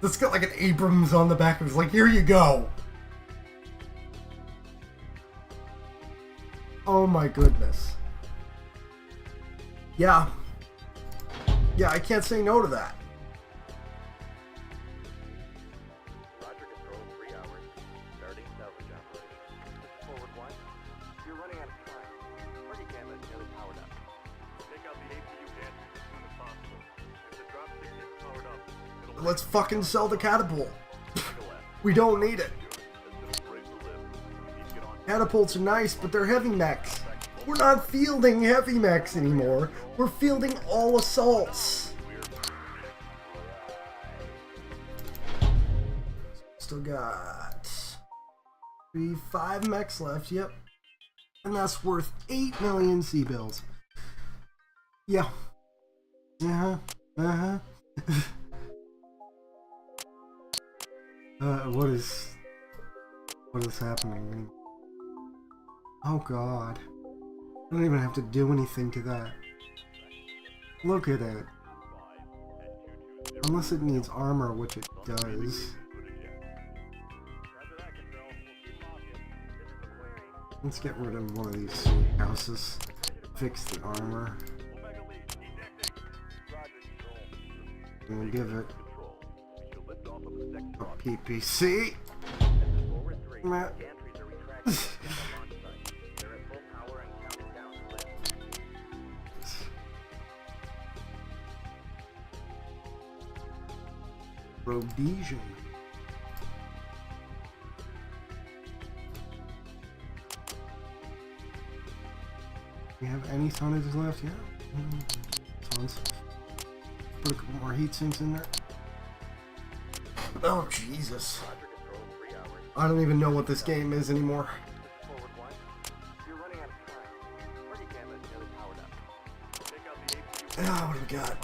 that's got like an Abrams on the back of it. It's like, here you go. Oh my goodness. Yeah. Yeah, I can't say no to that. Roger, control, 3 hours. Starting salvage operation. This is forward 1. You're running out of time. Party camera is nearly powered up. Take out the APU gantry as soon as possible. If the drop stick gets powered up, it'll... Let's fucking sell the catapult. We don't need it. Catapults are nice, but they're heavy mechs. We're not fielding heavy mechs anymore. We're fielding all assaults. Still got 5 mechs left, yep. And that's worth 8 million C-bills. Yeah. Uh-huh. Uh-huh. What is happening? Oh god. I don't even have to do anything to that. Look at it. Unless it needs armor, which it does. Let's get rid of one of these houses. Fix the armor. And we'll give it a PPC. Matt. Rhodesian. We have any tonnages left? Yeah. Tons. Put a couple more heat sinks in there. Oh, Jesus. I don't even know what this game is anymore. Oh, what do we got?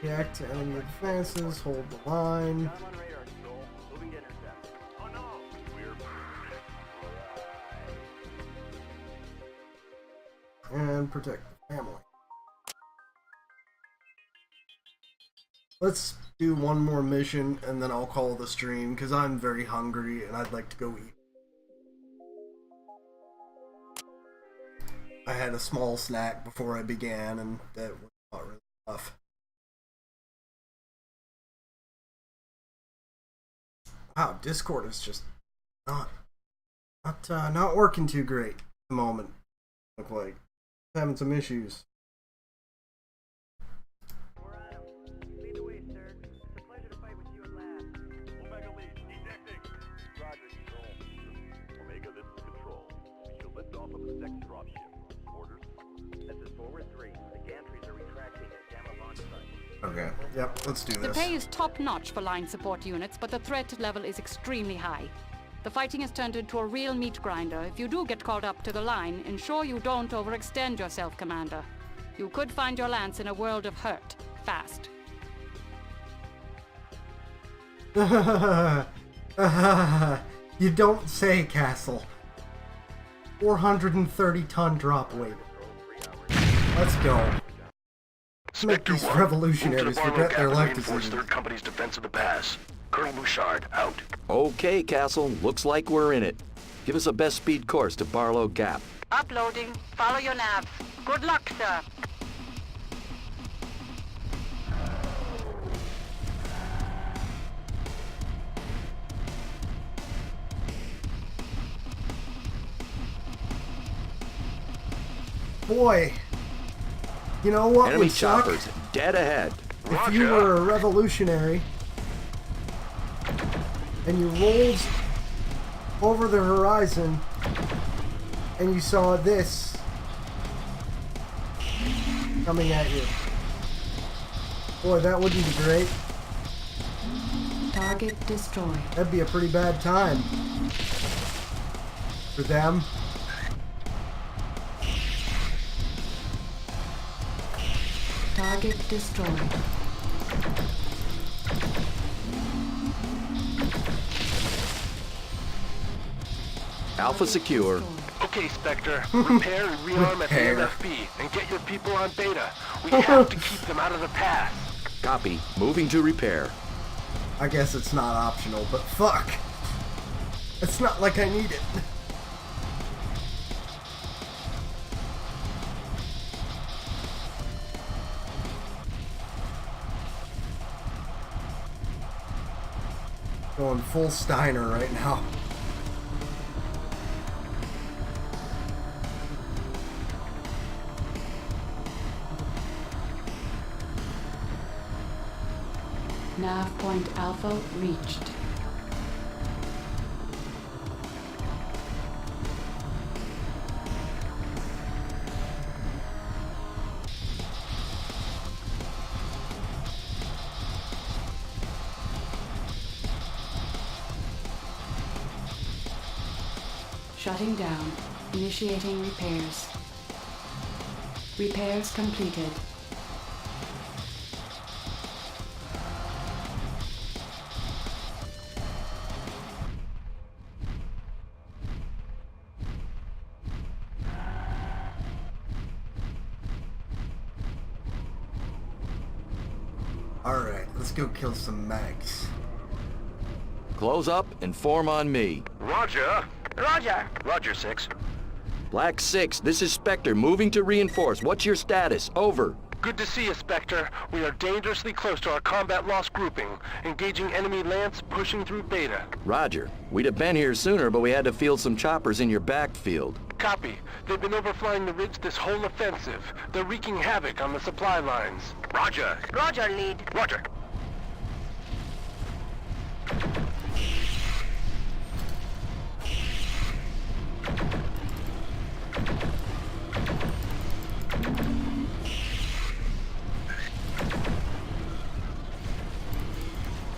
React to enemy advances, hold the line. And protect the family. Let's do one more mission and then I'll call the stream because I'm very hungry and I'd like to go eat. I had a small snack before I began and that was not really enough. Wow, Discord is just not working too great at the moment. Look like having some issues. Lead the way, sir. It's a pleasure to fight with you at last. Omega lead, detecting. Roger, control. Omega, this is control. We shall lift off of the second dropship. Orders. This is forward 3. The gantries are retracting at Gamma launch site. Okay, yep, let's do The this. pay is top-notch for line support units, but the threat level is extremely high. The fighting has turned into a real meat grinder. If you do get called up to the line, ensure you don't overextend yourself, Commander. You could find your lance in a world of hurt, fast. You don't say, Castle. 430-ton drop weight. Let's go. Make these revolutionaries forget their life decisions. 3rd Company's defense of the pass. Colonel Bouchard, out. Okay, Castle. Looks like we're in it. Give us a best speed course to Barlow Gap. Uploading. Follow your navs. Good luck, sir. boy. You know what Enemy would suck? choppers dead ahead. If you were a revolutionary and you rolled over the horizon and you saw this coming at you. Boy, that wouldn't be great. Target destroyed. That'd be a pretty bad time for them. Target destroyed. Alpha secure. Okay, Spectre. Repair and rearm at the MFB and get your people on Beta. We have to keep them out of the pass. Copy. Moving to repair. I guess it's not optional, but fuck. It's not like I need it. Going full Steiner right now. Nav point Alpha reached. Shutting down. Initiating repairs. Repairs completed. Alright, let's go kill some mechs. Close up and form on me. Roger. Roger. Roger, 6. Black 6, this is Spectre, moving to reinforce. What's your status? Over. Good to see you, Spectre. We are dangerously close to our combat loss grouping. Engaging enemy Lance, pushing through Beta. Roger. We'd have been here sooner, but we had to field some choppers in your backfield. Copy. They've been overflying the ridge this whole offensive. They're wreaking havoc on the supply lines. Roger. Roger, lead. Roger.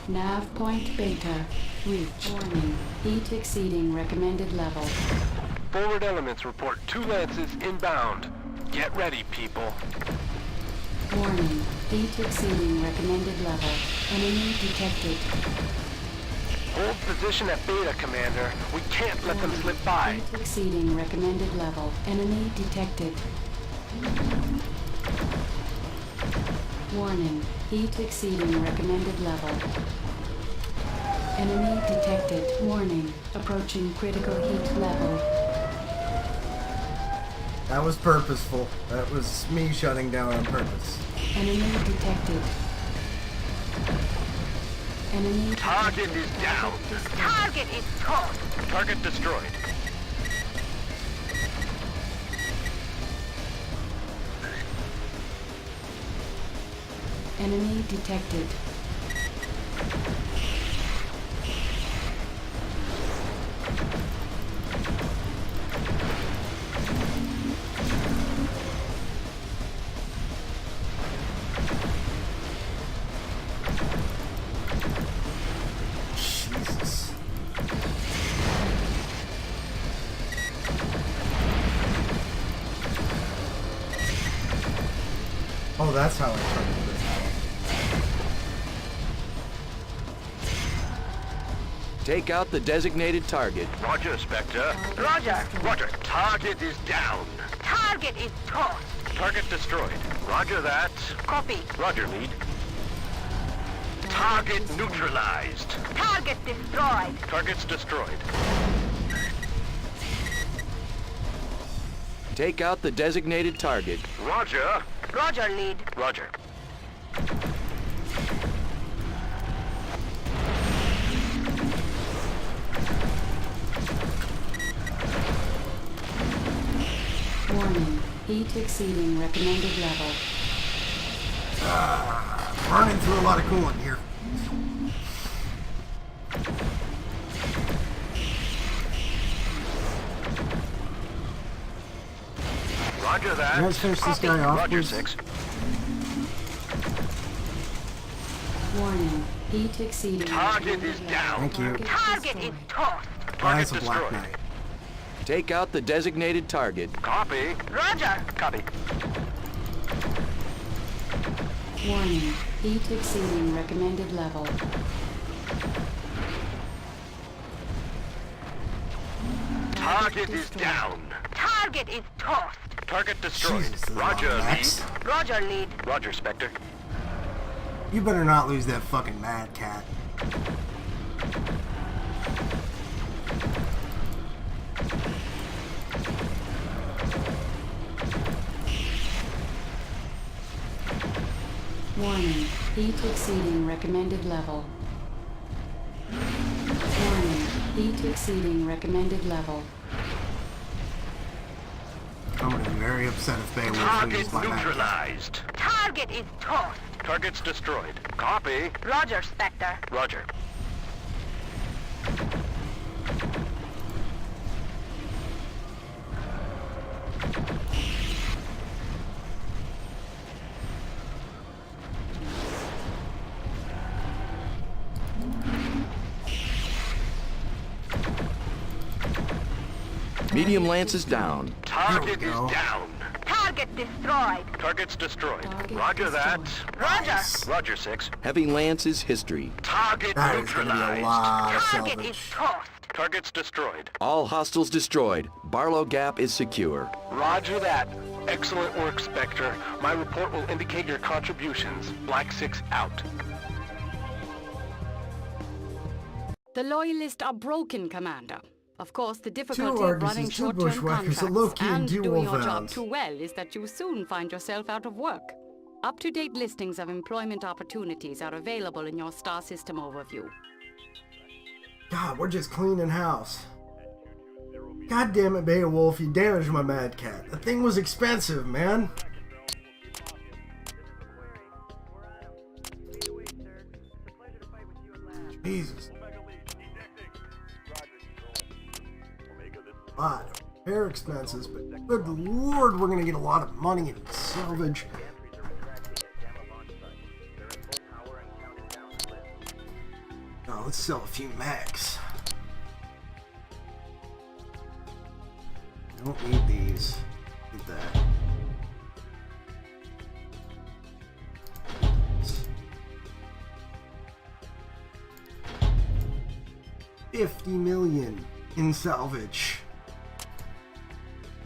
Nav point Beta reached. Warning. Heat exceeding recommended level. Forward elements report 2 Lances inbound. Get ready, people. Warning. Heat exceeding recommended level. Enemy detected. Hold position at Beta, Commander. We can't let them slip by. Heat exceeding recommended level. Enemy detected. Warning. Heat exceeding recommended level. Enemy detected. Warning. Approaching critical heat level. That was purposeful. That was me shutting down on purpose. Enemy detected. Enemy Target is down. Target is caught. Target destroyed. Enemy detected. Jesus. Oh, that's how I targeted it. Take out the designated target. Roger, Spectre. Roger. Roger. Target is down. Target is tossed. Target destroyed. Roger that. Copy. Roger, lead. Target neutralized. Target destroyed. Target's destroyed. Take out the designated target. Roger. Roger, lead. Roger. Warning. Heat exceeding recommended level. Running through a lot of coolant here. Roger that. Let's finish this guy off. Roger, Please. 6. Warning. Heat exceeding Target is recommended down. level. Thank you. Target is tossed. That's a Target Black destroyed. Knight. Take out the designated target. Copy. Roger. Copy. Warning. Heat exceeding recommended level. Target is down. Target is tossed. Target destroyed. Jesus, this is a Roger, lot of lead. Max. Roger, lead. Roger, Spectre. You better not lose that fucking Mad Cat. Warning. Heat exceeding recommended level. Warning. Heat exceeding recommended level. I'm gonna be very upset if Beowulf Target loses my Mad Cat. neutralized. Target is tossed. Target's destroyed. Copy. Roger, Spectre. Roger. Medium lance is down. Target There is we go. down. Target destroyed. Target's destroyed. Target Roger that. destroyed. Roger. Roger, 6. Heavy lance is history. Target That is gonna be a neutralized. lot of Target is salvage. tossed. Target's destroyed. All hostiles destroyed. Barlow Gap is secure. Roger that. Excellent work, Spectre. My report will indicate your contributions. Black 6 out. The Loyalists are broken, Commander. Of course, the difficulty of Arguses, running two short-term Bushwhackers, a contracts low-key and dual doing your job Vans. too well is that you soon find yourself out of work. Up-to-date listings of employment opportunities are available in your star system overview. God, we're just cleaning house. God damn it, Beowulf, you damaged my Mad Cat. The thing was expensive, man. Jesus. A lot of repair expenses, but good lord, we're gonna get a lot of money in salvage. Now let's sell a few mechs. I don't need these. Need that. $50 million in salvage.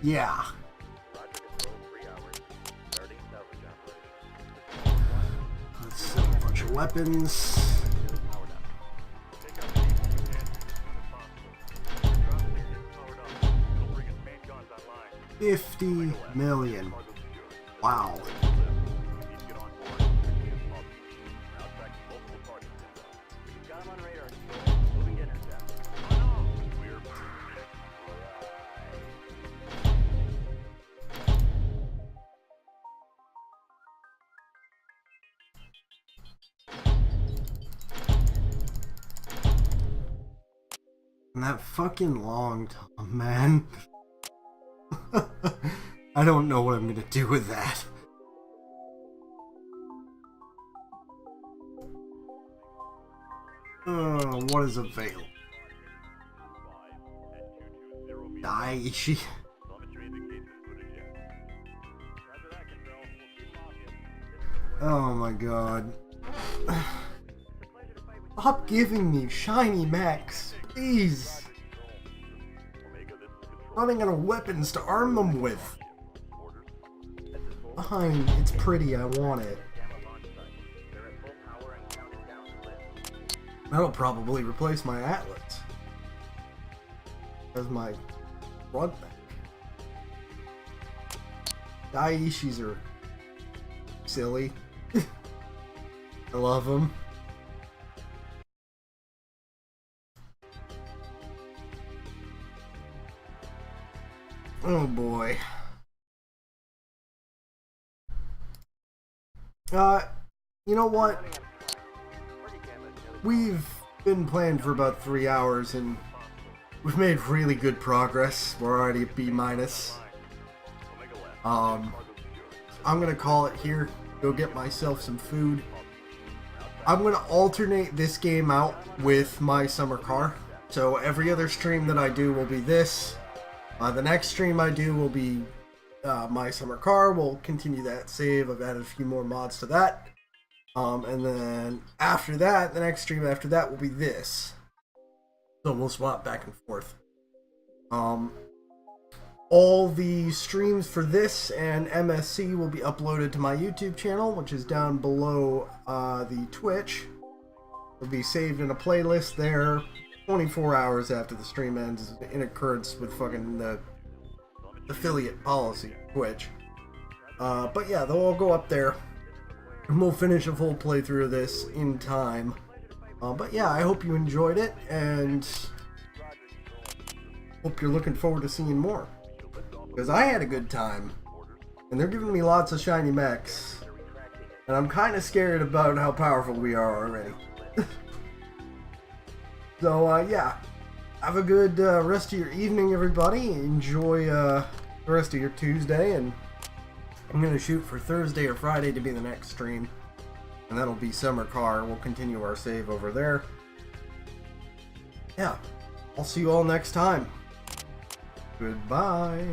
Yeah. Let's sell a bunch of weapons. $50 million. Wow. And that fucking long tom, man. I don't know what I'm gonna do with that. What is available? Daiichi. Oh my god. Stop giving me shiny mechs, please. Running out of weapons to arm them with. Fine, it's pretty, I want it. That'll probably replace my Atlas as my front mech. Daiichis are silly. I love them. Oh boy. You know what? We've been playing for about 3 hours and we've made really good progress. We're already at B-. I'm gonna call it here. Go get myself some food. I'm gonna alternate this game out with my summer car. So every other stream that I do will be this. The next stream I do will be my summer car. We'll continue that save. I've added a few more mods to that. And then after that, the next stream after that will be this. So we'll swap back and forth. All the streams for this and MSC will be uploaded to my YouTube channel, which is down below the Twitch. It'll be saved in a playlist there 24 hours after the stream ends, in accordance with fucking the affiliate policy, Twitch. But yeah, they'll all go up there. And we'll finish a full playthrough of this in time. But yeah, I hope you enjoyed it, and hope you're looking forward to seeing more. Because I had a good time. And they're giving me lots of shiny mechs. And I'm kind of scared about how powerful we are already. So, yeah. Have a good rest of your evening, everybody. Enjoy the rest of your Tuesday, and I'm going to shoot for Thursday or Friday to be the next stream. And that'll be Summer Car. We'll continue our save over there. Yeah. I'll see you all next time. Goodbye.